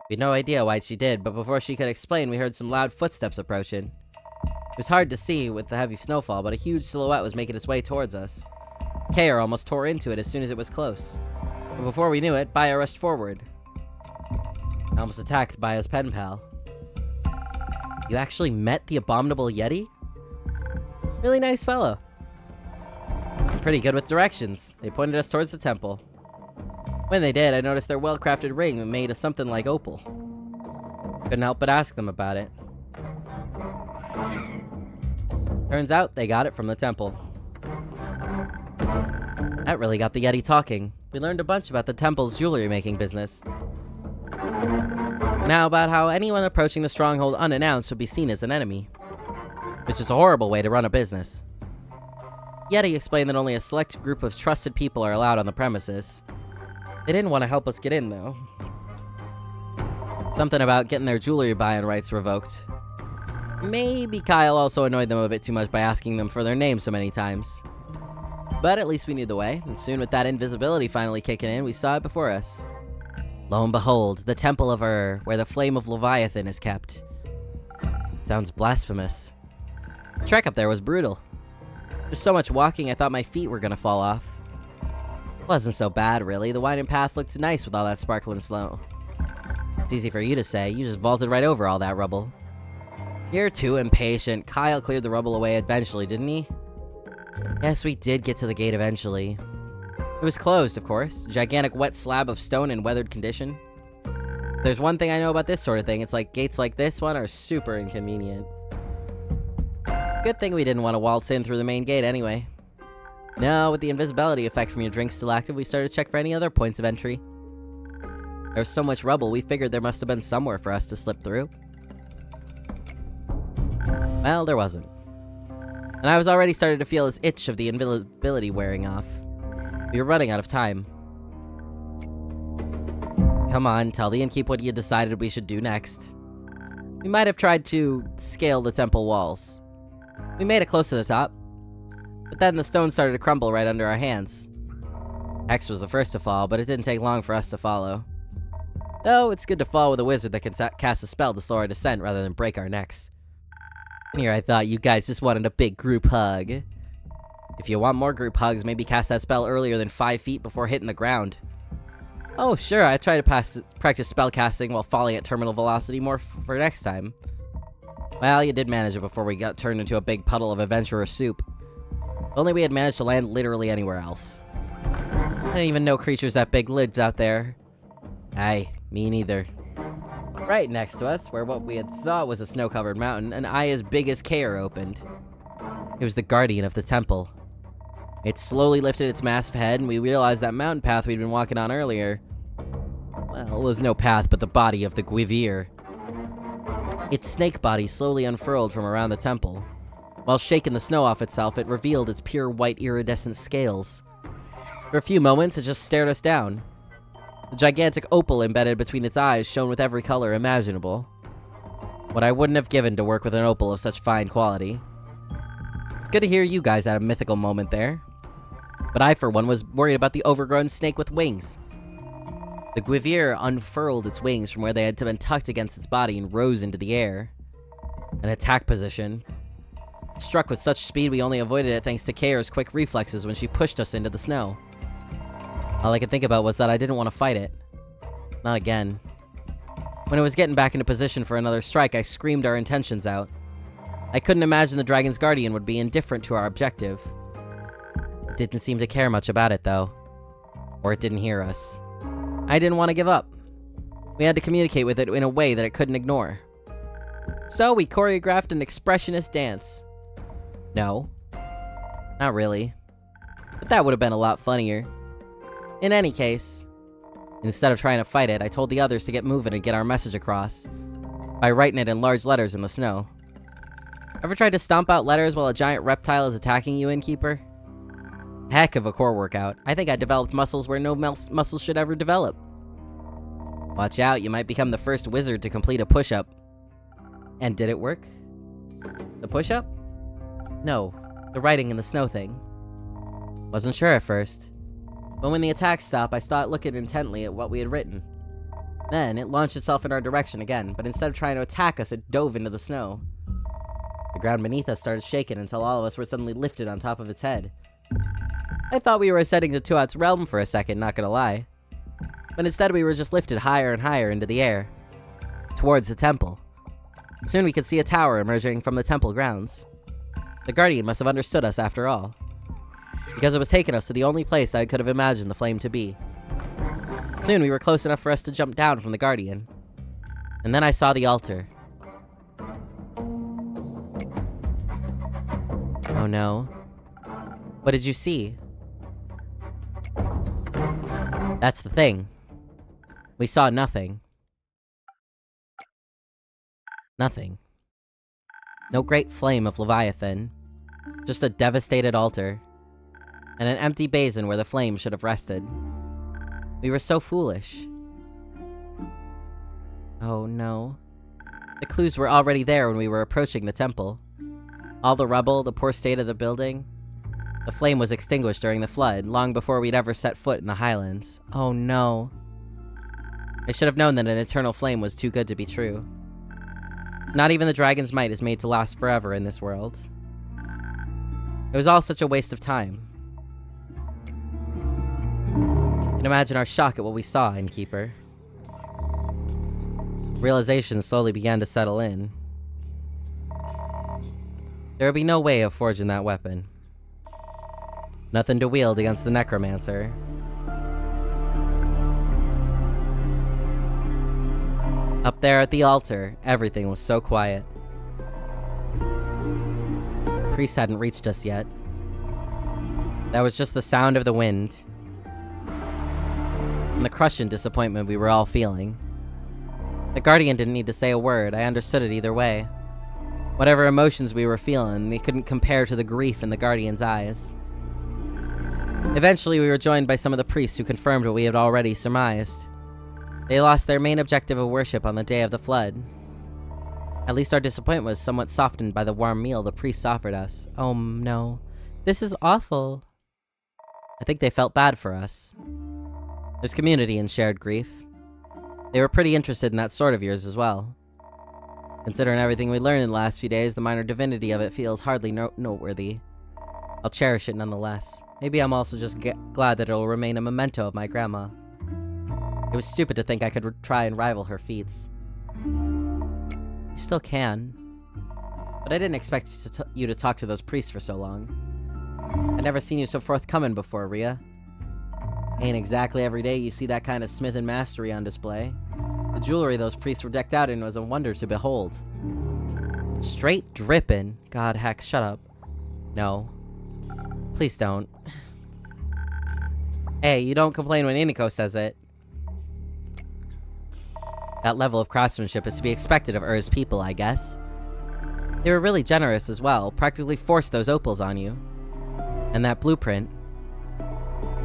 We had no idea why she did, but before she could explain, we heard some loud footsteps approaching. It was hard to see with the heavy snowfall, but a huge silhouette was making its way towards us. Kair almost tore into it as soon as it was close. But before we knew it, Baya rushed forward. I almost attacked Baya's pen pal. You actually met the abominable Yeti? Really nice fellow. Pretty good with directions. They pointed us towards the temple. When they did, I noticed their well-crafted ring made of something like opal. Couldn't help but ask them about it. Turns out they got it from the temple. That really got the Yeti talking. We learned a bunch about the temple's jewelry making business. Now about how anyone approaching the stronghold unannounced would be seen as an enemy. Which is a horrible way to run a business. Yeti explained that only a select group of trusted people are allowed on the premises. They didn't want to help us get in, though. Something about getting their jewelry buying rights revoked. Maybe Kyle also annoyed them a bit too much by asking them for their names so many times. But at least we knew the way, and soon with that invisibility finally kicking in, we saw it before us. Lo and behold, the Temple of Ur, where the flame of Leviathan is kept. Sounds blasphemous. The trek up there was brutal. There's so much walking I thought my feet were gonna fall off. Wasn't so bad, really. The winding path looked nice with all that sparkling snow. It's easy for you to say. You just vaulted right over all that rubble. You're too impatient. Kyle cleared the rubble away eventually, didn't he? Yes, we did get to the gate eventually. It was closed, of course. A gigantic wet slab of stone in weathered condition. If there's one thing I know about this sort of thing, it's like gates like this one are super inconvenient. Good thing we didn't want to waltz in through the main gate anyway. No, with the invisibility effect from your drink still active, we started to check for any other points of entry. There was so much rubble, we figured there must have been somewhere for us to slip through. Well, there wasn't. And I was already starting to feel this itch of the invisibility wearing off. We were running out of time. Come on, tell the innkeep what you decided we should do next. We might have tried to scale the temple walls. We made it close to the top. But then the stone started to crumble right under our hands. X was the first to fall, but it didn't take long for us to follow. Though, it's good to fall with a wizard that can cast a spell to slow our descent rather than break our necks. Here I thought you guys just wanted a big group hug. If you want more group hugs, maybe cast that spell earlier than 5 feet before hitting the ground. Oh, sure, I try to practice spell casting while falling at terminal velocity more for next time. Well, you did manage it before we got turned into a big puddle of adventurer soup. If only we had managed to land literally anywhere else. I didn't even know creatures that big lived out there. Aye, me neither. Right next to us, where what we had thought was a snow-covered mountain, an eye as big as Kair opened. It was the guardian of the temple. It slowly lifted its massive head, and we realized that mountain path we'd been walking on earlier, well, it was no path but the body of the Gwivir. Its snake body slowly unfurled from around the temple. While shaking the snow off itself, it revealed its pure white iridescent scales. For a few moments, it just stared us down. The gigantic opal embedded between its eyes shone with every color imaginable. What I wouldn't have given to work with an opal of such fine quality. It's good to hear you guys had a mythical moment there. But I, for one, was worried about the overgrown snake with wings. The Gwivir unfurled its wings from where they had been tucked against its body and rose into the air. An attack position. It struck with such speed we only avoided it thanks to Kair's quick reflexes when she pushed us into the snow. All I could think about was that I didn't want to fight it. Not again. When it was getting back into position for another strike, I screamed our intentions out. I couldn't imagine the Dragon's Guardian would be indifferent to our objective. It didn't seem to care much about it, though. Or it didn't hear us. I didn't want to give up. We had to communicate with it in a way that it couldn't ignore. So we choreographed an expressionist dance. No. Not really. But that would have been a lot funnier. In any case, instead of trying to fight it, I told the others to get moving and get our message across by writing it in large letters in the snow. Ever tried to stomp out letters while a giant reptile is attacking you, innkeeper? Heck of a core workout. I think I developed muscles where no muscles should ever develop. Watch out, you might become the first wizard to complete a push-up. And did it work? The push-up? No, the writing in the snow thing. Wasn't sure at first. But when the attack stopped, I started looking intently at what we had written. Then, it launched itself in our direction again, but instead of trying to attack us, it dove into the snow. The ground beneath us started shaking until all of us were suddenly lifted on top of its head. I thought we were ascending to Tuat's realm for a second, not gonna lie. But instead we were just lifted higher and higher into the air, towards the temple. Soon we could see a tower emerging from the temple grounds. The Guardian must have understood us after all, because it was taking us to the only place I could have imagined the flame to be. Soon we were close enough for us to jump down from the Guardian. And then I saw the altar. Oh no. What did you see? That's the thing. We saw nothing. Nothing. No great flame of Leviathan. Just a devastated altar. And an empty basin where the flame should have rested. We were so foolish. Oh no. The clues were already there when we were approaching the temple. All the rubble, the poor state of the building. The flame was extinguished during the flood, long before we'd ever set foot in the Highlands. Oh no. I should have known that an eternal flame was too good to be true. Not even the dragon's might is made to last forever in this world. It was all such a waste of time. You can imagine our shock at what we saw, Innkeeper. Realization slowly began to settle in. There would be no way of forging that weapon. Nothing to wield against the necromancer. Up there at the altar, everything was so quiet. The priest hadn't reached us yet. That was just the sound of the wind. And the crushing disappointment we were all feeling. The Guardian didn't need to say a word, I understood it either way. Whatever emotions we were feeling, they couldn't compare to the grief in the Guardian's eyes. Eventually we were joined by some of the priests who confirmed what we had already surmised. They lost their main objective of worship on the day of the flood. At least our disappointment was somewhat softened by the warm meal the priests offered us. Oh no. This is awful. I think they felt bad for us. There's community in shared grief. They were pretty interested in that sword of yours as well. Considering everything we learned in the last few days, the minor divinity of it feels hardly noteworthy. I'll cherish it nonetheless. Maybe I'm also just glad that it'll remain a memento of my grandma. It was stupid to think I could try and rival her feats. You still can. But I didn't expect you to talk to those priests for so long. I'd never seen you so forthcoming before, Rhea. Ain't exactly every day you see that kind of smith and mastery on display. The jewelry those priests were decked out in was a wonder to behold. Straight drippin'. God, Hex, shut up. No. Please don't. Hey, you don't complain when Iniko says it. That level of craftsmanship is to be expected of Ur's people, I guess. They were really generous as well, practically forced those opals on you. And that blueprint.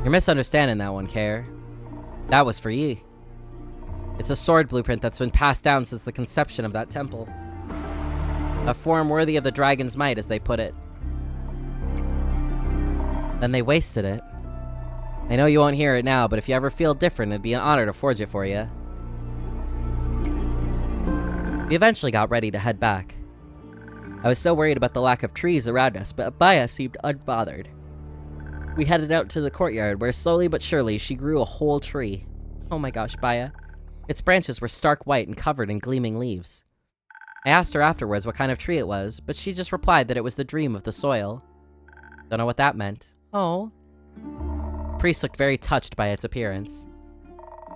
You're misunderstanding that one, Care. That was for you. It's a sword blueprint that's been passed down since the conception of that temple. A form worthy of the dragon's might, as they put it. Then they wasted it. I know you won't hear it now, but if you ever feel different, it'd be an honor to forge it for you. We eventually got ready to head back. I was so worried about the lack of trees around us, but Abaya seemed unbothered. We headed out to the courtyard, where slowly but surely she grew a whole tree. Oh my gosh, Baya. Its branches were stark white and covered in gleaming leaves. I asked her afterwards what kind of tree it was, but she just replied that it was the dream of the soil. Don't know what that meant. Oh. The priest looked very touched by its appearance.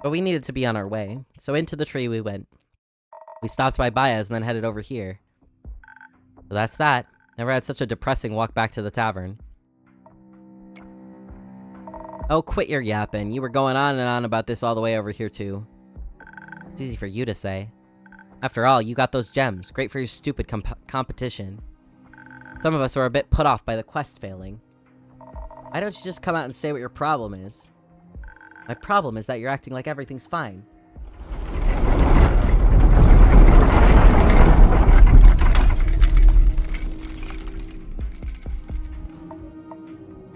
But we needed to be on our way, so into the tree we went. We stopped by Baya's and then headed over here. So that's that. Never had such a depressing walk back to the tavern. Oh, quit your yapping. You were going on and on about this all the way over here, too. It's easy for you to say. After all, you got those gems. Great for your stupid competition. Some of us were a bit put off by the quest failing. Why don't you just come out and say what your problem is? My problem is that you're acting like everything's fine.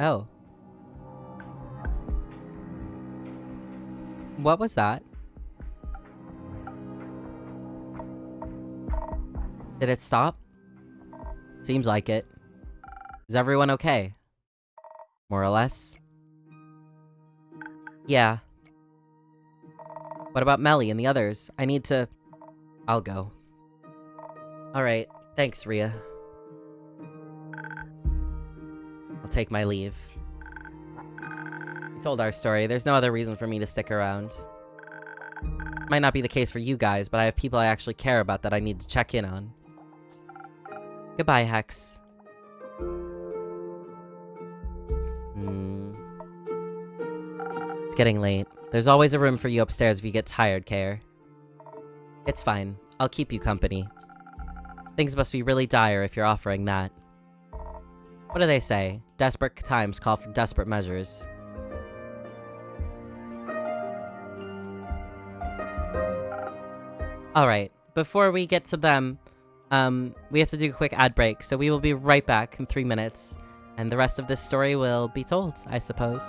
Oh. What was that? Did it stop? Seems like it. Is everyone okay? More or less? Yeah. What about Melly and the others? I need to... I'll go. Alright, thanks, Rhea. I'll take my leave. We told our story. There's no other reason for me to stick around. Might not be the case for you guys, but I have people I actually care about that I need to check in on. Goodbye, Hex. It's getting late. There's always a room for you upstairs if you get tired, Care. It's fine. I'll keep you company. Things must be really dire if you're offering that. What do they say? Desperate times call for desperate measures. Alright, before we get to them, we have to do a quick ad break, so we will be right back in 3 minutes, and the rest of this story will be told, I suppose.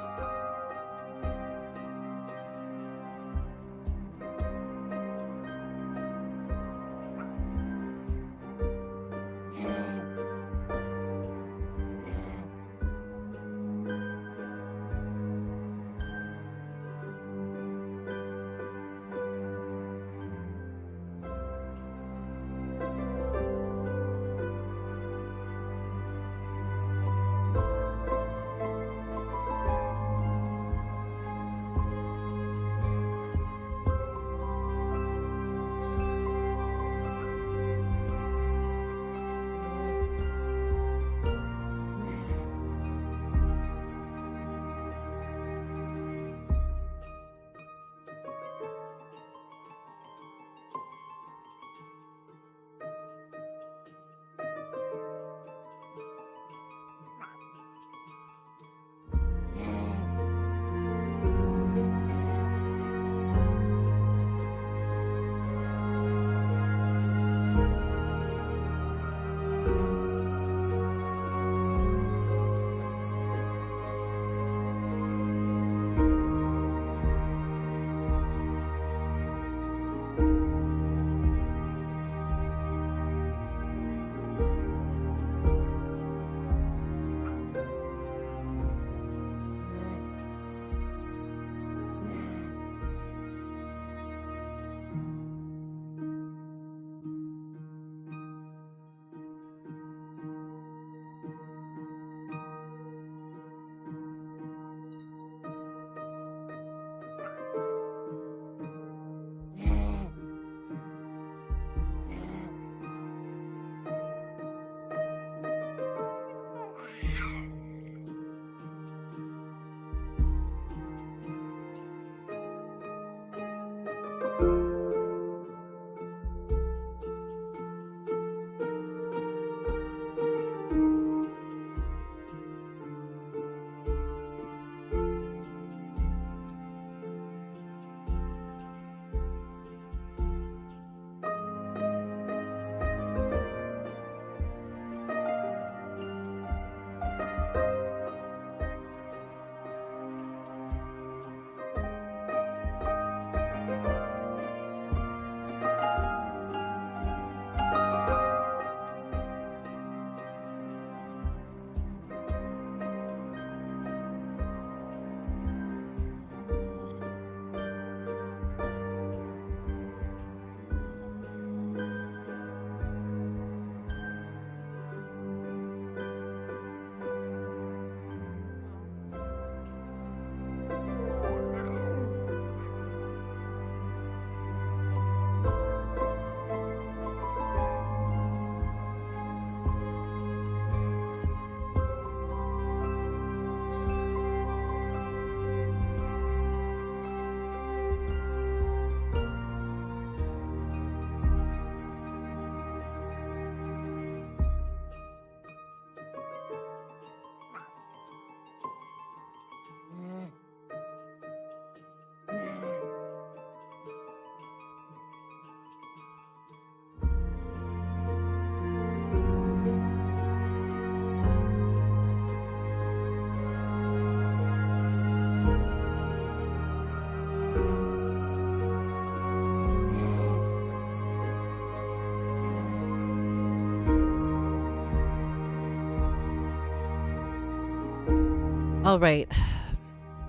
Alright,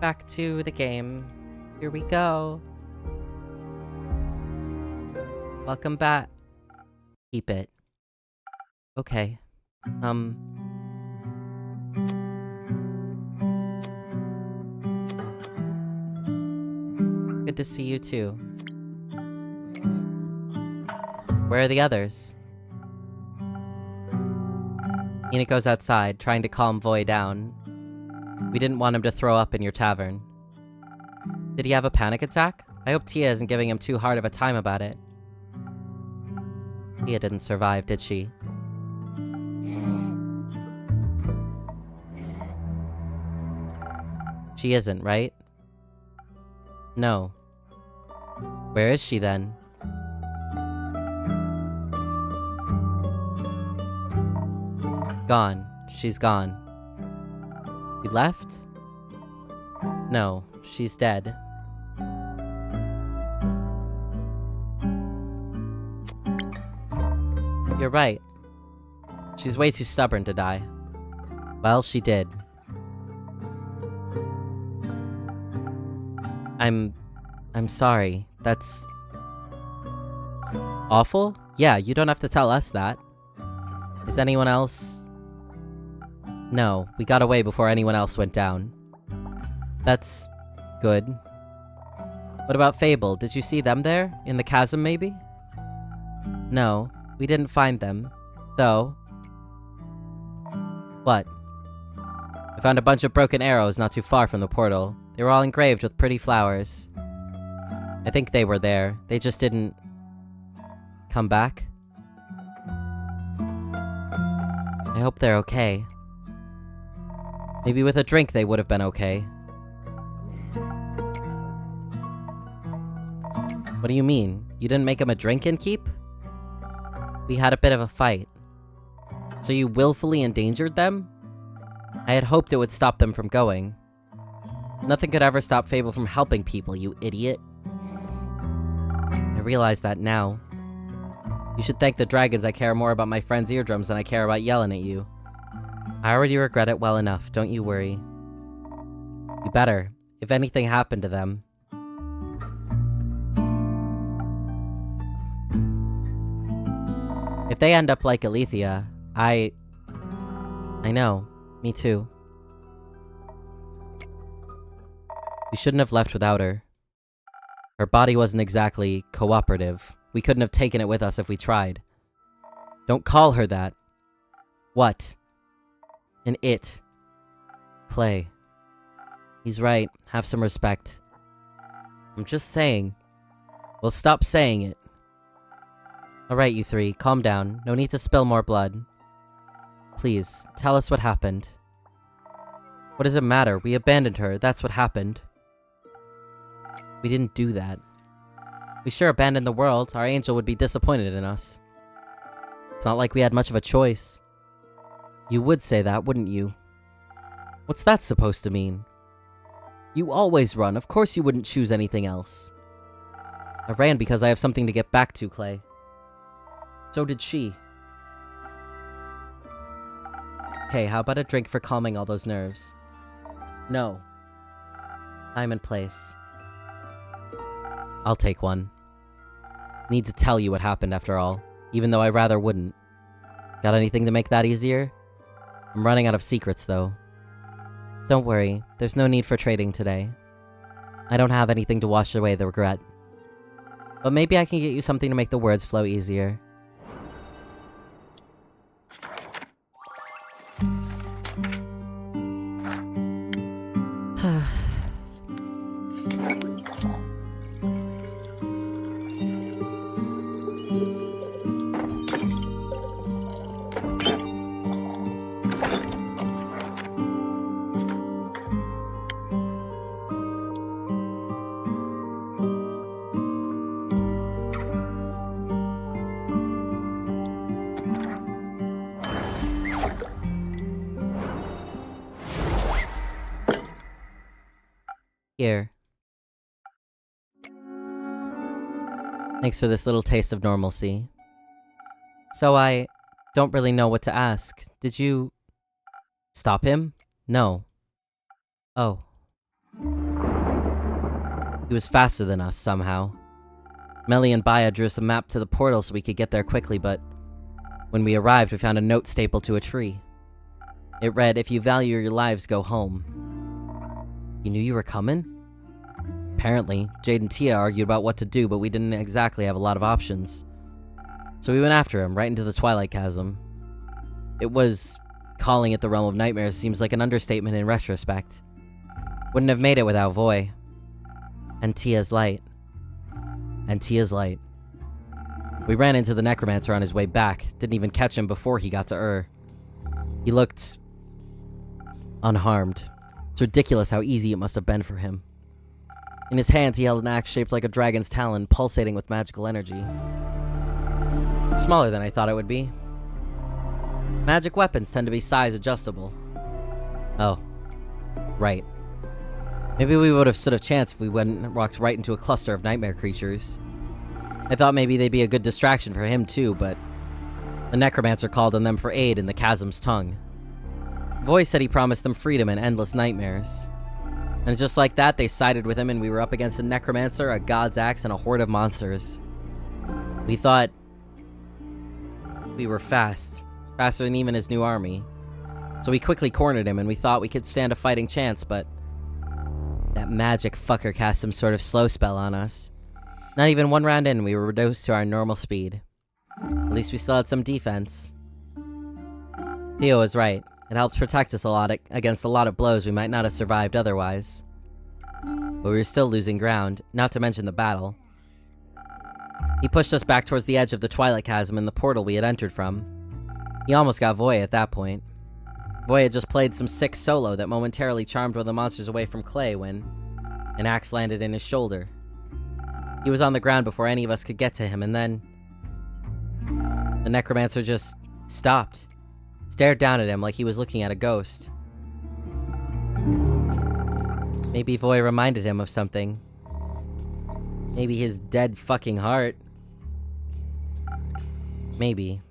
back to the game. Here we go. Welcome back. Keep it. Okay. Good to see you too. Where are the others? Enoch goes outside, trying to calm Voy down. We didn't want him to throw up in your tavern. Did he have a panic attack? I hope Tia isn't giving him too hard of a time about it. Tia didn't survive, did she? She isn't, right? No. Where is she then? Gone. She's gone. You left? No, she's dead. You're right. She's way too stubborn to die. Well, she did. I'm sorry. That's awful? Yeah, you don't have to tell us that. Is anyone else? No, we got away before anyone else went down. That's good. What about Fable? Did you see them there? In the chasm, maybe? No, we didn't find them. Though. What? I found a bunch of broken arrows not too far from the portal. They were all engraved with pretty flowers. I think they were there. They just didn't come back. I hope they're okay. Maybe with a drink they would have been okay. What do you mean? You didn't make him a drink and keep? We had a bit of a fight. So you willfully endangered them? I had hoped it would stop them from going. Nothing could ever stop Fable from helping people, you idiot. I realize that now. You should thank the dragons I care more about my friend's eardrums than I care about yelling at you. I already regret it well enough, don't you worry. You better, if anything happened to them. If they end up like Alethea, I know, me too. We shouldn't have left without her. Her body wasn't exactly cooperative. We couldn't have taken it with us if we tried. Don't call her that. What? An it. Clay. He's right. Have some respect. I'm just saying. Well, stop saying it. Alright, you three. Calm down. No need to spill more blood. Please, tell us what happened. What does it matter? We abandoned her. That's what happened. We didn't do that. We sure abandoned the world. Our angel would be disappointed in us. It's not like we had much of a choice. You would say that, wouldn't you? What's that supposed to mean? You always run. Of course you wouldn't choose anything else. I ran because I have something to get back to, Clay. So did she. Okay, how about a drink for calming all those nerves? No. Time and place. I'll take one. Need to tell you what happened after all, even though I rather wouldn't. Got anything to make that easier? I'm running out of secrets, though. Don't worry, there's no need for trading today. I don't have anything to wash away the regret. But maybe I can get you something to make the words flow easier. Here. Thanks for this little taste of normalcy. So I don't really know what to ask. Did you stop him? No. Oh. He was faster than us, somehow. Melly and Baya drew us a map to the portal so we could get there quickly, but when we arrived, we found a note stapled to a tree. It read, "If you value your lives, go home." You knew you were coming? Apparently, Jade and Tia argued about what to do, but we didn't exactly have a lot of options. So we went after him, right into the Twilight Chasm. It was... calling it the realm of nightmares seems like an understatement in retrospect. Wouldn't have made it without Voy. And Tia's light. And Tia's light. We ran into the necromancer on his way back, didn't even catch him before he got to Ur. He looked... unharmed. It's ridiculous how easy it must have been for him. In his hands, he held an axe shaped like a dragon's talon, pulsating with magical energy. Smaller than I thought it would be. Magic weapons tend to be size adjustable. Oh. Right. Maybe we would have stood a chance if we hadn't walked right into a cluster of nightmare creatures. I thought maybe they'd be a good distraction for him too, but... the necromancer called on them for aid in the chasm's tongue. Voice said he promised them freedom and endless nightmares. And just like that, they sided with him and we were up against a necromancer, a god's axe, and a horde of monsters. We thought... we were fast. Faster than even his new army. So we quickly cornered him and we thought we could stand a fighting chance, but... that magic fucker cast some sort of slow spell on us. Not even one round in, we were reduced to our normal speed. At least we still had some defense. Theo was right. It helped protect us a lot against a lot of blows we might not have survived otherwise. But we were still losing ground, not to mention the battle. He pushed us back towards the edge of the Twilight Chasm and the portal we had entered from. He almost got Voy at that point. Voy had just played some sick solo that momentarily charmed one of the monsters away from Clay when an axe landed in his shoulder. He was on the ground before any of us could get to him, and then... the necromancer just stopped. Stared down at him like he was looking at a ghost. Maybe Voy reminded him of something. Maybe his dead fucking heart. Maybe.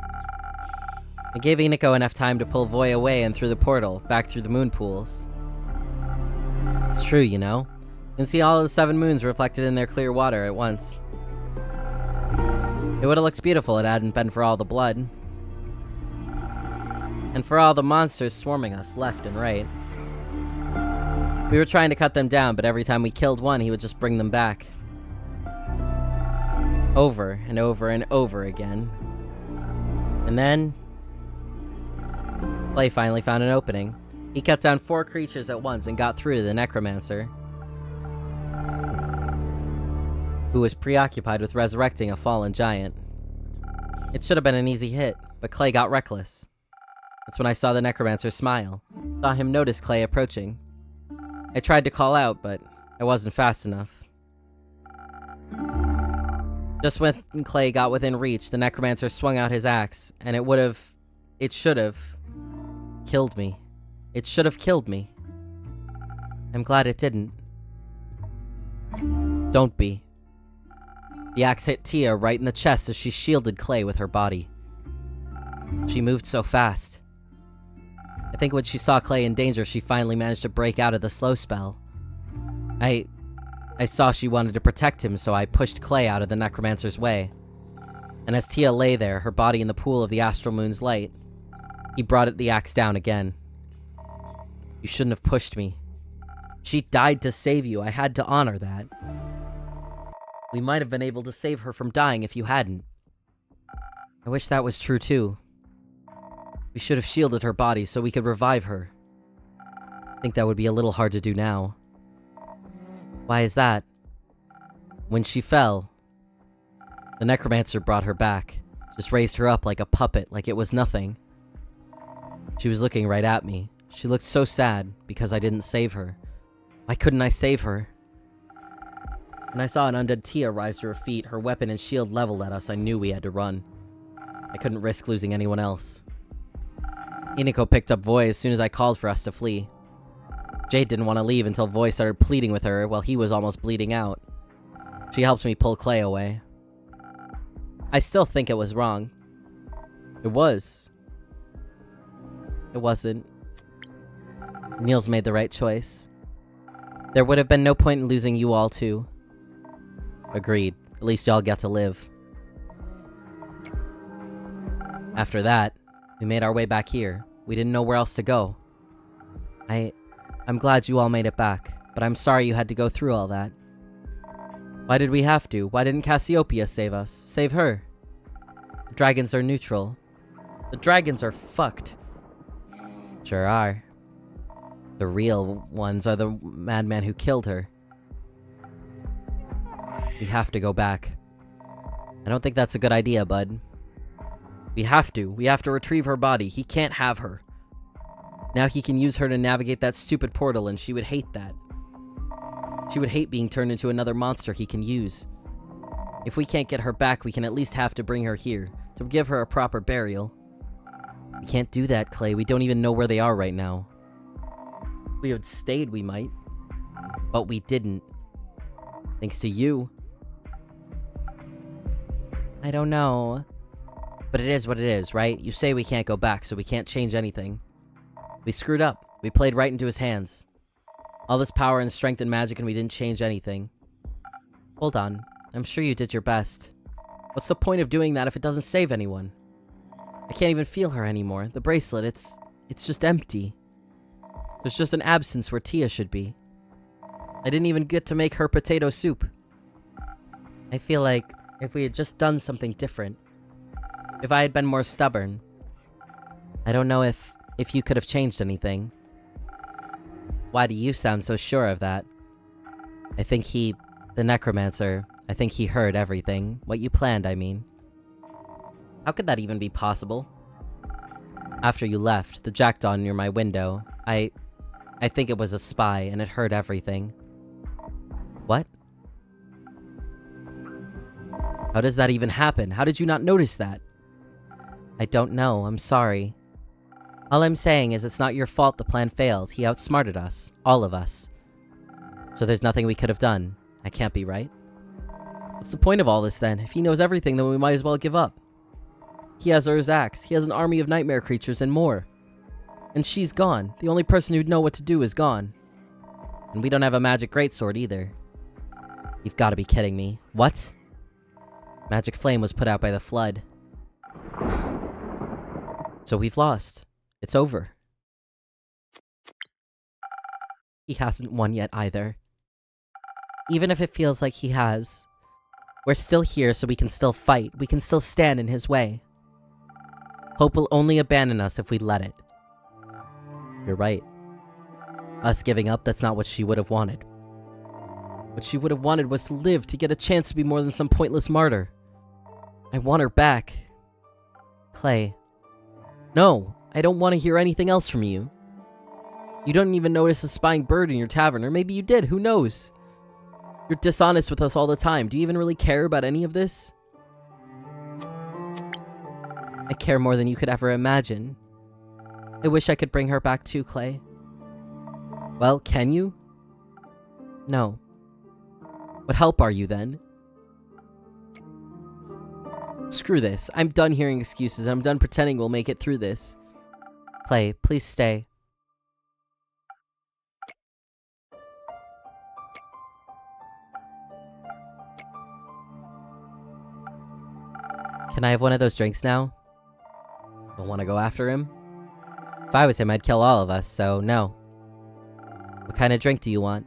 I gave Iniko enough time to pull Voy away and through the portal, back through the moon pools. It's true, you know? You can see all of the 7 moons reflected in their clear water at once. It would have looked beautiful if it hadn't been for all the blood. And for all the monsters swarming us left and right. We were trying to cut them down, but every time we killed one, he would just bring them back. Over and over and over again. And then... Clay finally found an opening. He cut down 4 creatures at once and got through to the necromancer, who was preoccupied with resurrecting a fallen giant. It should have been an easy hit, but Clay got reckless. That's when I saw the necromancer smile. Saw him notice Clay approaching. I tried to call out, but I wasn't fast enough. Just when Clay got within reach, the necromancer swung out his axe, and it should have killed me. It should have killed me. I'm glad it didn't. Don't be. The axe hit Tia right in the chest as she shielded Clay with her body. She moved so fast. I think when she saw Clay in danger, she finally managed to break out of the slow spell. I saw she wanted to protect him, so I pushed Clay out of the necromancer's way. And as Tia lay there, her body in the pool of the astral moon's light, he brought the axe down again. You shouldn't have pushed me. She died to save you. I had to honor that. We might have been able to save her from dying if you hadn't. I wish that was true too. We should have shielded her body so we could revive her. I think that would be a little hard to do now. Why is that? When she fell, the necromancer brought her back. Just raised her up like a puppet, like it was nothing. She was looking right at me. She looked so sad because I didn't save her. Why couldn't I save her? When I saw an undead Tia rise to her feet, her weapon and shield leveled at us, I knew we had to run. I couldn't risk losing anyone else. Iniko picked up Voy as soon as I called for us to flee. Jade didn't want to leave until Voy started pleading with her while he was almost bleeding out. She helped me pull Clay away. I still think it was wrong. It was. It wasn't. Niels made the right choice. There would have been no point in losing you all, too. Agreed. At least y'all get to live. After that, we made our way back here. We didn't know where else to go. I'm glad you all made it back, but I'm sorry you had to go through all that. Why did we have to? Why didn't Cassiopeia save us? Save her? The dragons are neutral. The dragons are fucked. Sure are. The real ones are the madman who killed her. We have to go back. I don't think that's a good idea, bud. We have to. We have to retrieve her body. He can't have her. Now he can use her to navigate that stupid portal, and she would hate that. She would hate being turned into another monster he can use. If we can't get her back, we can at least have to bring her here, to give her a proper burial. We can't do that, Clay. We don't even know where they are right now. If we had stayed, we might. But we didn't. Thanks to you. I don't know. But it is what it is, right? You say we can't go back, so we can't change anything. We screwed up. We played right into his hands. All this power and strength and magic, and we didn't change anything. Hold on. I'm sure you did your best. What's the point of doing that if it doesn't save anyone? I can't even feel her anymore. The bracelet, it's just empty. There's just an absence where Tia should be. I didn't even get to make her potato soup. I feel like if we had just done something different, if I had been more stubborn, I don't know if you could have changed anything. Why do you sound so sure of that? I think the necromancer, I think he heard everything. What you planned, I mean. How could that even be possible? After you left, the jackdaw near my window, I think it was a spy, and it heard everything. What? How does that even happen? How did you not notice that? I don't know, I'm sorry. All I'm saying is it's not your fault the plan failed. He outsmarted us. All of us. So there's nothing we could have done. I can't be right. What's the point of all this then? If he knows everything, then we might as well give up. He has Ur's axe. He has an army of nightmare creatures and more. And she's gone. The only person who'd know what to do is gone. And we don't have a magic greatsword either. You've got to be kidding me. What? Magic flame was put out by the flood. So we've lost. It's over. He hasn't won yet either. Even if it feels like he has, we're still here so we can still fight. We can still stand in his way. Hope will only abandon us if we let it. You're right. Us giving up, that's not what she would have wanted. What she would have wanted was to live, to get a chance to be more than some pointless martyr. I want her back. Clay. No, I don't want to hear anything else from you. You don't even notice a spying bird in your tavern, or maybe you did, who knows? You're dishonest with us all the time. Do you even really care about any of this? I care more than you could ever imagine. I wish I could bring her back too, Clay. Well, can you? No. What help are you then? Screw this. I'm done hearing excuses. I'm done pretending we'll make it through this. Clay, please stay. Can I have one of those drinks now? Don't want to go after him? If I was him, I'd kill all of us, so no. What kind of drink do you want?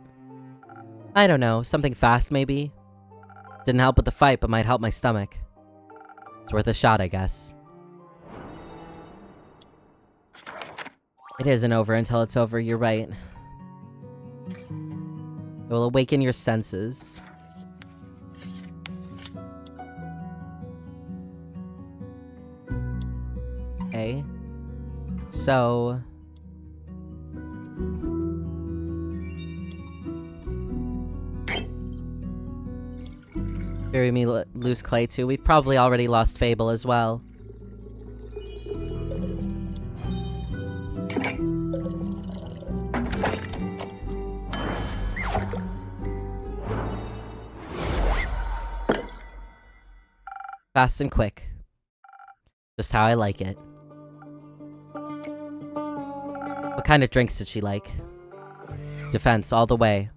I don't know, something fast maybe? Didn't help with the fight, but might help my stomach. It's worth a shot, I guess. It isn't over until it's over, you're right. It will awaken your senses. Okay. So... bury me lose Clay too. We've probably already lost Fable as well. Fast and quick. Just how I like it. What kind of drinks did she like? Defense all the way.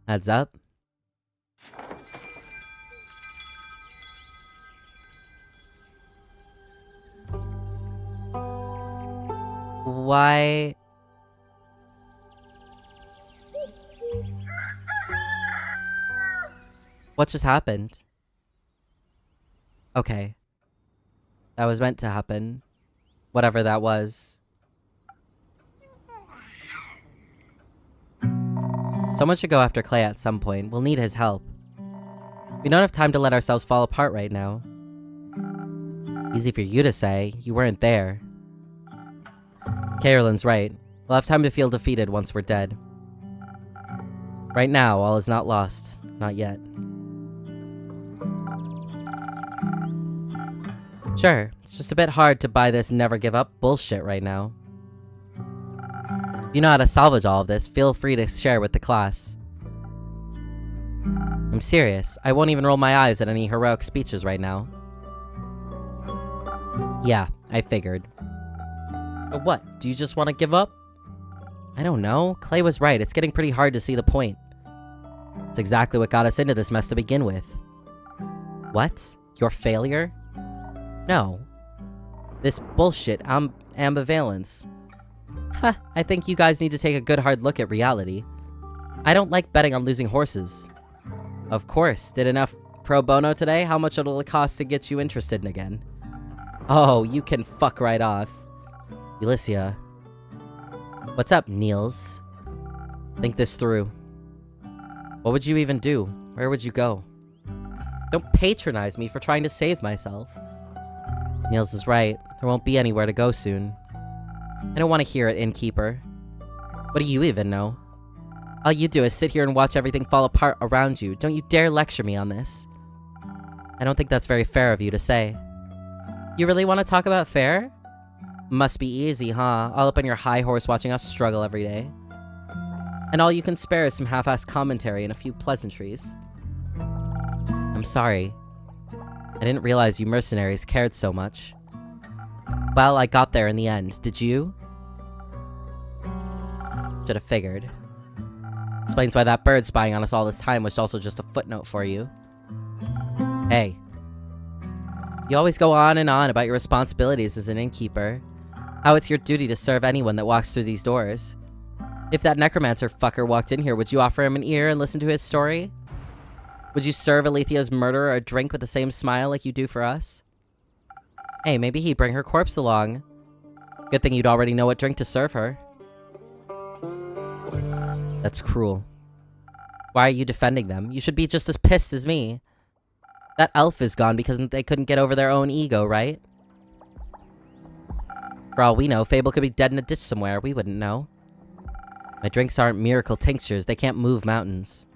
Heads up. Why? What just happened? Okay. That was meant to happen. Whatever that was. Someone should go after Clay at some point. We'll need his help. We don't have time to let ourselves fall apart right now. Easy for you to say. You weren't there. Carolyn's right. We'll have time to feel defeated once we're dead. Right now, all is not lost. Not yet. Sure, it's just a bit hard to buy this never give up bullshit right now. If you know how to salvage all of this, feel free to share with the class. I'm serious. I won't even roll my eyes at any heroic speeches right now. Yeah, I figured. But what? Do you just want to give up? I don't know. Clay was right. It's getting pretty hard to see the point. It's exactly what got us into this mess to begin with. What? Your failure? No. This bullshit ambivalence. Huh, I think you guys need to take a good hard look at reality. I don't like betting on losing horses. Of course. Did enough pro bono today? How much it'll cost to get you interested in again? Oh, you can fuck right off. Ulyssia. What's up, Niels? Think this through. What would you even do? Where would you go? Don't patronize me for trying to save myself. Niels is right. There won't be anywhere to go soon. I don't want to hear it, innkeeper. What do you even know? All you do is sit here and watch everything fall apart around you. Don't you dare lecture me on this. I don't think that's very fair of you to say. You really want to talk about fair? Must be easy, huh? All up on your high horse watching us struggle every day. And all you can spare is some half-assed commentary and a few pleasantries. I'm sorry. I didn't realize you mercenaries cared so much. Well, I got there in the end. Did you? Should have figured. Explains why that bird spying on us all this time was also just a footnote for you. Hey. You always go on and on about your responsibilities as an innkeeper. How it's your duty to serve anyone that walks through these doors. If that necromancer fucker walked in here, would you offer him an ear and listen to his story? Would you serve Alethia's murderer a drink with the same smile like you do for us? Hey, maybe he'd bring her corpse along. Good thing you'd already know what drink to serve her. That's cruel. Why are you defending them? You should be just as pissed as me. That elf is gone because they couldn't get over their own ego, right? For all we know, Fable could be dead in a ditch somewhere. We wouldn't know. My drinks aren't miracle tinctures. They can't move mountains.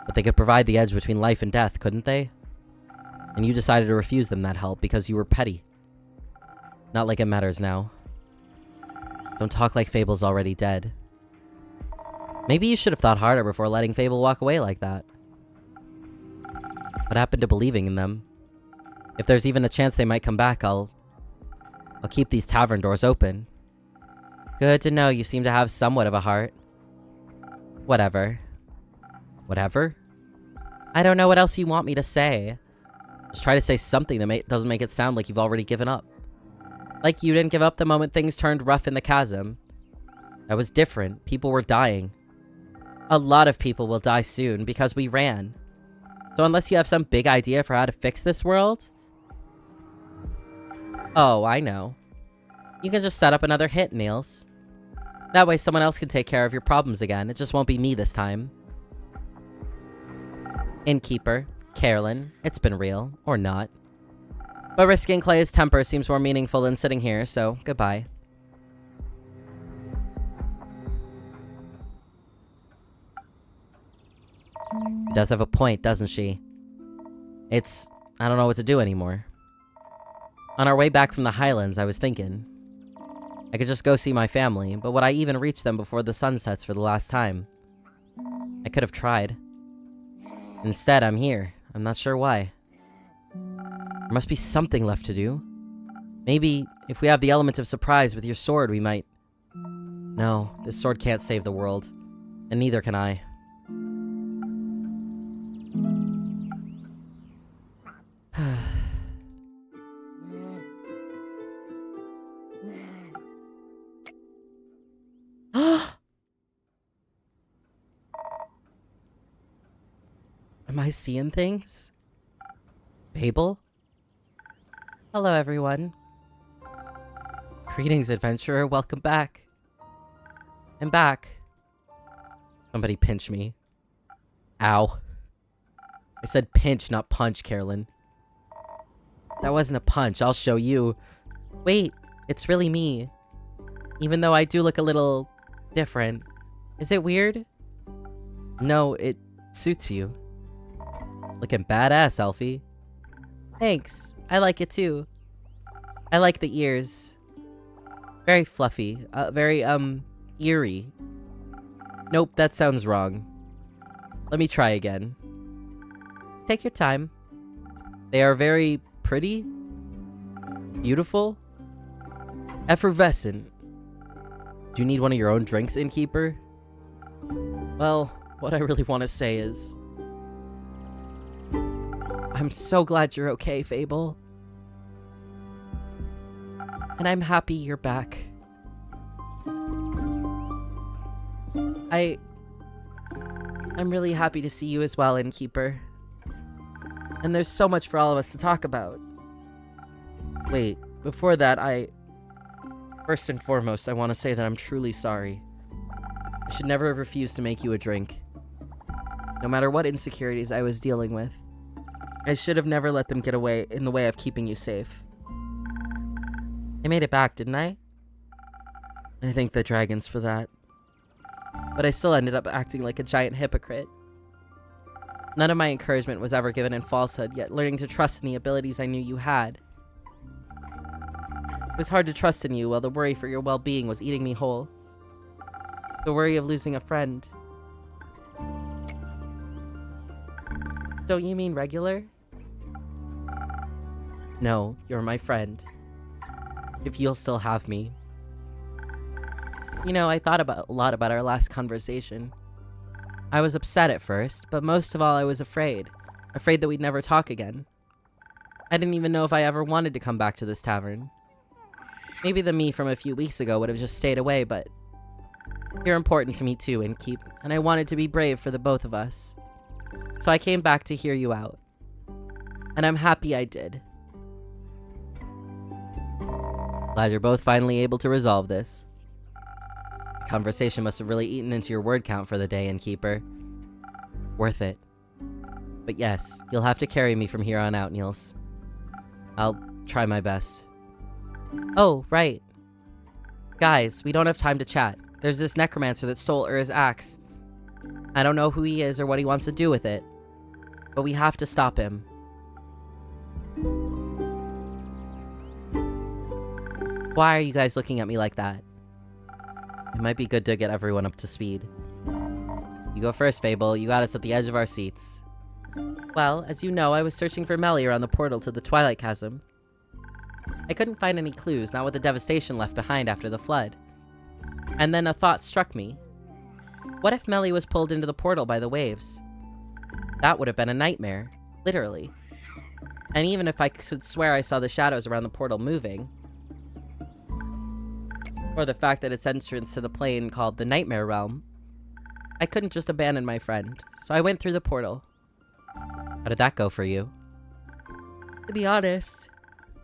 But they could provide the edge between life and death, couldn't they? And you decided to refuse them that help because you were petty. Not like it matters now. Don't talk like Fable's already dead. Maybe you should have thought harder before letting Fable walk away like that. What happened to believing in them? If there's even a chance they might come back, I'll keep these tavern doors open. Good to know you seem to have somewhat of a heart. Whatever. Whatever? I don't know what else you want me to say. Just try to say something that doesn't make it sound like you've already given up. Like you didn't give up the moment things turned rough in the chasm. That was different. People were dying. A lot of people will die soon because we ran. So unless you have some big idea for how to fix this world... Oh, I know. You can just set up another hit, Niels. That way someone else can take care of your problems again. It just won't be me this time. Innkeeper, Carolyn, it's been real. Or not. But risking Clay's temper seems more meaningful than sitting here, so goodbye. She does have a point, doesn't she? I don't know what to do anymore. On our way back from the Highlands, I was thinking... I could just go see my family, but would I even reach them before the sun sets for the last time? I could have tried. Instead, I'm here. I'm not sure why. There must be something left to do. Maybe, if we have the element of surprise with your sword, we might... No, this sword can't save the world. And neither can I. Am I seeing things? Babel? Hello, everyone. Greetings, adventurer. Welcome back. I'm back. Somebody pinch me. Ow. I said pinch, not punch, Carolyn. That wasn't a punch. I'll show you. Wait, it's really me. Even though I do look a little different. Is it weird? No, it suits you. Looking badass, Elfie. Thanks. I like it too. I like the ears. Very fluffy. Very, eerie. Nope, that sounds wrong. Let me try again. Take your time. They are very pretty. Beautiful. Effervescent. Do you need one of your own drinks, innkeeper? Well, what I really want to say is... I'm so glad you're okay, Fable. And I'm happy you're back. I'm really happy to see you as well, innkeeper. And there's so much for all of us to talk about. Wait, before that, first and foremost, I want to say that I'm truly sorry. I should never have refused to make you a drink. No matter what insecurities I was dealing with, I should have never let them get away in the way of keeping you safe. I made it back, didn't I? I thank the dragons for that. But I still ended up acting like a giant hypocrite. None of my encouragement was ever given in falsehood, yet learning to trust in the abilities I knew you had. It was hard to trust in you while the worry for your well-being was eating me whole. The worry of losing a friend. Don't you mean regular? No, you're my friend. If you'll still have me. You know, I thought a lot about our last conversation. I was upset at first, but most of all I was afraid. Afraid that we'd never talk again. I didn't even know if I ever wanted to come back to this tavern. Maybe the me from a few weeks ago would have just stayed away, but... You're important to me too, Innkeep, and I wanted to be brave for the both of us. So I came back to hear you out. And I'm happy I did. Glad you're both finally able to resolve this. The conversation must have really eaten into your word count for the day, Innkeeper. Worth it. But yes, you'll have to carry me from here on out, Niels. I'll try my best. Oh, right. Guys, we don't have time to chat. There's this necromancer that stole Ur's axe. I don't know who he is or what he wants to do with it, but we have to stop him. Why are you guys looking at me like that? It might be good to get everyone up to speed. You go first, Fable. You got us at the edge of our seats. Well, as you know, I was searching for Melly around the portal to the Twilight Chasm. I couldn't find any clues, not with the devastation left behind after the flood. And then a thought struck me. What if Melly was pulled into the portal by the waves? That would have been a nightmare, literally. And even if I could swear I saw the shadows around the portal moving, or the fact that its entrance to the plane called the Nightmare Realm, I couldn't just abandon my friend, so I went through the portal. How did that go for you? To be honest,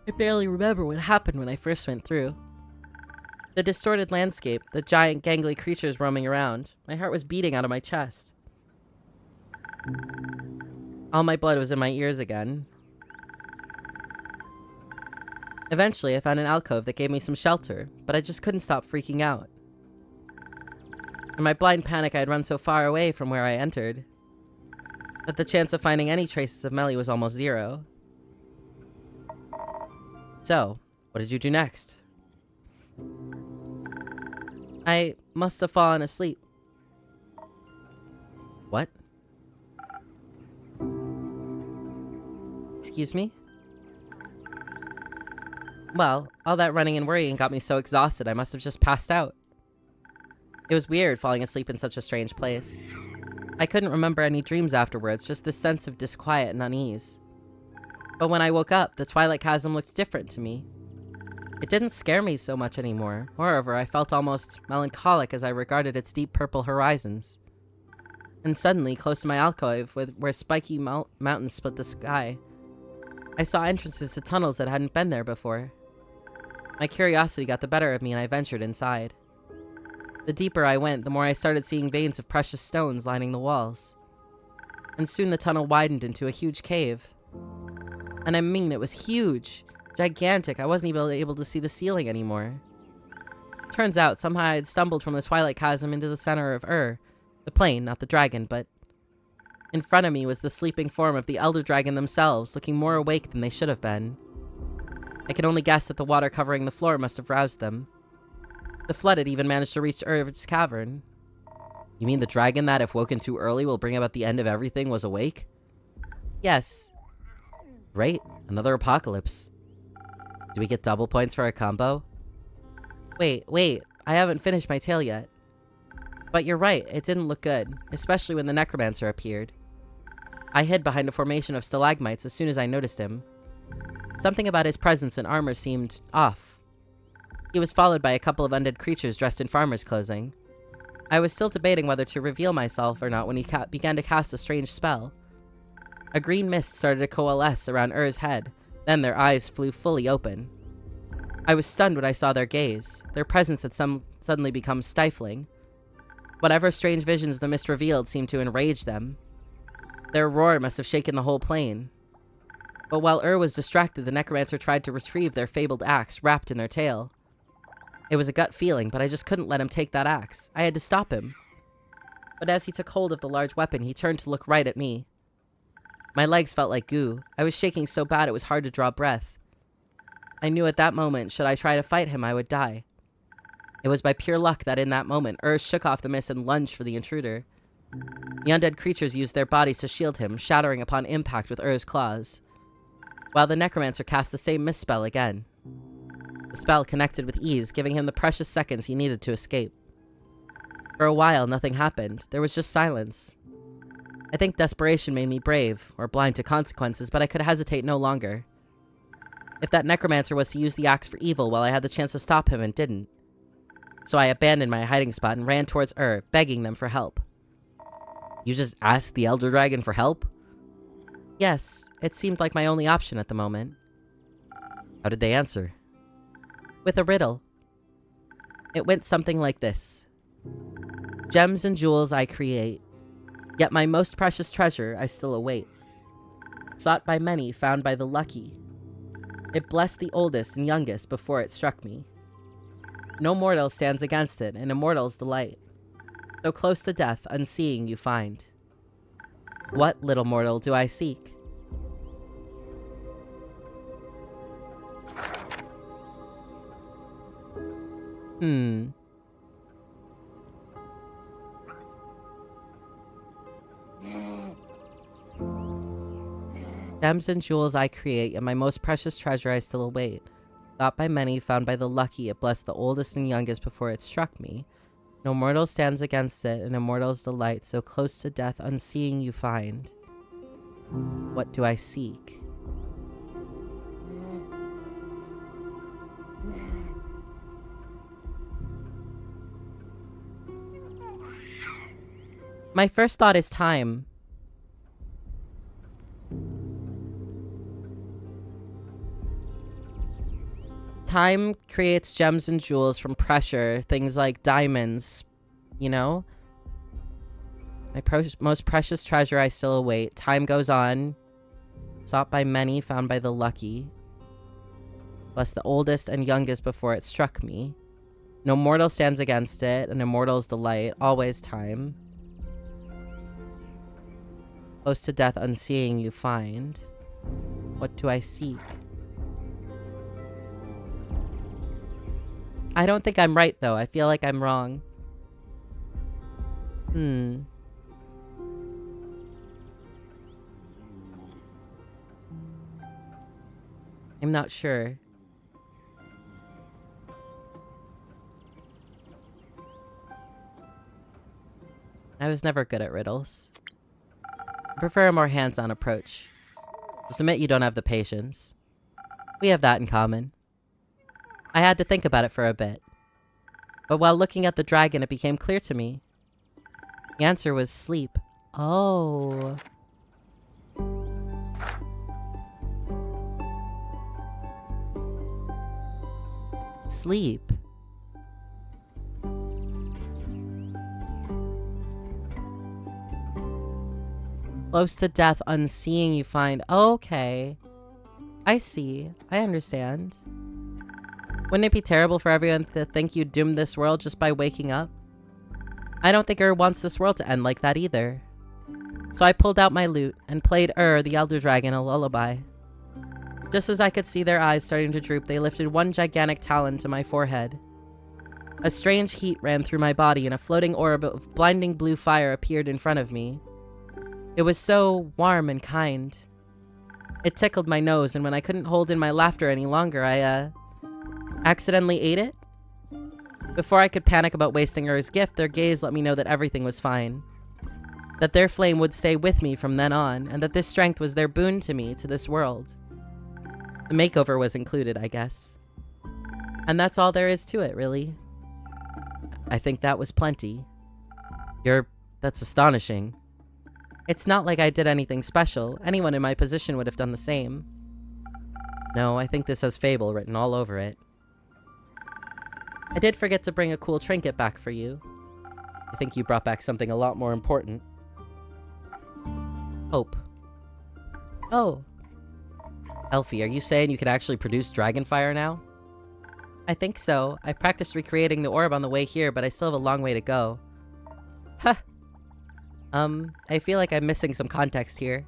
I barely remember what happened when I first went through. The distorted landscape, the giant gangly creatures roaming around, my heart was beating out of my chest. All my blood was in my ears again. Eventually, I found an alcove that gave me some shelter, but I just couldn't stop freaking out. In my blind panic, I had run so far away from where I entered that the chance of finding any traces of Melly was almost zero. So, what did you do next? I must have fallen asleep. What? Excuse me? Well, all that running and worrying got me so exhausted I must have just passed out. It was weird falling asleep in such a strange place. I couldn't remember any dreams afterwards, just this sense of disquiet and unease. But when I woke up, the Twilight Chasm looked different to me. It didn't scare me so much anymore. Moreover, I felt almost melancholic as I regarded its deep purple horizons. And suddenly, close to my alcove, where spiky mountains split the sky, I saw entrances to tunnels that hadn't been there before. My curiosity got the better of me and I ventured inside. The deeper I went, the more I started seeing veins of precious stones lining the walls. And soon the tunnel widened into a huge cave. And I mean, it was huge. Gigantic. I wasn't even able to see the ceiling anymore. Turns out, somehow I had stumbled from the Twilight Chasm into the center of the plane, not the dragon, but in front of me was the sleeping form of the Elder Dragon themselves, looking more awake than they should have been. I could only guess that the water covering the floor must have roused them. The flood had even managed to reach Ur's cavern. You mean the dragon that, if woken too early, will bring about the end of everything, was awake? Yes. Great. Another apocalypse. Do we get double points for our combo? Wait. I haven't finished my tale yet. But you're right, it didn't look good, especially when the necromancer appeared. I hid behind a formation of stalagmites as soon as I noticed him. Something about his presence and armor seemed off. He was followed by a couple of undead creatures dressed in farmer's clothing. I was still debating whether to reveal myself or not when he began to cast a strange spell. A green mist started to coalesce around Ur's head, then their eyes flew fully open. I was stunned when I saw their gaze. Their presence had suddenly become stifling. Whatever strange visions the mist revealed seemed to enrage them. Their roar must have shaken the whole plane. But while was distracted, the necromancer tried to retrieve their fabled axe wrapped in their tail. It was a gut feeling, but I just couldn't let him take that axe. I had to stop him. But as he took hold of the large weapon, he turned to look right at me. My legs felt like goo. I was shaking so bad it was hard to draw breath. I knew at that moment, should I try to fight him, I would die. It was by pure luck that in that moment, shook off the mist and lunged for the intruder. The undead creatures used their bodies to shield him, shattering upon impact with Ur's claws, while the necromancer cast the same mist spell again. The spell connected with ease, giving him the precious seconds he needed to escape. For a while, nothing happened. There was just silence. I think desperation made me brave, or blind to consequences, but I could hesitate no longer. If that necromancer was to use the axe for evil, well, I had the chance to stop him and didn't. So I abandoned my hiding spot and ran towards begging them for help. You just asked the Elder Dragon for help? Yes, it seemed like my only option at the moment. How did they answer? With a riddle. It went something like this. Gems and jewels I create, yet my most precious treasure I still await. Sought by many, found by the lucky. It blessed the oldest and youngest before it struck me. No mortal stands against it, and immortal's delight. So close to death, unseeing you find. What, little mortal, do I seek? Gems and jewels I create, and my most precious treasure I still await. Thought by many, found by the lucky, it blessed the oldest and youngest before it struck me. No mortal stands against it, and immortal's delight, so close to death, unseeing you find. What do I seek? My first thought is time. Time creates gems and jewels from pressure, things like diamonds, you know? My most precious treasure I still await. Time goes on. Sought by many, found by the lucky. Bless the oldest and youngest before it struck me. No mortal stands against it, an immortal's delight, always time. Close to death, unseeing you find. What do I seek? I don't think I'm right, though. I feel like I'm wrong. I'm not sure. I was never good at riddles. I prefer a more hands-on approach. Just admit you don't have the patience. We have that in common. I had to think about it for a bit. But while looking at the dragon, it became clear to me. The answer was sleep. Oh. Sleep. Close to death, unseeing you find. Okay. I see. I understand. Wouldn't it be terrible for everyone to think you doomed this world just by waking up? I don't think wants this world to end like that either. So I pulled out my lute and played the Elder Dragon, a lullaby. Just as I could see their eyes starting to droop, they lifted one gigantic talon to my forehead. A strange heat ran through my body and a floating orb of blinding blue fire appeared in front of me. It was so warm and kind. It tickled my nose, and when I couldn't hold in my laughter any longer, I, accidentally ate it? Before I could panic about wasting Ur's gift, their gaze let me know that everything was fine. That their flame would stay with me from then on, and that this strength was their boon to me, to this world. The makeover was included, I guess. And that's all there is to it, really. I think that was plenty. That's astonishing. It's not like I did anything special. Anyone in my position would have done the same. No, I think this has Fable written all over it. I did forget to bring a cool trinket back for you. I think you brought back something a lot more important. Hope. Oh. Elfie, are you saying you can actually produce dragonfire now? I think so. I practiced recreating the orb on the way here, but I still have a long way to go. Huh. I feel like I'm missing some context here.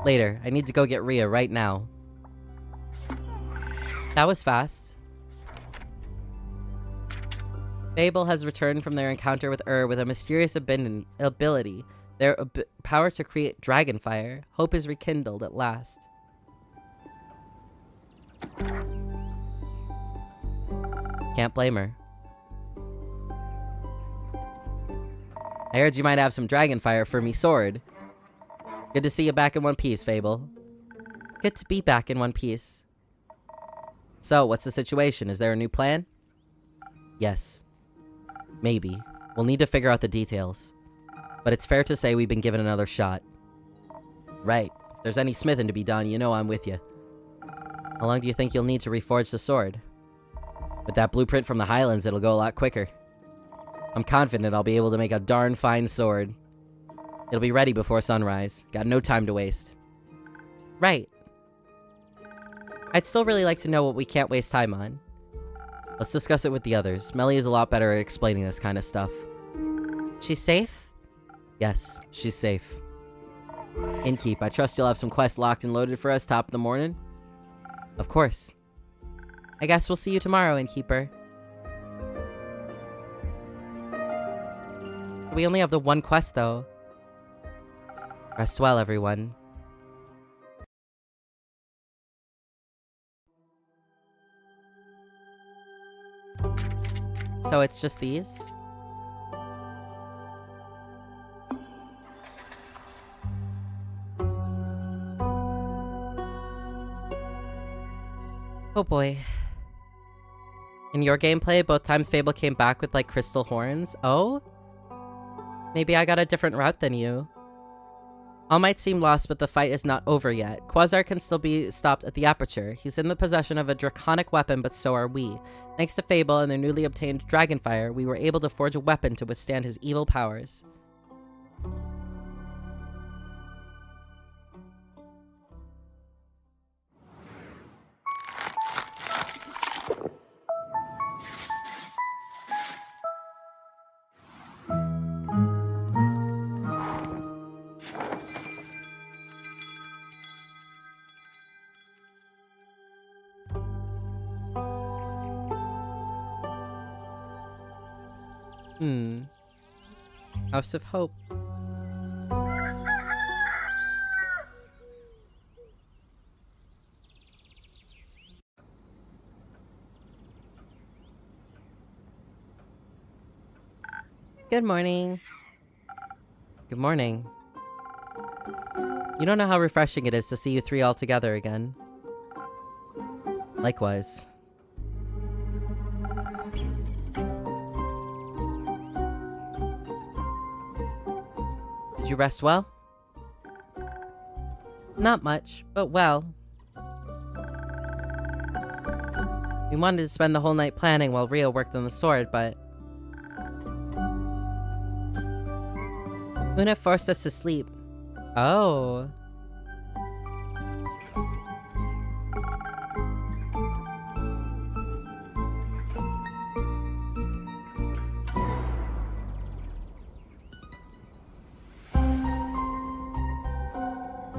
Later, I need to go get Rhea right now. That was fast. Fable has returned from their encounter with with a mysterious ability. Their power to create dragonfire. Hope is rekindled at last. Can't blame her. I heard you might have some dragonfire for me sword. Good to see you back in one piece, Fable. Good to be back in one piece. So, what's the situation? Is there a new plan? Yes. Maybe. We'll need to figure out the details. But it's fair to say we've been given another shot. Right. If there's any smithing to be done, you know I'm with you. How long do you think you'll need to reforge the sword? With that blueprint from the Highlands, it'll go a lot quicker. I'm confident I'll be able to make a darn fine sword. It'll be ready before sunrise. Got no time to waste. Right. I'd still really like to know what we can't waste time on. Let's discuss it with the others. Melly is a lot better at explaining this kind of stuff. She's safe? Yes, she's safe. Innkeep, I trust you'll have some quests locked and loaded for us top of the morning? Of course. I guess we'll see you tomorrow, Innkeeper. We only have the one quest, though. Rest well, everyone. So it's just these? Oh boy. In your gameplay, both times Fable came back with, like, crystal horns. Oh? Maybe I got a different route than you. All might seem lost, but the fight is not over yet. Quasar can still be stopped at the Aperture. He's in the possession of a draconic weapon, but so are we. Thanks to Fable and their newly obtained dragonfire, we were able to forge a weapon to withstand his evil powers. House of Hope. Good morning. Good morning. You don't know how refreshing it is to see you three all together again. Likewise. Did you rest well? Not much, but well. We wanted to spend the whole night planning while Rio worked on the sword, but Una forced us to sleep. Oh.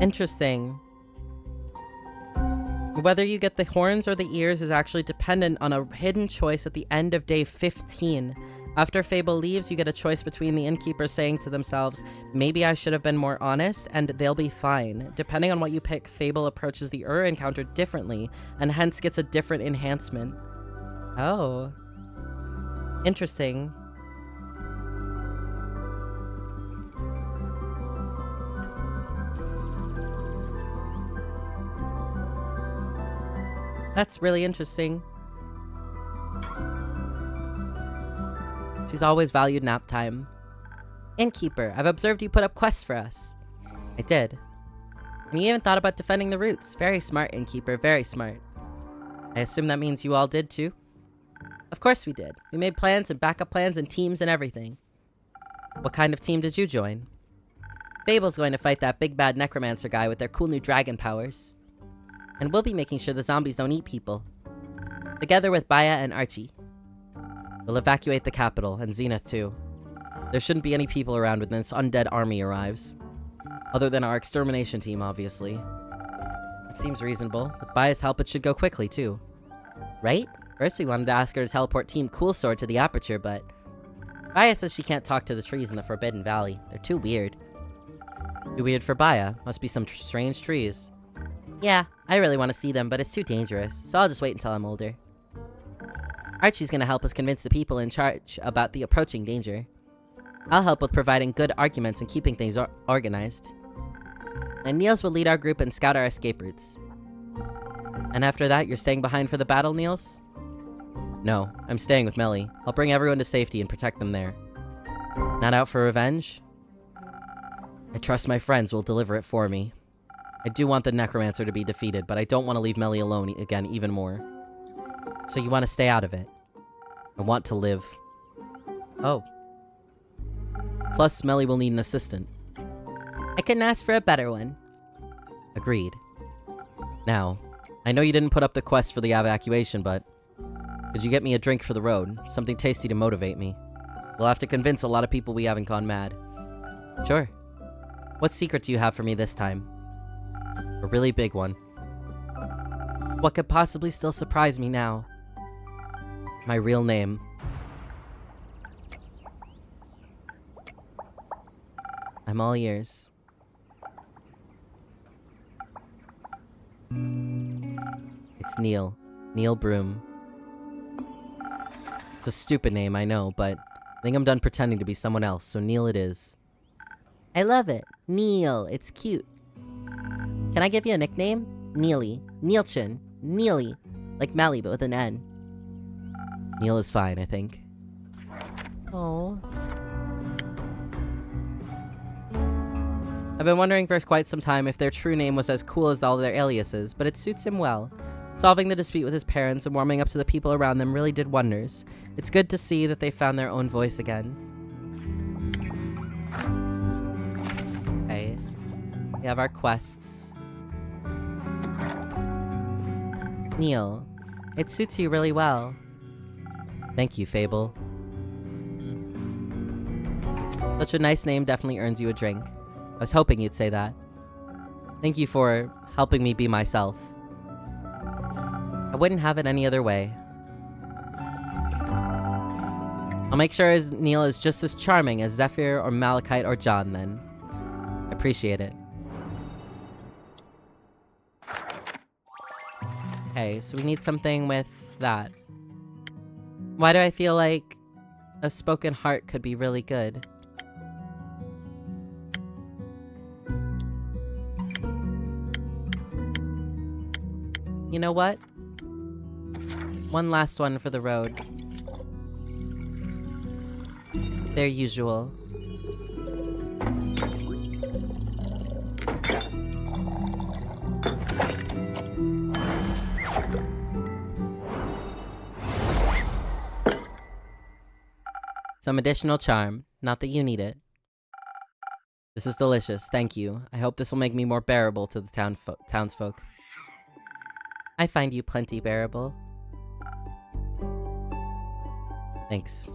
Interesting. Whether you get the horns or the ears is actually dependent on a hidden choice at the end of day 15. After Fable leaves, you get a choice between the innkeepers saying to themselves, maybe I should have been more honest, and they'll be fine. Depending on what you pick, Fable approaches the encounter differently, and hence gets a different enhancement. Oh. Interesting. That's really interesting. She's always valued nap time. Innkeeper, I've observed you put up quests for us. I did. And you even thought about defending the roots. Very smart, Innkeeper, very smart. I assume that means you all did too? Of course we did. We made plans and backup plans and teams and everything. What kind of team did you join? Fable's going to fight that big bad necromancer guy with their cool new dragon powers. And we'll be making sure the zombies don't eat people. Together with Baya and Archie. We'll evacuate the capital, and Zenith too. There shouldn't be any people around when this undead army arrives. Other than our extermination team, obviously. It seems reasonable. With Baya's help, it should go quickly, too. Right? First we wanted to ask her to teleport Team Cool Sword to the Aperture, but Baya says she can't talk to the trees in the Forbidden Valley. They're too weird. Too weird for Baya. Must be some strange trees. Yeah, I really want to see them, but it's too dangerous, so I'll just wait until I'm older. Archie's gonna help us convince the people in charge about the approaching danger. I'll help with providing good arguments and keeping things organized. And Niels will lead our group and scout our escape routes. And after that, you're staying behind for the battle, Niels? No, I'm staying with Melly. I'll bring everyone to safety and protect them there. Not out for revenge? I trust my friends will deliver it for me. I do want the necromancer to be defeated, but I don't want to leave Melly alone again even more. So you want to stay out of it? I want to live. Oh. Plus, Melly will need an assistant. I couldn't ask for a better one. Agreed. Now, I know you didn't put up the quest for the evacuation, but could you get me a drink for the road? Something tasty to motivate me. We'll have to convince a lot of people we haven't gone mad. Sure. What secret do you have for me this time? A really big one. What could possibly still surprise me now? My real name. I'm all ears. It's Neil. Neil Broom. It's a stupid name, I know, but I think I'm done pretending to be someone else, so Neil it is. I love it. Neil. It's cute. Can I give you a nickname? Neely. Neilchin. Neely. Like Mally, but with an N. Neil is fine, I think. Oh. I've been wondering for quite some time if their true name was as cool as all their aliases, but it suits him well. Solving the dispute with his parents and warming up to the people around them really did wonders. It's good to see that they found their own voice again. Okay. We have our quests. Neil, it suits you really well. Thank you, Fable. Such a nice name definitely earns you a drink. I was hoping you'd say that. Thank you for helping me be myself. I wouldn't have it any other way. I'll make sure Neil is just as charming as Zephyr or Malachite or John then. I appreciate it. Okay, so we need something with that. Why do I feel like a spoken heart could be really good? You know what? One last one for the road. Their usual. Some additional charm. Not that you need it. This is delicious, thank you. I hope this will make me more bearable to the townsfolk. I find you plenty bearable. Thanks.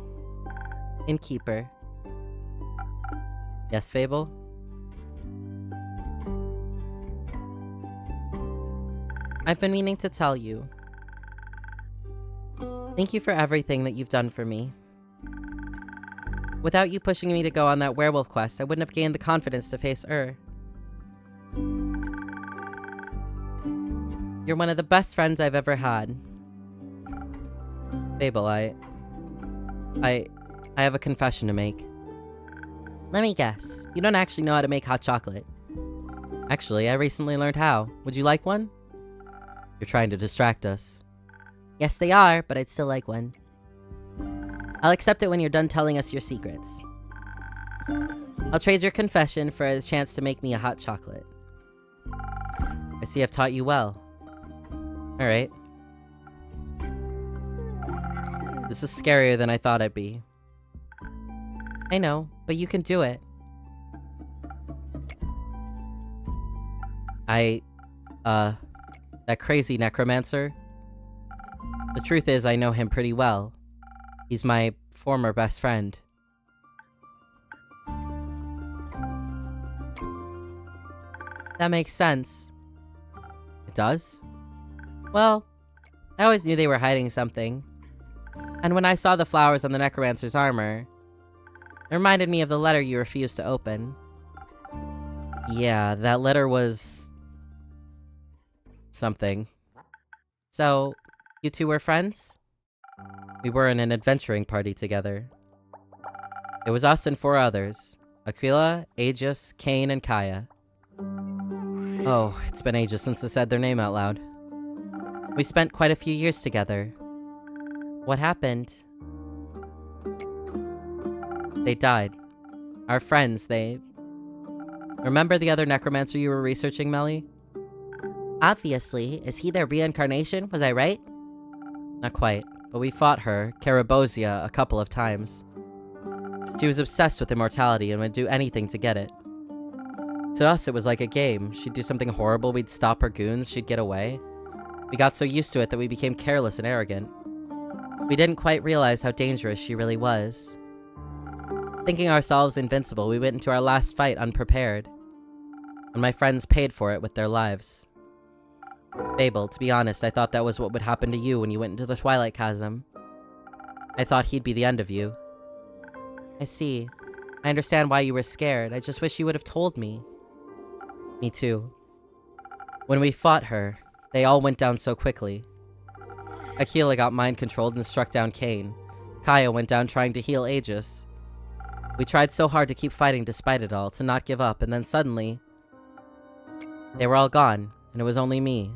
Innkeeper. Yes, Fable? I've been meaning to tell you. Thank you for everything that you've done for me. Without you pushing me to go on that werewolf quest, I wouldn't have gained the confidence to face You're one of the best friends I've ever had. Fable, I have a confession to make. Let me guess. You don't actually know how to make hot chocolate. Actually, I recently learned how. Would you like one? You're trying to distract us. Yes, they are, but I'd still like one. I'll accept it when you're done telling us your secrets. I'll trade your confession for a chance to make me a hot chocolate. I see I've taught you well. Alright. This is scarier than I thought I'd be. I know, but you can do it. That crazy necromancer? The truth is, I know him pretty well. He's my former best friend. That makes sense. It does? Well, I always knew they were hiding something. And when I saw the flowers on the necromancer's armor, it reminded me of the letter you refused to open. Yeah, that letter was... something. So, you two were friends? We were in an adventuring party together. It was us and 4 others. Aquila, Aegis, Cain, and Kaya. Oh, it's been ages since I said their name out loud. We spent quite a few years together. What happened? They died. Our friends, they... Remember the other necromancer you were researching, Melly? Obviously. Is he their reincarnation? Was I right? Not quite, but we fought her, Carabosia, a couple of times. She was obsessed with immortality and would do anything to get it. To us, it was like a game. She'd do something horrible, we'd stop her goons, she'd get away. We got so used to it that we became careless and arrogant. We didn't quite realize how dangerous she really was. Thinking ourselves invincible, we went into our last fight unprepared. And my friends paid for it with their lives. Fable, to be honest, I thought that was what would happen to you when you went into the Twilight Chasm. I thought he'd be the end of you. I see. I understand why you were scared. I just wish you would have told me. Me too. When we fought her, they all went down so quickly. Aquila got mind-controlled and struck down Cain. Kaya went down trying to heal Aegis. We tried so hard to keep fighting despite it all, to not give up, and then suddenly... they were all gone, and it was only me,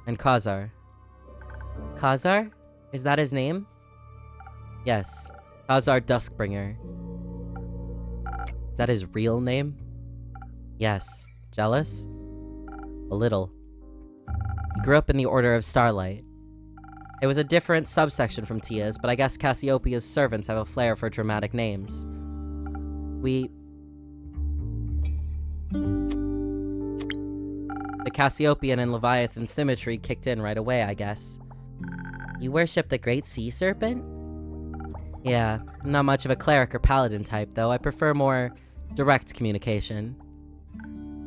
and Khazar. Khazar? Is that his name? Yes, Khazar Duskbringer. Is that his real name? Yes. Jealous? A little. He grew up in the Order of Starlight. It was a different subsection from Tia's, but I guess Cassiopeia's servants have a flair for dramatic names. The Cassiopean and Leviathan symmetry kicked in right away, I guess. You worship the Great Sea Serpent? Yeah, I'm not much of a cleric or paladin type, though. I prefer more direct communication.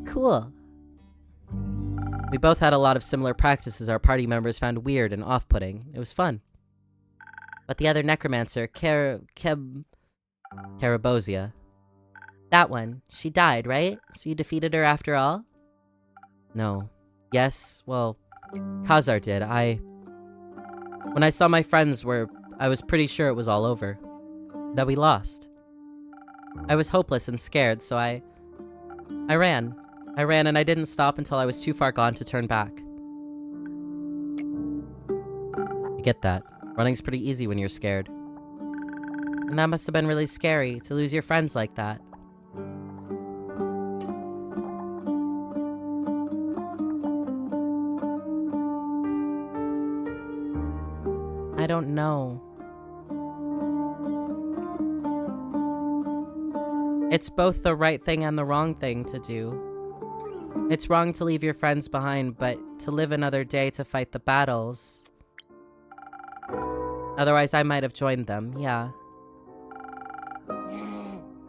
Cool. We both had a lot of similar practices our party members found weird and off-putting. It was fun. But the other necromancer, Carabosia. That one. She died, right? So you defeated her after all? No. Yes, well, Khazar did. When I saw my friends I was pretty sure it was all over. That we lost. I was hopeless and scared, so I ran. I ran and I didn't stop until I was too far gone to turn back. get that. Running's pretty easy when you're scared. And that must have been really scary, to lose your friends like that. I don't know. It's both the right thing and the wrong thing to do. It's wrong to leave your friends behind, but to live another day to fight the battles. Otherwise, I might have joined them, yeah.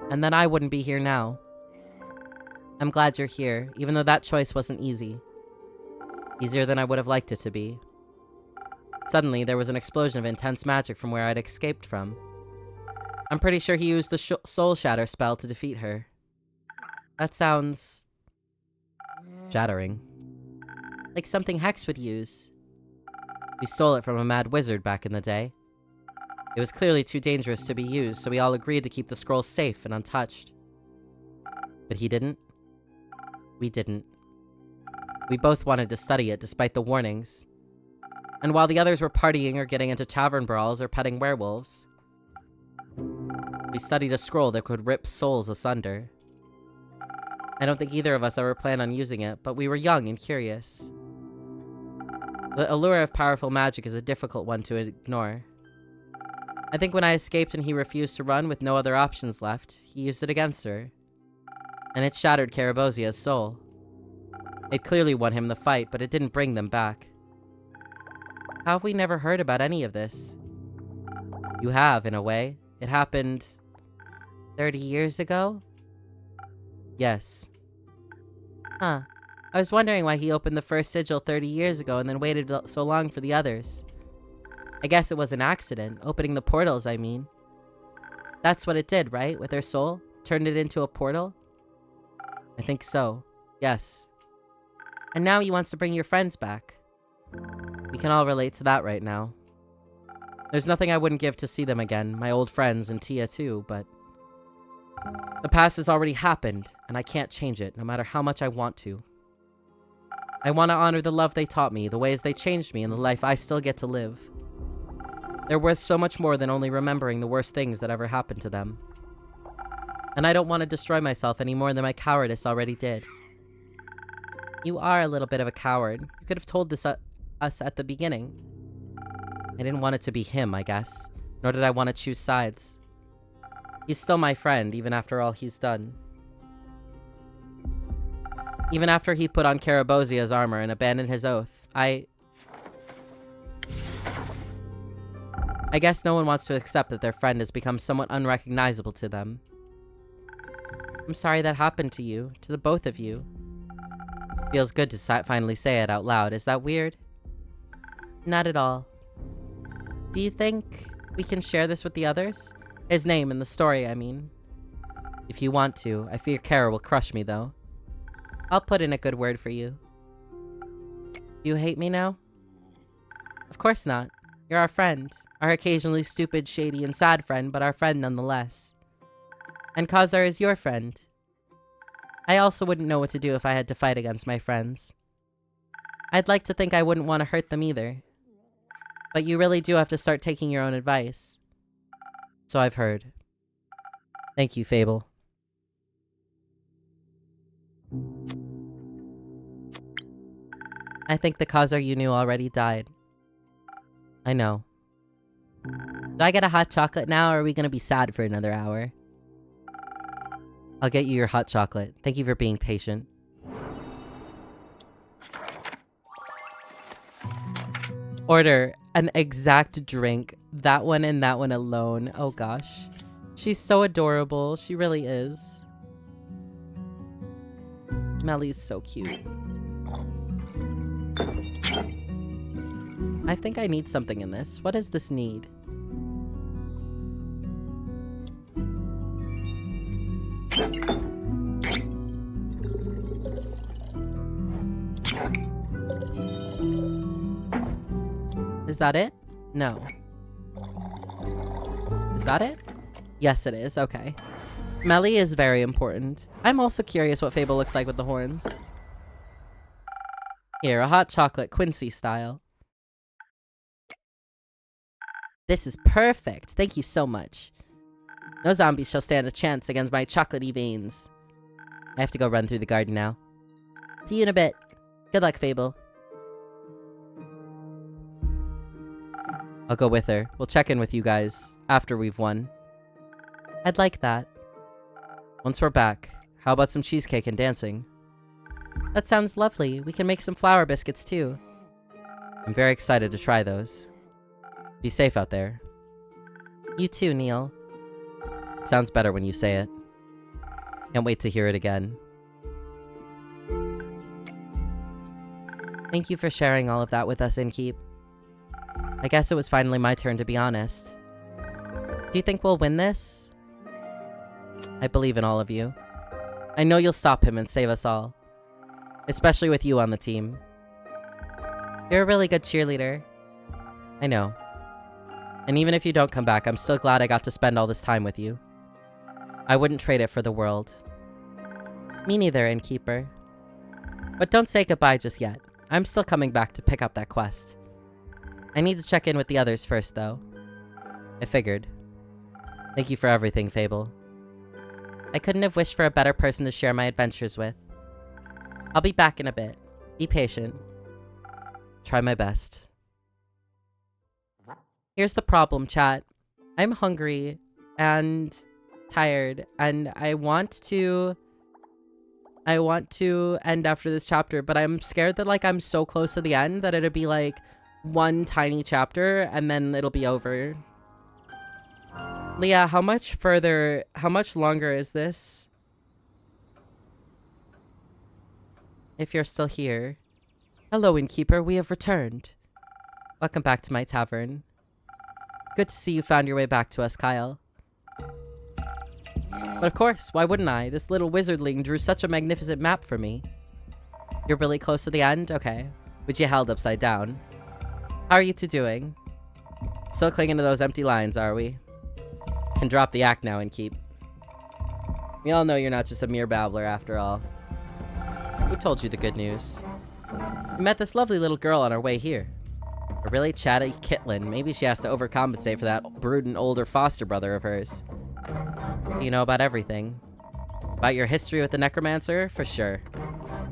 And then I wouldn't be here now. I'm glad you're here, even though that choice wasn't easy. Easier than I would have liked it to be. Suddenly, there was an explosion of intense magic from where I'd escaped from. I'm pretty sure he used the Soul Shatter spell to defeat her. That sounds... shattering. Like something Hex would use. We stole it from a mad wizard back in the day. It was clearly too dangerous to be used, so we all agreed to keep the scroll safe and untouched. But he didn't. We didn't. We both wanted to study it despite the warnings. And while the others were partying or getting into tavern brawls or petting werewolves, we studied a scroll that could rip souls asunder. I don't think either of us ever planned on using it, but we were young and curious. The allure of powerful magic is a difficult one to ignore. I think when I escaped and he refused to run with no other options left, he used it against her. And it shattered Carabosia's soul. It clearly won him the fight, but it didn't bring them back. How have we never heard about any of this? You have, in a way. It happened... 30 years ago? Yes. Huh. I was wondering why he opened the first sigil 30 years ago and then waited so long for the others. I guess it was an accident, opening the portals, I mean. That's what it did, right? With her soul? Turned it into a portal? I think so. Yes. And now he wants to bring your friends back. We can all relate to that right now. There's nothing I wouldn't give to see them again, my old friends and Tia too, but... the past has already happened, and I can't change it, no matter how much I want to. I want to honor the love they taught me, the ways they changed me, and the life I still get to live. They're worth so much more than only remembering the worst things that ever happened to them. And I don't want to destroy myself any more than my cowardice already did. You are a little bit of a coward. You could have told this us at the beginning. I didn't want it to be him, I guess. Nor did I want to choose sides. He's still my friend, even after all he's done. Even after he put on Carabosia's armor and abandoned his oath, I guess no one wants to accept that their friend has become somewhat unrecognizable to them. I'm sorry that happened to you, to the both of you. Feels good to finally say it out loud. Is that weird? Not at all. Do you think we can share this with the others? His name and the story, I mean. If you want to. I fear Kara will crush me, though. I'll put in a good word for you. Do you hate me now? Of course not. You're our friend. Our occasionally stupid, shady, and sad friend, but our friend nonetheless. And Khazar is your friend. I also wouldn't know what to do if I had to fight against my friends. I'd like to think I wouldn't want to hurt them either. But you really do have to start taking your own advice. So I've heard. Thank you, Fable. I think the Khazar you knew already died. I know. Do I get a hot chocolate now, or are we gonna be sad for another hour? I'll get you your hot chocolate. Thank you for being patient. Order an exact drink. That one and that one alone. Oh gosh. She's so adorable. She really is. Melly's so cute. I think I need something in this. What does this need? Is that it? No. Is that it? Yes, it is. Okay. Melly is very important. I'm also curious what Fable looks like with the horns. Here, a hot chocolate, Quincy style. This is perfect. Thank you so much. No zombies shall stand a chance against my chocolatey veins. I have to go run through the garden now. See you in a bit. Good luck, Fable. I'll go with her. We'll check in with you guys after we've won. I'd like that. Once we're back, how about some cheesecake and dancing? That sounds lovely. We can make some flour biscuits too. I'm very excited to try those. Be safe out there. You too, Neil. It sounds better when you say it. Can't wait to hear it again. Thank you for sharing all of that with us, Innkeep. I guess it was finally my turn to be honest. Do you think we'll win this? I believe in all of you. I know you'll stop him and save us all. Especially with you on the team. You're a really good cheerleader. I know. And even if you don't come back, I'm still glad I got to spend all this time with you. I wouldn't trade it for the world. Me neither, Innkeeper. But don't say goodbye just yet. I'm still coming back to pick up that quest. I need to check in with the others first, though. I figured. Thank you for everything, Fable. I couldn't have wished for a better person to share my adventures with. I'll be back in a bit. Be patient. Try my best. Here's the problem, chat. I'm hungry and tired, and I want to end after this chapter, but I'm scared that, like, I'm so close to the end that it'll be, like, one tiny chapter, and then it'll be over. Leah, how much longer is this? If you're still here. Hello, Innkeeper, we have returned. Welcome back to my tavern. Good to see you found your way back to us, Kyle. But of course, why wouldn't I? This little wizardling drew such a magnificent map for me. You're really close to the end? Okay. Which you held upside down. How are you two doing? Still clinging to those empty lines, are we? Can drop the act now and keep. We all know you're not just a mere babbler after all. Who told you the good news? We met this lovely little girl on our way here. A really chatty kitlin. Maybe she has to overcompensate for that brooding older foster brother of hers. You know about everything. About your history with the necromancer? For sure.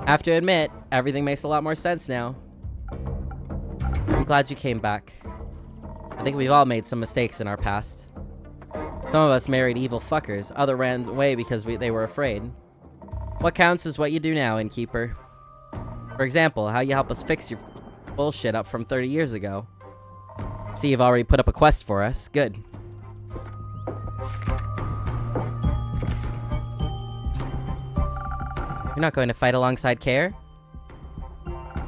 Have to admit, everything makes a lot more sense now. I'm glad you came back. I think we've all made some mistakes in our past. Some of us married evil fuckers, others ran away because they were afraid. What counts is what you do now, Innkeeper. For example, how you help us fix your bullshit up from 30 years ago. See, you've already put up a quest for us. Good. You're not going to fight alongside Care?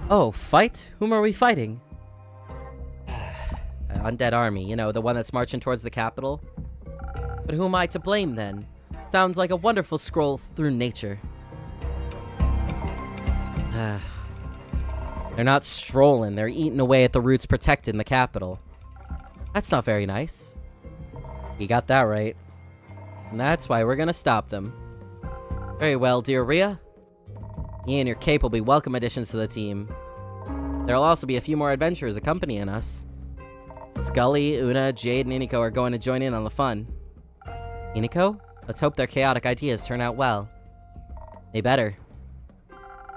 Oh, fight? Whom are we fighting? Undead army, you know, the one that's marching towards the capital. But who am I to blame, then? Sounds like a wonderful scroll through nature. They're not strolling, they're eating away at the roots protecting the capital. That's not very nice. You got that right. And that's why we're gonna stop them. Very well, dear Rhea. You and your cape will be welcome additions to the team. There'll also be a few more adventurers accompanying us. Scully, Una, Jade, and Iniko are going to join in on the fun. Iniko? Let's hope their chaotic ideas turn out well. They better.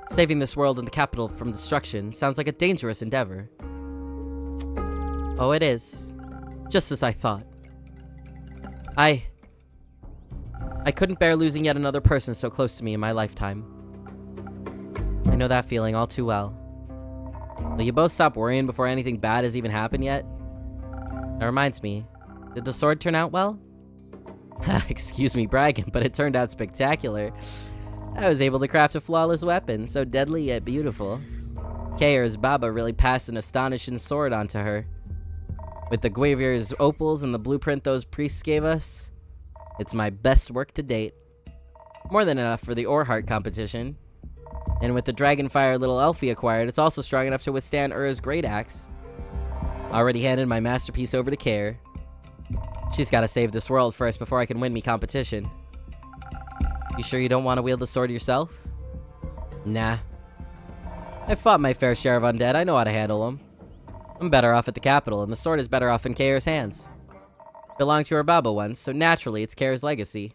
Saving this world and the capital from destruction sounds like a dangerous endeavor. Oh, it is. Just as I thought. I couldn't bear losing yet another person so close to me in my lifetime. I know that feeling all too well. Will you both stop worrying before anything bad has even happened yet? That reminds me, did the sword turn out well? Excuse me bragging, but it turned out spectacular. I was able to craft a flawless weapon, so deadly yet beautiful. Kair's Baba really passed an astonishing sword onto her. With the Guavir's opals and the blueprint those priests gave us, it's my best work to date. More than enough for the Orhart competition. And with the Dragonfire little elf we acquired, it's also strong enough to withstand Ur's great axe. Already handed my masterpiece over to Kair. She's gotta save this world first before I can win me competition. You sure you don't want to wield the sword yourself? Nah. I've fought my fair share of undead, I know how to handle them. I'm better off at the capital, and the sword is better off in Kair's hands. It belonged to her Baba once, so naturally it's Kair's legacy.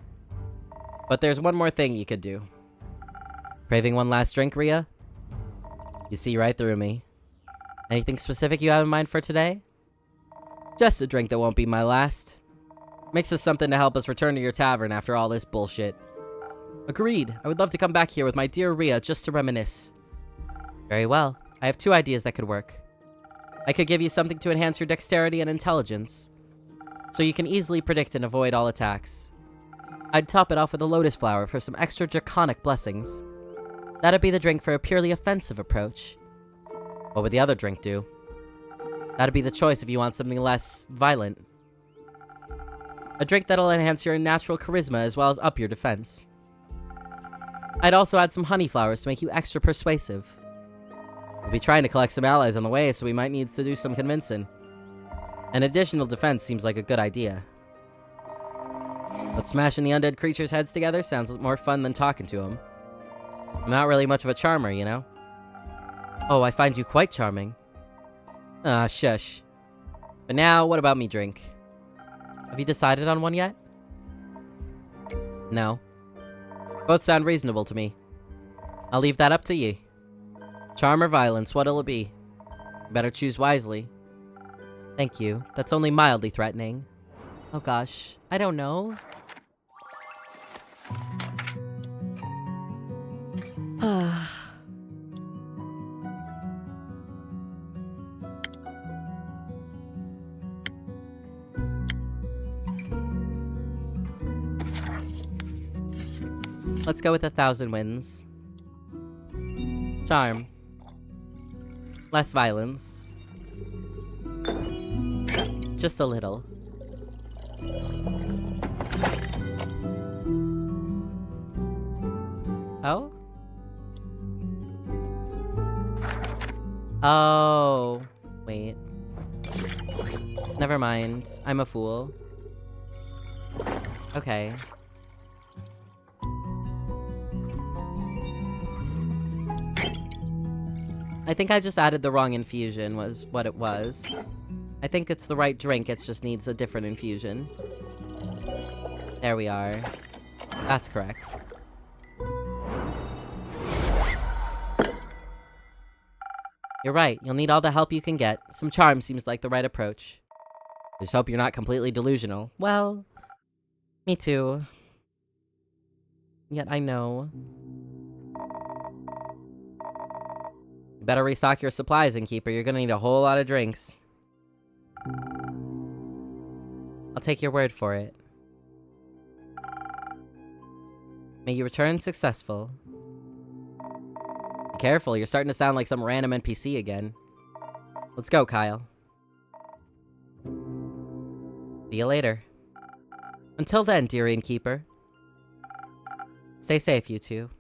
But there's one more thing you could do. Craving one last drink, Rhea? You see right through me. Anything specific you have in mind for today? Just a drink that won't be my last. Mix us something to help us return to your tavern after all this bullshit. Agreed. I would love to come back here with my dear Rhea just to reminisce. Very well. I have 2 ideas that could work. I could give you something to enhance your dexterity and intelligence, so you can easily predict and avoid all attacks. I'd top it off with a lotus flower for some extra draconic blessings. That'd be the drink for a purely offensive approach. What would the other drink do? That'd be the choice if you want something less violent. A drink that'll enhance your natural charisma as well as up your defense. I'd also add some honey flowers to make you extra persuasive. We'll be trying to collect some allies on the way, so we might need to do some convincing. An additional defense seems like a good idea. But smashing the undead creatures' heads together sounds more fun than talking to them. I'm not really much of a charmer, you know? Oh, I find you quite charming. Ah, shush. But now, what about me drink? Have you decided on one yet? No. Both sound reasonable to me. I'll leave that up to ye. Charm or violence, what'll it be? You better choose wisely. Thank you. That's only mildly threatening. Oh gosh, I don't know. Let's go with 1,000 wins. Charm. Less violence. Just a little. Oh? Oh. Wait. Never mind. I'm a fool. Okay. I think I just added the wrong infusion was what it was. I think it's the right drink, it just needs a different infusion. There we are. That's correct. You're right, you'll need all the help you can get. Some charm seems like the right approach. Just hope you're not completely delusional. Well, me too. Yet I know. You better restock your supplies, Innkeeper. You're gonna need a whole lot of drinks. I'll take your word for it. May you return successful. Be careful, you're starting to sound like some random NPC again. Let's go, Kyle. See you later. Until then, dear Innkeeper. Stay safe, you two.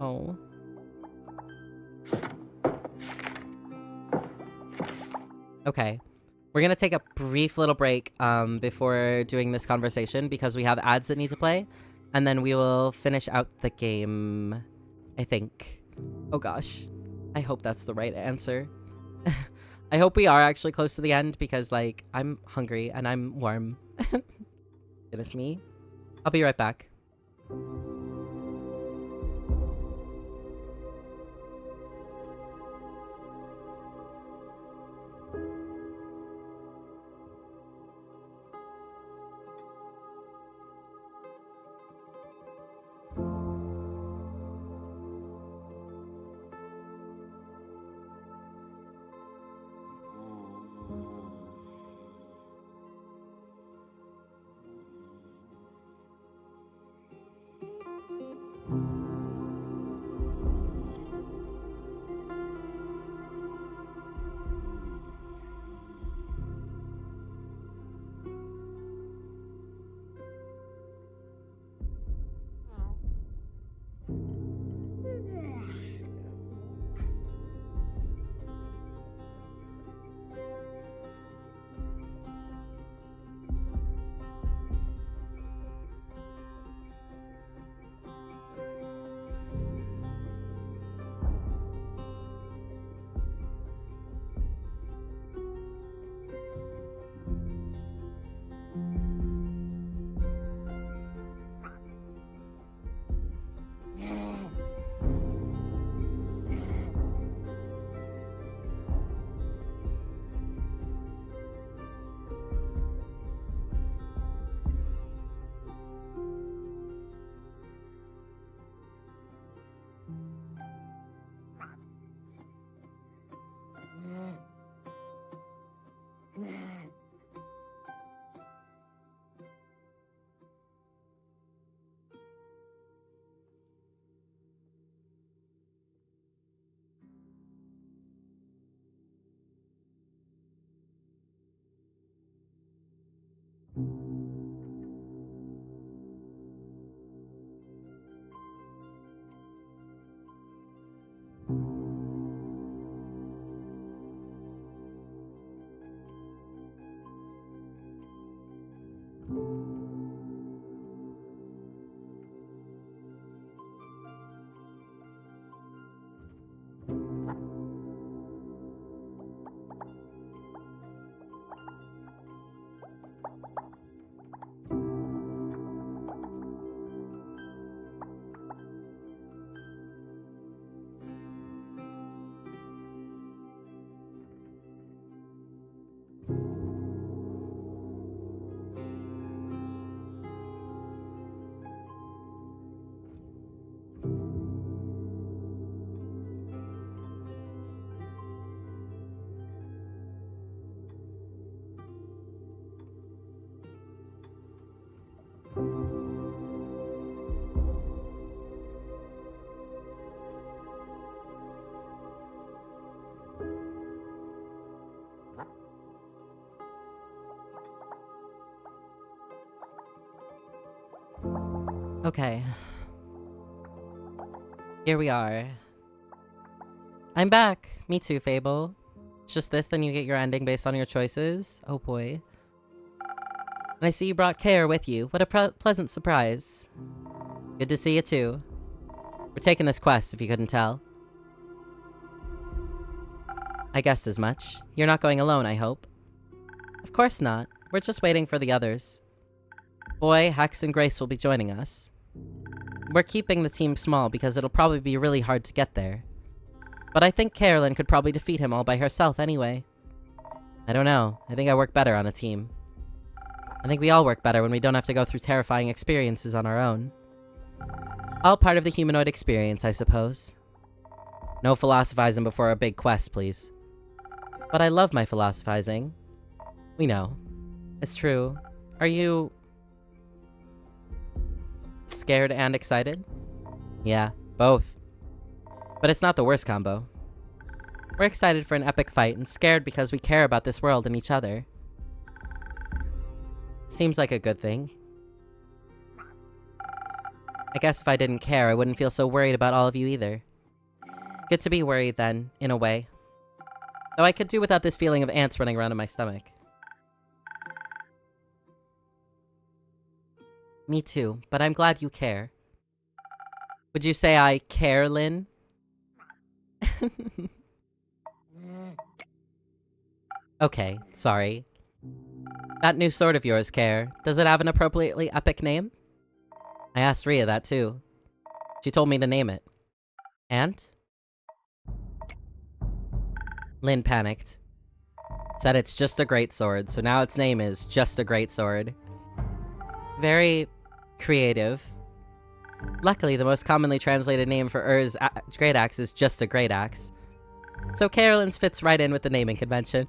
Oh. Okay. We're gonna take a brief little break before doing this conversation because we have ads that need to play. And then we will finish out the game, I think. Oh gosh. I hope that's the right answer. I hope we are actually close to the end because, like, I'm hungry and I'm warm. Goodness me. I'll be right back. Okay. Here we are. I'm back. Me too, Fable. It's just this, then you get your ending based on your choices. Oh boy. And I see you brought Care with you. What a pleasant surprise. Good to see you too. We're taking this quest, if you couldn't tell. I guessed as much. You're not going alone, I hope. Of course not. We're just waiting for the others. Boy, Hex, and Grace will be joining us. We're keeping the team small because it'll probably be really hard to get there. But I think Carolyn could probably defeat him all by herself anyway. I don't know. I think I work better on a team. I think we all work better when we don't have to go through terrifying experiences on our own. All part of the humanoid experience, I suppose. No philosophizing before a big quest, please. But I love my philosophizing. We know. It's true. Are you... scared and excited? Yeah, both. But it's not the worst combo. We're excited for an epic fight and scared because we care about this world and each other. Seems like a good thing. I guess if I didn't care, I wouldn't feel so worried about all of you either. Good to be worried then, in a way. Though I could do without this feeling of ants running around in my stomach. Me too, but I'm glad you care. Would you say I care, Lynn? Okay, sorry. That new sword of yours, Care, does it have an appropriately epic name? I asked Rhea that too. She told me to name it. And? Lynn panicked. Said it's just a great sword, so now its name is Just a Great Sword. Very creative. Luckily, the most commonly translated name for Ur's great axe is Just a Great Axe. So Carolyn's fits right in with the naming convention.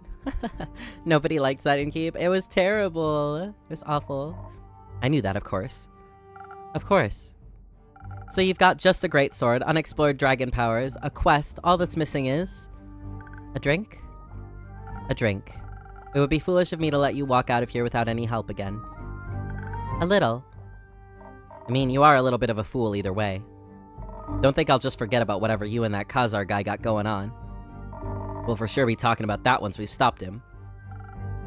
Nobody liked that in Keep. It was terrible. It was awful. I knew that, of course. Of course. So you've got Just a Great Sword, unexplored dragon powers, a quest, all that's missing is... a drink? A drink. It would be foolish of me to let you walk out of here without any help again. A little. I mean, you are a little bit of a fool either way. Don't think I'll just forget about whatever you and that Khazar guy got going on. We'll for sure be talking about that once we've stopped him.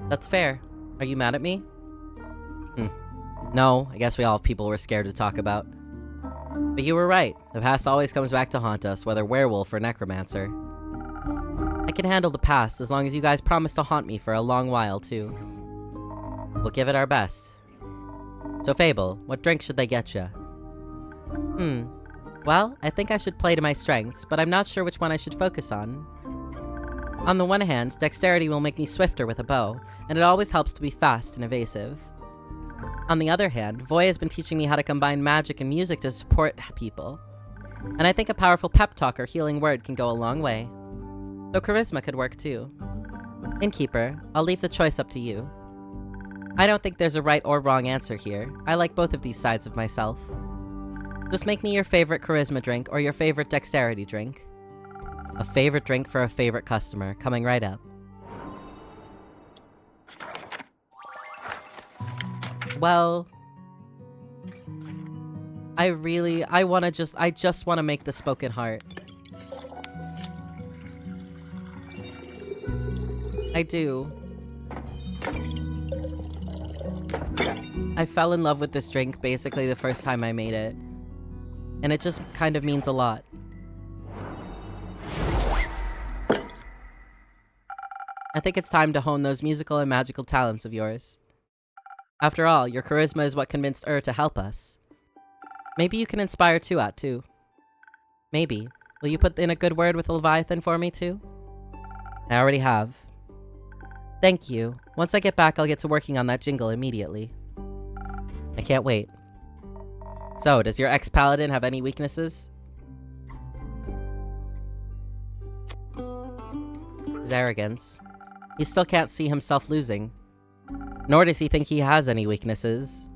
That's fair. Are you mad at me? No, I guess we all have people we're scared to talk about. But you were right. The past always comes back to haunt us, whether werewolf or necromancer. I can handle the past as long as you guys promise to haunt me for a long while, too. We'll give it our best. So Fable, what drink should they get ya? Well, I think I should play to my strengths, but I'm not sure which one I should focus on. On the one hand, dexterity will make me swifter with a bow, and it always helps to be fast and evasive. On the other hand, Voy has been teaching me how to combine magic and music to support people. And I think a powerful pep talk or healing word can go a long way. Though charisma could work too. Innkeeper, I'll leave the choice up to you. I don't think there's a right or wrong answer here. I like both of these sides of myself. Just make me your favorite charisma drink or your favorite dexterity drink. A favorite drink for a favorite customer, coming right up. Well... I just want to make the Spoken Heart. I do. I fell in love with this drink basically the first time I made it. And it just kind of means a lot. I think it's time to hone those musical and magical talents of yours. After all, your charisma is what convinced to help us. Maybe you can inspire Tuat too. Maybe. Will you put in a good word with Leviathan for me too? I already have. Thank you. Once I get back, I'll get to working on that jingle immediately. I can't wait. So, does your ex-paladin have any weaknesses? His arrogance. He still can't see himself losing. Nor does he think he has any weaknesses.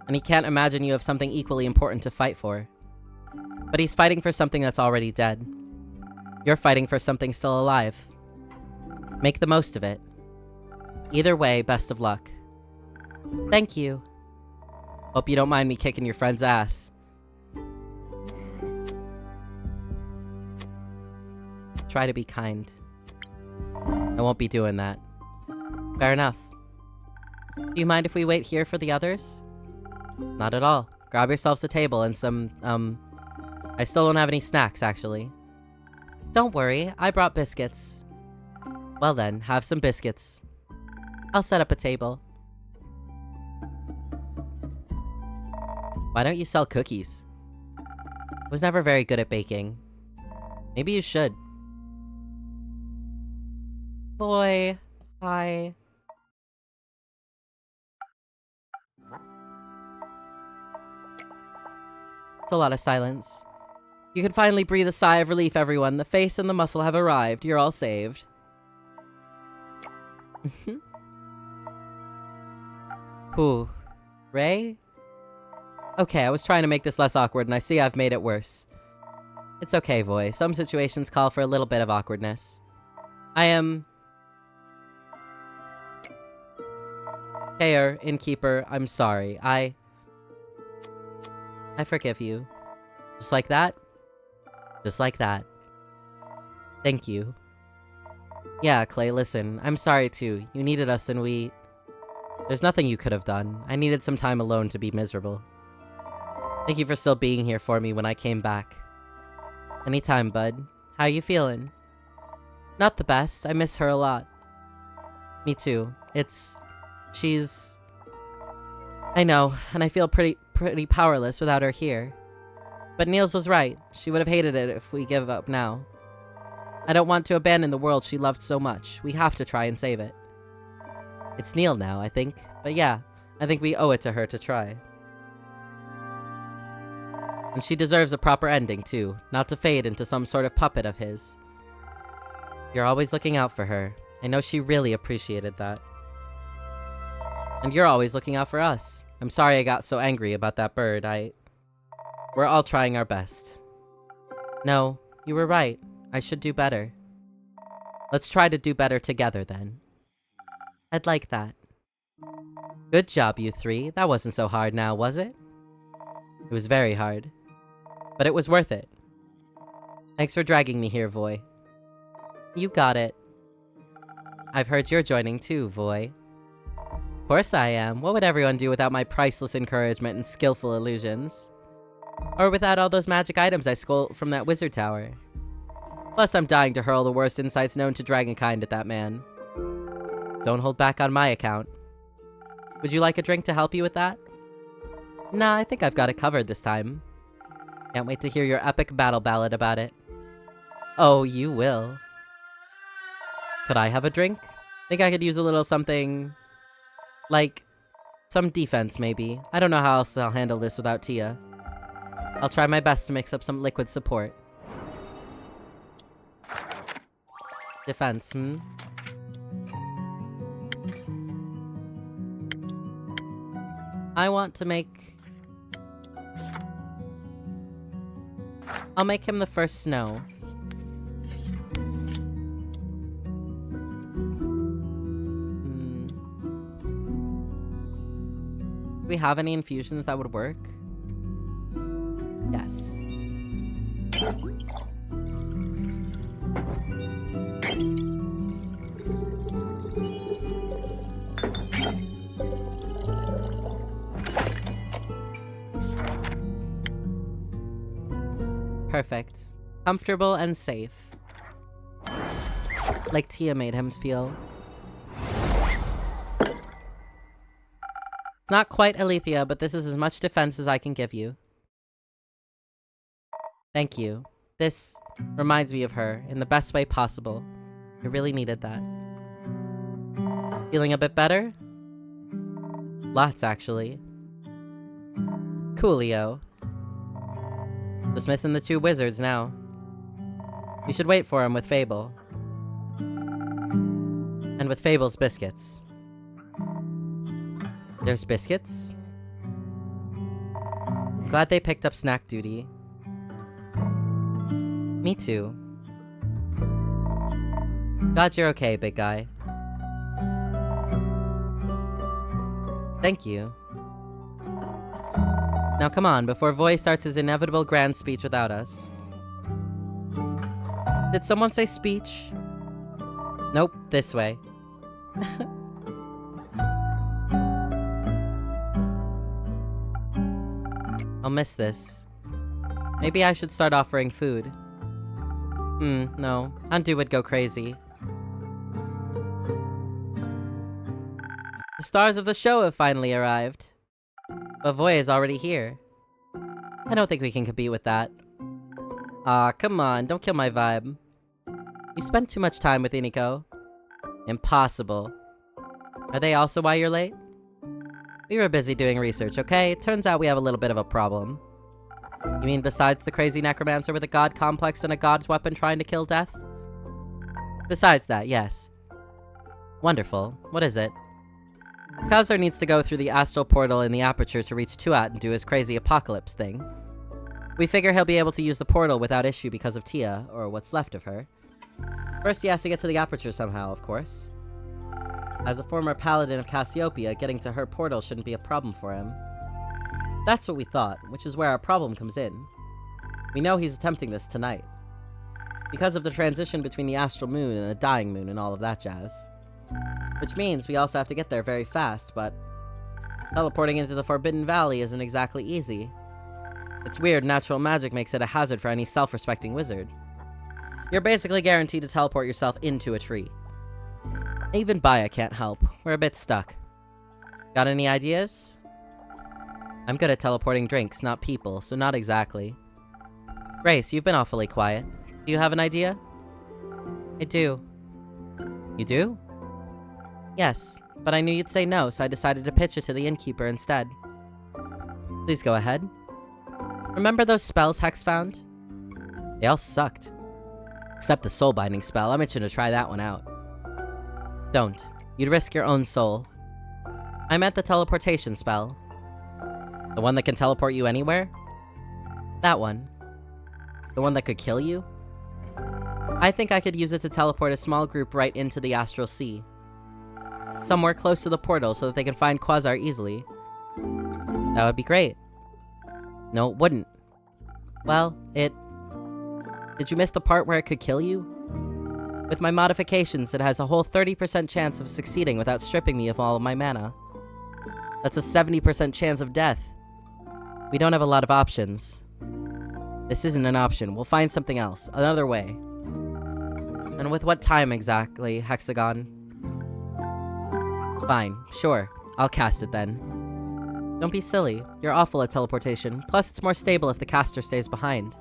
And he can't imagine you have something equally important to fight for. But he's fighting for something that's already dead. You're fighting for something still alive. Make the most of it. Either way, best of luck. Thank you. Hope you don't mind me kicking your friend's ass. Try to be kind. I won't be doing that. Fair enough. Do you mind if we wait here for the others? Not at all. Grab yourselves a table and some, I still don't have any snacks, actually. Don't worry, I brought biscuits. Well then, have some biscuits. I'll set up a table. Why don't you sell cookies? I was never very good at baking. Maybe you should. Boy, hi. It's a lot of silence. You can finally breathe a sigh of relief, everyone. The face and the muscle have arrived. You're all saved. Whew. Ray? Okay, I was trying to make this less awkward, and I see I've made it worse. It's okay, Voy. Some situations call for a little bit of awkwardness. I am... Heir, innkeeper, I'm sorry. I forgive you. Just like that? Just like that. Thank you. Yeah, Clay, listen. I'm sorry too. You needed us and we... There's nothing you could have done. I needed some time alone to be miserable. Thank you for still being here for me when I came back. Anytime, bud. How you feeling? Not the best. I miss her a lot. Me too. She's... I know, and I feel pretty powerless without her here. But Niels was right. She would have hated it if we give up now. I don't want to abandon the world she loved so much. We have to try and save it. It's Neil now, I think. But yeah, I think we owe it to her to try. And she deserves a proper ending, too. Not to fade into some sort of puppet of his. You're always looking out for her. I know she really appreciated that. And you're always looking out for us. I'm sorry I got so angry about that bird. We're all trying our best. No, you were right. I should do better. Let's try to do better together, then. I'd like that. Good job, you three. That wasn't so hard now, was it? It was very hard. But it was worth it. Thanks for dragging me here, Voy. You got it. I've heard you're joining too, Voy. Of course I am. What would everyone do without my priceless encouragement and skillful illusions? Or without all those magic items I stole from that wizard tower? Plus, I'm dying to hurl the worst insights known to dragonkind at that man. Don't hold back on my account. Would you like a drink to help you with that? Nah, I think I've got it covered this time. Can't wait to hear your epic battle ballad about it. Oh, you will. Could I have a drink? Think I could use a little something... like, some defense, maybe. I don't know how else I'll handle this without Tia. I'll try my best to mix up some liquid support. Defense, I want to make... I'll make him the first snow. Do we have any infusions that would work? Yes. Perfect. Comfortable and safe. Like Tia made him feel. It's not quite Alethea, but this is as much defense as I can give you. Thank you. This reminds me of her in the best way possible. I really needed that. Feeling a bit better? Lots, actually. Coolio. Just missing the two wizards now. We should wait for him with Fable. And with Fable's biscuits. There's biscuits? Glad they picked up snack duty. Me too. Glad you're okay, big guy. Thank you. Now come on, before Voy starts his inevitable grand speech without us. Did someone say speech? Nope, this way. I'll miss this. Maybe I should start offering food. No. Undo would go crazy. The stars of the show have finally arrived. But Voy is already here. I don't think we can compete with that. Aw, come on, don't kill my vibe. You spent too much time with Iniko. Impossible. Are they also why you're late? We were busy doing research, okay? It turns out we have a little bit of a problem. You mean besides the crazy necromancer with a god complex and a god's weapon trying to kill death? Besides that, yes. Wonderful. What is it? Khazar needs to go through the astral portal in the aperture to reach Tuat and do his crazy apocalypse thing. We figure he'll be able to use the portal without issue because of Tia, or what's left of her. First he has to get to the aperture somehow, of course. As a former paladin of Cassiopeia, getting to her portal shouldn't be a problem for him. That's what we thought, which is where our problem comes in. We know he's attempting this tonight. Because of the transition between the astral moon and the dying moon and all of that jazz. Which means we also have to get there very fast, but teleporting into the Forbidden Valley isn't exactly easy. It's weird, natural magic makes it a hazard for any self-respecting wizard. You're basically guaranteed to teleport yourself into a tree. Even Baya can't help. We're a bit stuck. Got any ideas? I'm good at teleporting drinks, not people, so not exactly. Grace, you've been awfully quiet. Do you have an idea? I do. You do? Yes, but I knew you'd say no, so I decided to pitch it to the innkeeper instead. Please go ahead. Remember those spells Hex found? They all sucked. Except the soul-binding spell. I'm itching to try that one out. Don't. You'd risk your own soul. I meant the teleportation spell. The one that can teleport you anywhere? That one. The one that could kill you? I think I could use it to teleport a small group right into the Astral Sea. Somewhere close to the portal so that they can find Quasar easily. That would be great. No, it wouldn't. Well, Did you miss the part where it could kill you? With my modifications, it has a whole 30% chance of succeeding without stripping me of all of my mana. That's a 70% chance of death. We don't have a lot of options. This isn't an option. We'll find something else. Another way. And with what time exactly, Hexagon? Fine. Sure. I'll cast it then. Don't be silly. You're awful at teleportation. Plus, it's more stable if the caster stays behind.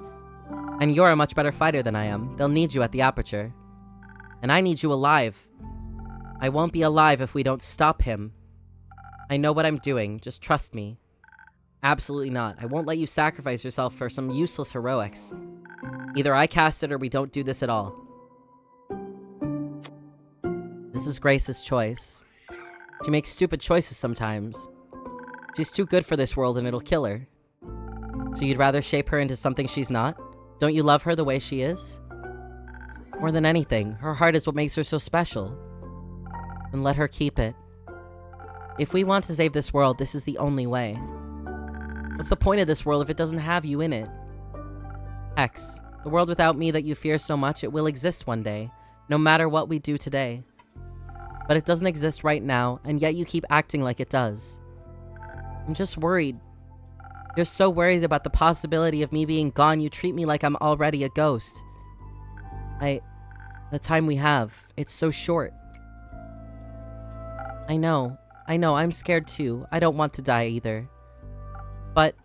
And you're a much better fighter than I am. They'll need you at the aperture. And I need you alive. I won't be alive if we don't stop him. I know what I'm doing. Just trust me. Absolutely not. I won't let you sacrifice yourself for some useless heroics. Either I cast it or we don't do this at all. This is Grace's choice. She makes stupid choices sometimes. She's too good for this world and it'll kill her. So you'd rather shape her into something she's not? Don't you love her the way she is? More than anything, her heart is what makes her so special. And let her keep it. If we want to save this world, this is the only way. What's the point of this world if it doesn't have you in it? X, the world without me that you fear so much, it will exist one day, no matter what we do today. But it doesn't exist right now, and yet you keep acting like it does. I'm just worried. You're so worried about the possibility of me being gone, you treat me like I'm already a ghost. The time we have, it's so short. I know, I'm scared too. I don't want to die either. But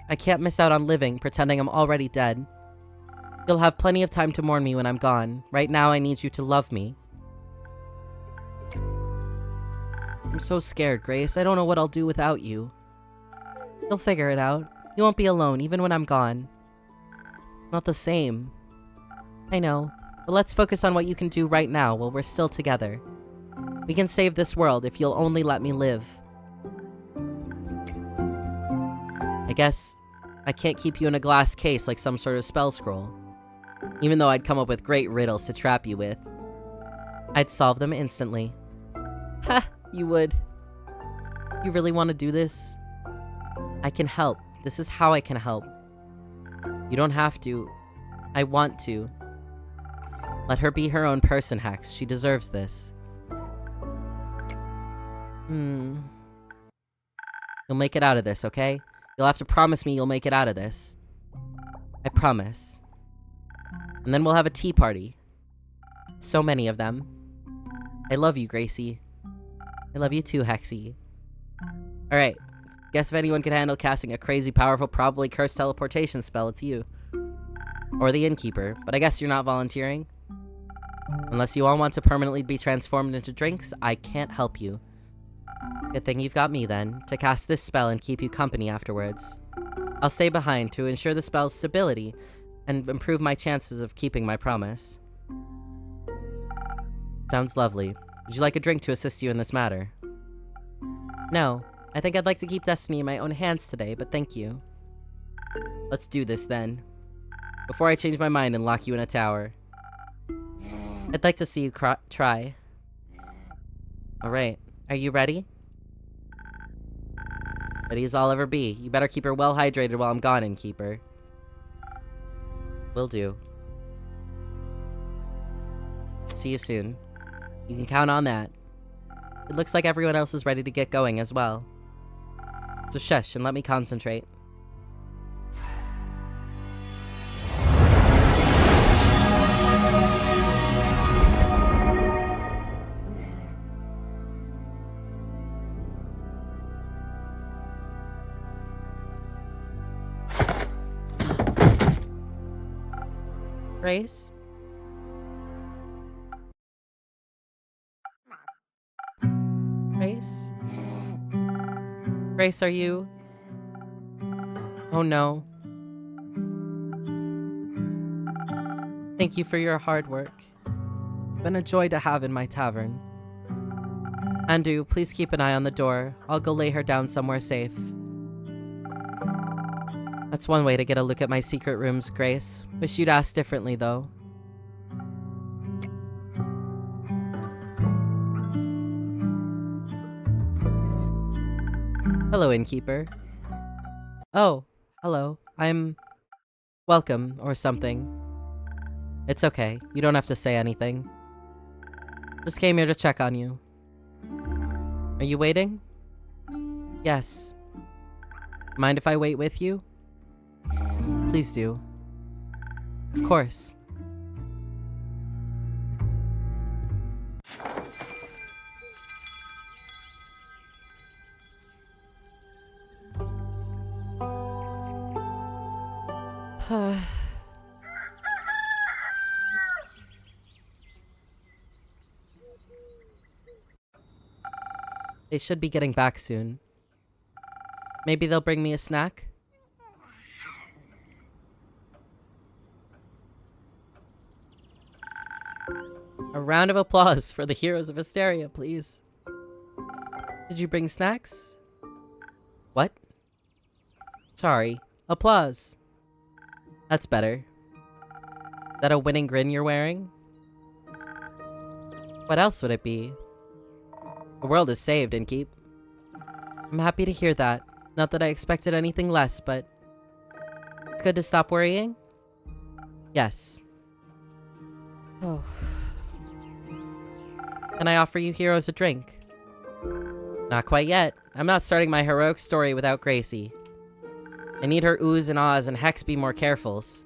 I can't miss out on living, pretending I'm already dead. You'll have plenty of time to mourn me when I'm gone. Right now, I need you to love me. I'm so scared, Grace. I don't know what I'll do without you. You'll figure it out. You won't be alone, even when I'm gone. Not the same. I know, but let's focus on what you can do right now while we're still together. We can save this world if you'll only let me live. I guess I can't keep you in a glass case like some sort of spell scroll. Even though I'd come up with great riddles to trap you with. I'd solve them instantly. Ha! You would. You really want to do this? I can help. This is how I can help. You don't have to. I want to. Let her be her own person, Hex. She deserves this. You'll make it out of this, okay? You'll have to promise me you'll make it out of this. I promise. And then we'll have a tea party. So many of them. I love you, Gracie. I love you too, Hexy. Alright. Guess if anyone can handle casting a crazy, powerful, probably cursed teleportation spell, it's you. Or the innkeeper, but I guess you're not volunteering. Unless you all want to permanently be transformed into drinks, I can't help you. Good thing you've got me then, to cast this spell and keep you company afterwards. I'll stay behind to ensure the spell's stability and improve my chances of keeping my promise. Sounds lovely. Would you like a drink to assist you in this matter? No. I think I'd like to keep destiny in my own hands today, but thank you. Let's do this then. Before I change my mind and lock you in a tower. I'd like to see you try. Alright, are you ready? Ready as I'll ever be. You better keep her well hydrated while I'm gone, innkeeper. Will do. See you soon. You can count on that. It looks like everyone else is ready to get going as well. So shush and let me concentrate. Grace? Grace? Grace, are you? Oh no. Thank you for your hard work. Been a joy to have in my tavern. Andu, please keep an eye on the door. I'll go lay her down somewhere safe. That's one way to get a look at my secret rooms, Grace. Wish you'd asked differently, though. Hello, innkeeper. Oh, hello. I'm... welcome, or something. It's okay. You don't have to say anything. Just came here to check on you. Are you waiting? Yes. Mind if I wait with you? Please do. Of course. They should be getting back soon. Maybe they'll bring me a snack? A round of applause for the heroes of Hysteria, please. Did you bring snacks? What? Sorry. Applause. That's better. Is that a winning grin you're wearing? What else would it be? The world is saved, Innkeep. I'm happy to hear that. Not that I expected anything less, but... it's good to stop worrying? Yes. Oh... Can I offer you heroes a drink? Not quite yet. I'm not starting my heroic story without Gracie. I need her oohs and ahs and Hex be more carefuls.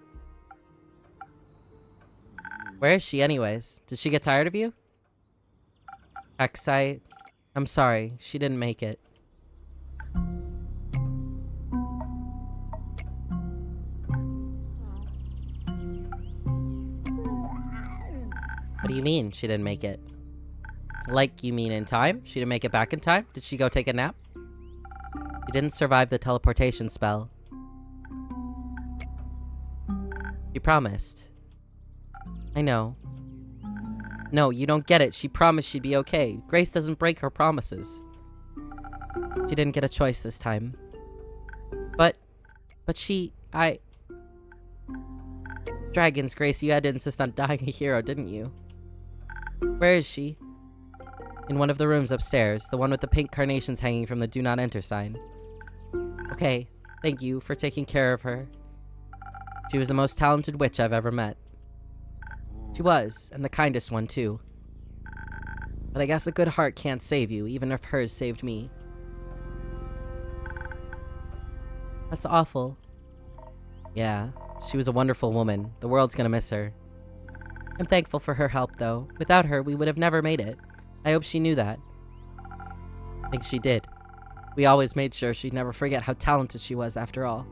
Where is she anyways? Did she get tired of you? Hex, I'm sorry. She didn't make it. What do you mean, she didn't make it? Like, you mean in time? She didn't make it back in time? Did she go take a nap? She didn't survive the teleportation spell. She promised. I know. No, you don't get it. She promised she'd be okay. Grace doesn't break her promises. She didn't get a choice this time. But But Dragon's Grace, you had to insist on dying a hero, didn't you? Where is she? In one of the rooms upstairs, the one with the pink carnations hanging from the do not enter sign. Okay, thank you for taking care of her. She was the most talented witch I've ever met. She was, and the kindest one too. But I guess a good heart can't save you, even if hers saved me. That's awful. Yeah, she was a wonderful woman. The world's gonna miss her. I'm thankful for her help, though. Without her, we would have never made it. I hope she knew that. I think she did. We always made sure she'd never forget how talented she was, after all.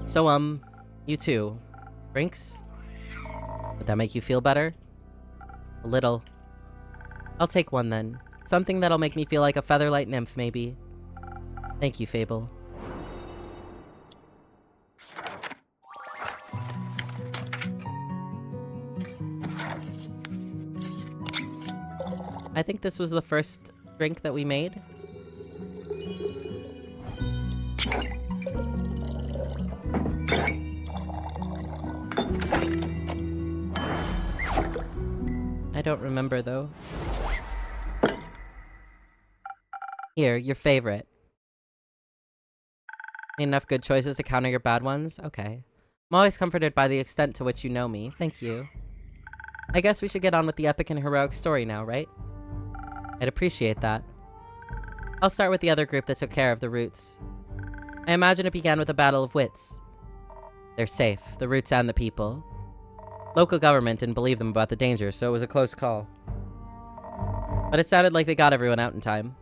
So, you too. Drinks? Would that make you feel better? A little. I'll take one then. Something that'll make me feel like a featherlight nymph, maybe. Thank you, Fable. I think this was the first drink that we made. I don't remember, though. Here, your favorite. Made enough good choices to counter your bad ones? Okay. I'm always comforted by the extent to which you know me. Thank you. I guess we should get on with the epic and heroic story now, right? I'd appreciate that. I'll start with the other group that took care of the Roots. I imagine it began with a battle of wits. They're safe, the Roots and the people. Local government didn't believe them about the danger, so it was a close call. But it sounded like they got everyone out in time.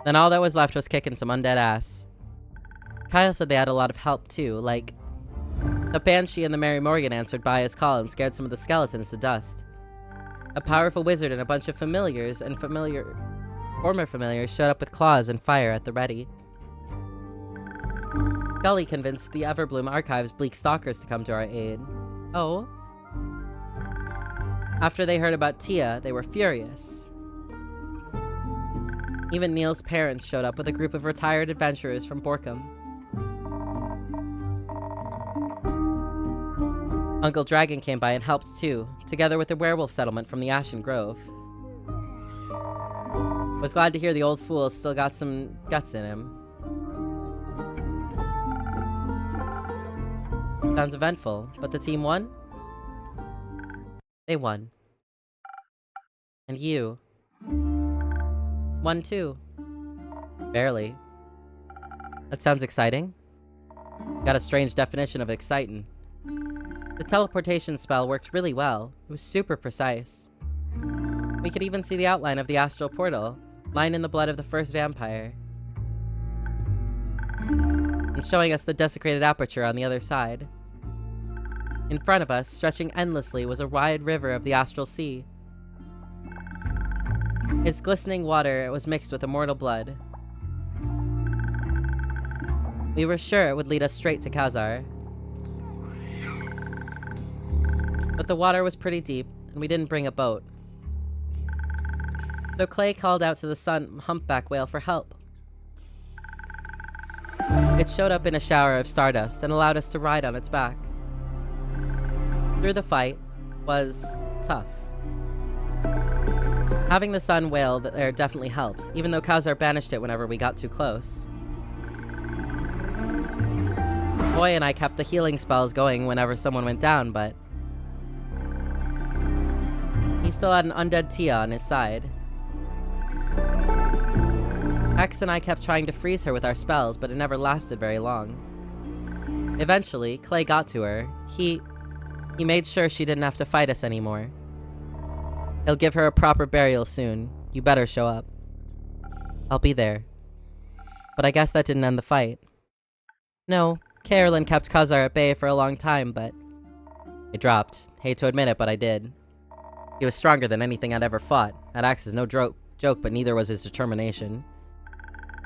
Then all that was left was kicking some undead ass. Kyle said they had a lot of help too, like the Banshee and the Mary Morgan answered by his call and scared some of the skeletons to dust. A powerful wizard and a bunch of familiars and former familiars showed up with claws and fire at the ready. Gully convinced the Everbloom Archive's bleak stalkers to come to our aid. Oh. After they heard about Tia, they were furious. Even Neil's parents showed up with a group of retired adventurers from Borkham. Uncle Dragon came by and helped too, together with the werewolf settlement from the Ashen Grove. Was glad to hear the old fool still got some guts in him. Sounds eventful, but the team won? They won. And you won too. Barely. That sounds exciting. Got a strange definition of exciting. The teleportation spell worked really well. It was super precise. We could even see the outline of the astral portal, lying in the blood of the first vampire. And showing us the desecrated aperture on the other side. In front of us, stretching endlessly, was a wide river of the astral sea. Its glistening water was mixed with immortal blood. We were sure it would lead us straight to Khazar. But the water was pretty deep, and we didn't bring a boat. So Clay called out to the sun humpback whale for help. It showed up in a shower of stardust and allowed us to ride on its back. Through the fight was tough. Having the sun whale there definitely helped, even though Khazar banished it whenever we got too close. Boy and I kept the healing spells going whenever someone went down, but he still had an undead Tia on his side. Hex and I kept trying to freeze her with our spells, but it never lasted very long. Eventually, Clay got to her. He made sure she didn't have to fight us anymore. He'll give her a proper burial soon. You better show up. I'll be there. But I guess that didn't end the fight. No, Carolyn kept Khazar at bay for a long time, but it dropped. Hate to admit it, but I did. He was stronger than anything I'd ever fought. That axe is no joke, but neither was his determination.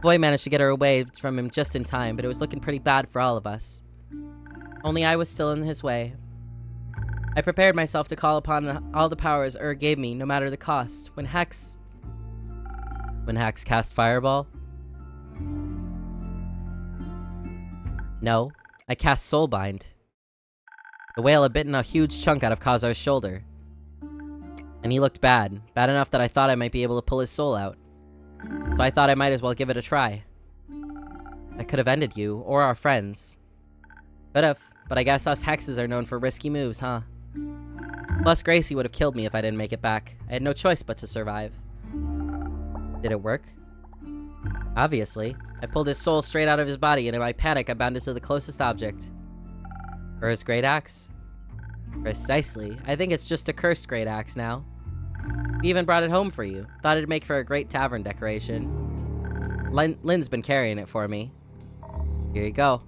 Boy managed to get her away from him just in time, but it was looking pretty bad for all of us. Only I was still in his way. I prepared myself to call upon all the powers gave me, no matter the cost. When Hex cast Fireball, No, I cast Soulbind. The whale had bitten a huge chunk out of Khazar's shoulder. And he looked bad. Bad enough that I thought I might be able to pull his soul out. So I thought I might as well give it a try. I could have ended you, or our friends. Could have, but I guess us hexes are known for risky moves, huh? Plus, Gracie would have killed me if I didn't make it back. I had no choice but to survive. Did it work? Obviously. I pulled his soul straight out of his body, and in my panic, I bound it to the closest object. Or his great axe. Precisely. I think it's just a cursed great axe now. We even brought it home for you. Thought it'd make for a great tavern decoration. Lynn's been carrying it for me. Here you go.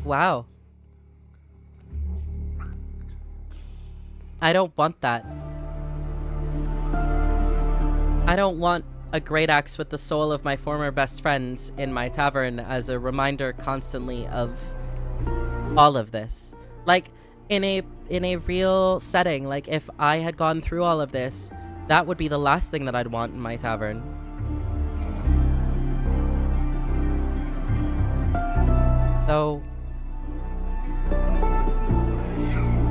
Wow. I don't want that. I don't want a great axe with the soul of my former best friend in my tavern as a reminder constantly of all of this. Like, in a real setting, like if I had gone through all of this, that would be the last thing that I'd want in my tavern. So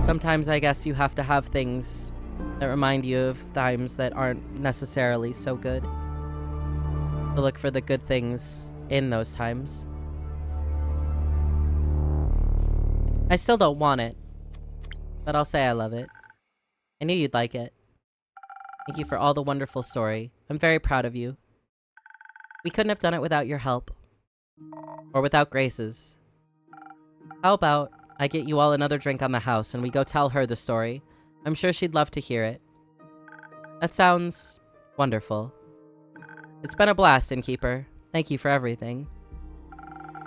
sometimes I guess you have to have things that remind you of times that aren't necessarily so good. To look for the good things in those times. I still don't want it, but I'll say I love it. I knew you'd like it. Thank you for all the wonderful story. I'm very proud of you. We couldn't have done it without your help. Or without Grace's. How about I get you all another drink on the house and we go tell her the story? I'm sure she'd love to hear it. That sounds wonderful. It's been a blast, Innkeeper. Thank you for everything.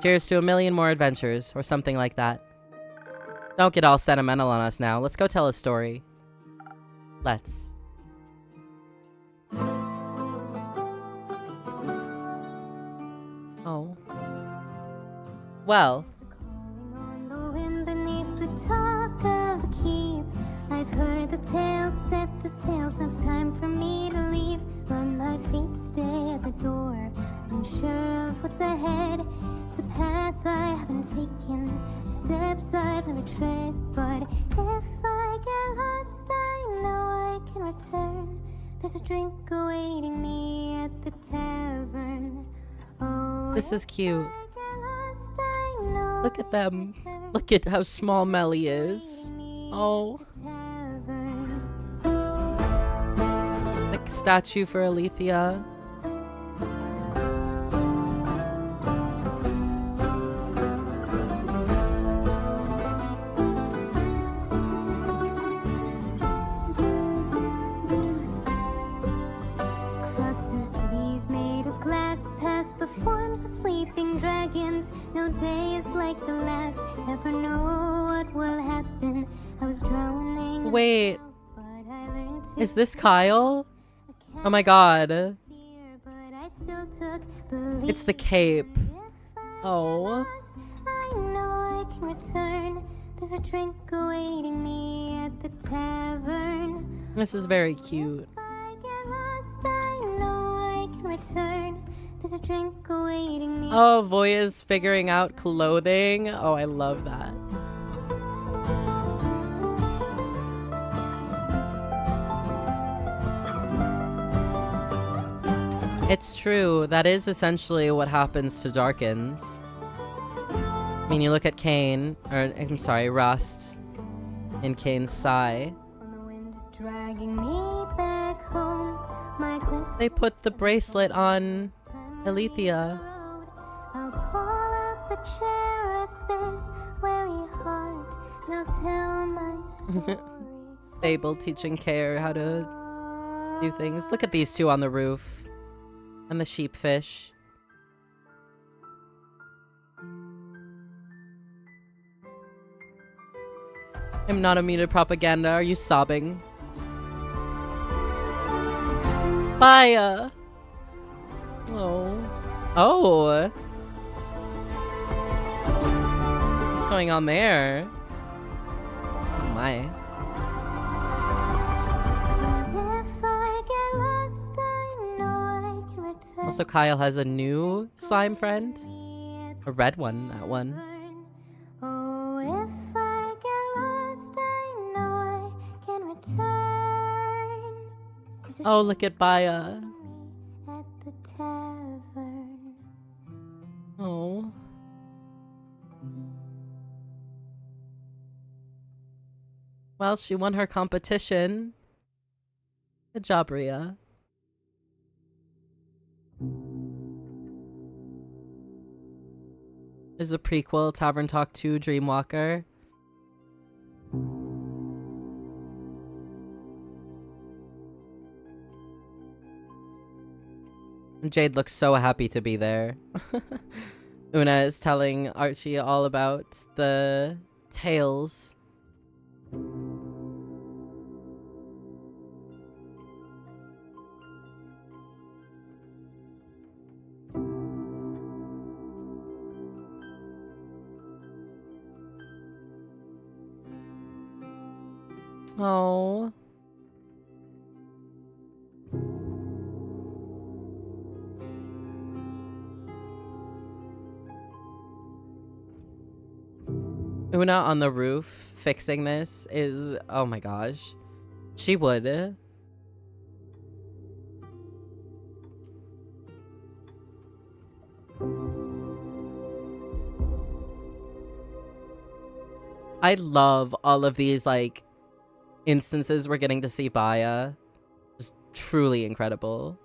Cheers to a million more adventures, or something like that. Don't get all sentimental on us now. Let's go tell a story. Let's. Oh. Well. I've heard the tale, set the sails, now it's time for me to leave. But my feet stay at the door, unsure of what's ahead. It's a path I haven't taken, steps I've never tread. But if I get lost, I know I can return. There's a drink awaiting me at the tavern. Oh, this is cute. Look at them. Look at how small Melly is. Oh. Like statue for Alethea. Cross through cities made of glass, past the forms of sleeping dragons. No day is like the last. Never know what will happen. I was drowning. Wait. Is this Kyle? Oh my god. It's the cape. Oh. I know I can return. There's a drink awaiting me at the tavern. This is very cute. If I get lost, I know I can return. There's a drink awaiting me. Oh, Voya's figuring out clothing. Oh, I love that. It's true. That is essentially what happens to Darkins. I mean, you look at Kane, or I'm sorry, Rust, in Kane's sigh. They put the bracelet on Alethea. I'll pull up a chair, rest this weary heart, and I'll tell my story. Fable teaching Care how to do things. Look at these two on the roof. And the sheepfish. I'm not immune to propaganda. Are you sobbing? Baya! Oh. Oh! What's going on there? Oh my. Also, Kyle has a new slime friend. A red one, that one. Oh, if I get lost, I know I can return. Oh, look at Baya. At the tavern. Oh. Well, she won her competition. Good job, Rhea. There's a prequel, Tavern Talk 2, Dreamwalker. Jade looks so happy to be there. Una is telling Archie all about the tales. Oh. Una on the roof fixing this is, oh my gosh. She would. I love all of these, like, instances we're getting to see Baya. Just truly incredible.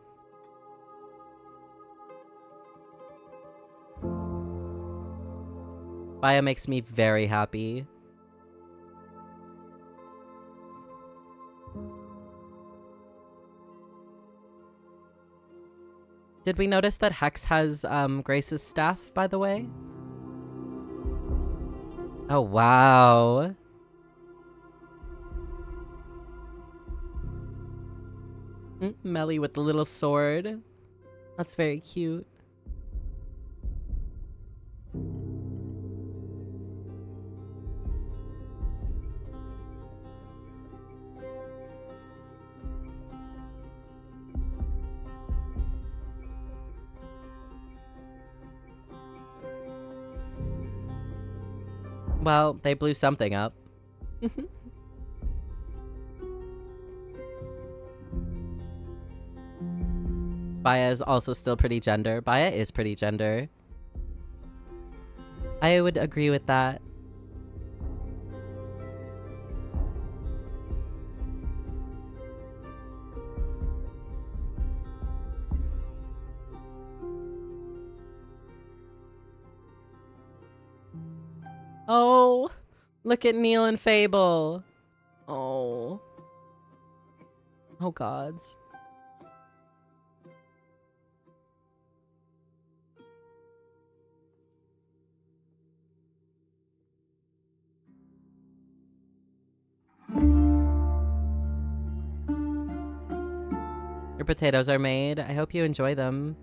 Baya makes me very happy. Did we notice that Hex has Grace's staff, by the way? Oh, wow. Melly with the little sword. That's very cute. Well, they blew something up. Baya is also still pretty gender. Baya is pretty gender. I would agree with that. Oh, look at Neil and Fable. Oh. Oh, gods. Your potatoes are made. I hope you enjoy them.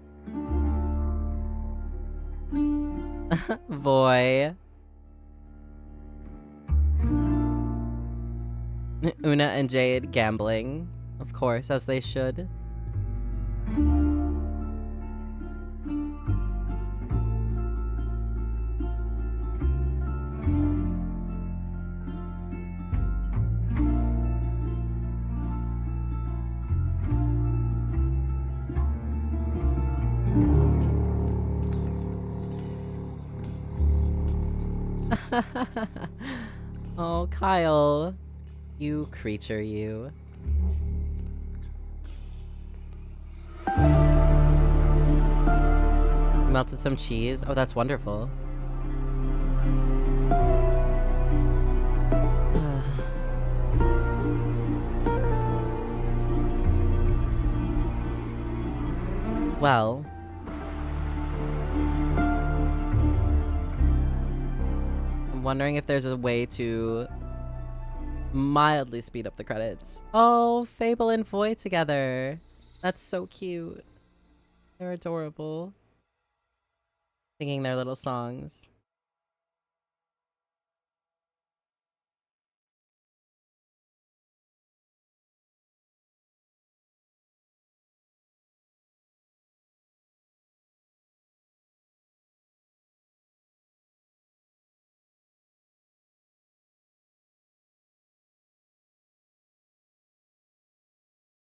Boy. Una and Jade gambling. Of course, as they should. Oh, Kyle. You creature, you. Melted some cheese. Oh, that's wonderful. Well. I'm wondering if there's a way to mildly speed up the credits. Oh, Fable and Void together. That's so cute. They're adorable. Singing their little songs.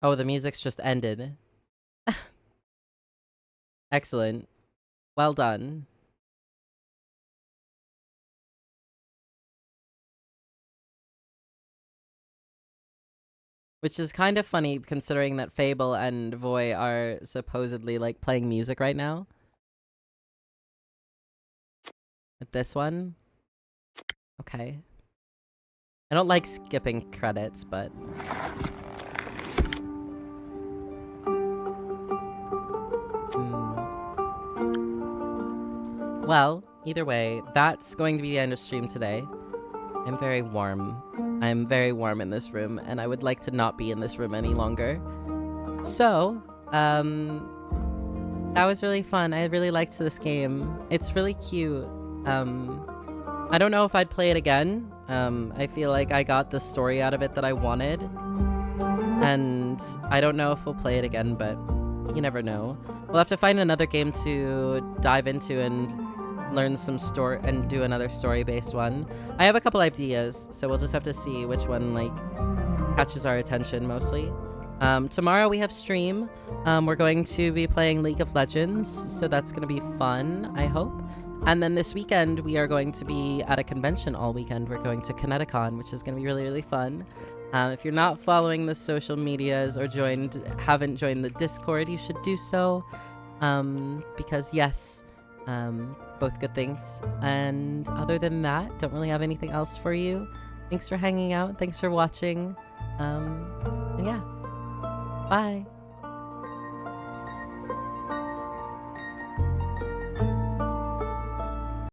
Oh, the music's just ended. Excellent. Well done. Which is kind of funny considering that Fable and Voy are supposedly like playing music right now. With this one. Okay. I don't like skipping credits, but... Well, either way, that's going to be the end of stream today. I'm very warm. I'm very warm in this room, and I would like to not be in this room any longer. So, that was really fun. I really liked this game. It's really cute. I don't know if I'd play it again. I feel like I got the story out of it that I wanted. And I don't know if we'll play it again, but you never know. We'll have to find another game to dive into and learn some story and do another story-based one. I have a couple ideas, so we'll just have to see which one like catches our attention mostly. Tomorrow we have stream. We're going to be playing League of Legends, so that's gonna be fun, I hope. And then this weekend we are going to be at a convention all weekend. We're going to Kineticon, which is gonna be really, really fun. If you're not following the social medias or haven't joined the Discord, you should do so. Because yes, both good things. And other than that, don't really have anything else for you. Thanks for hanging out. Thanks for watching. And yeah, bye.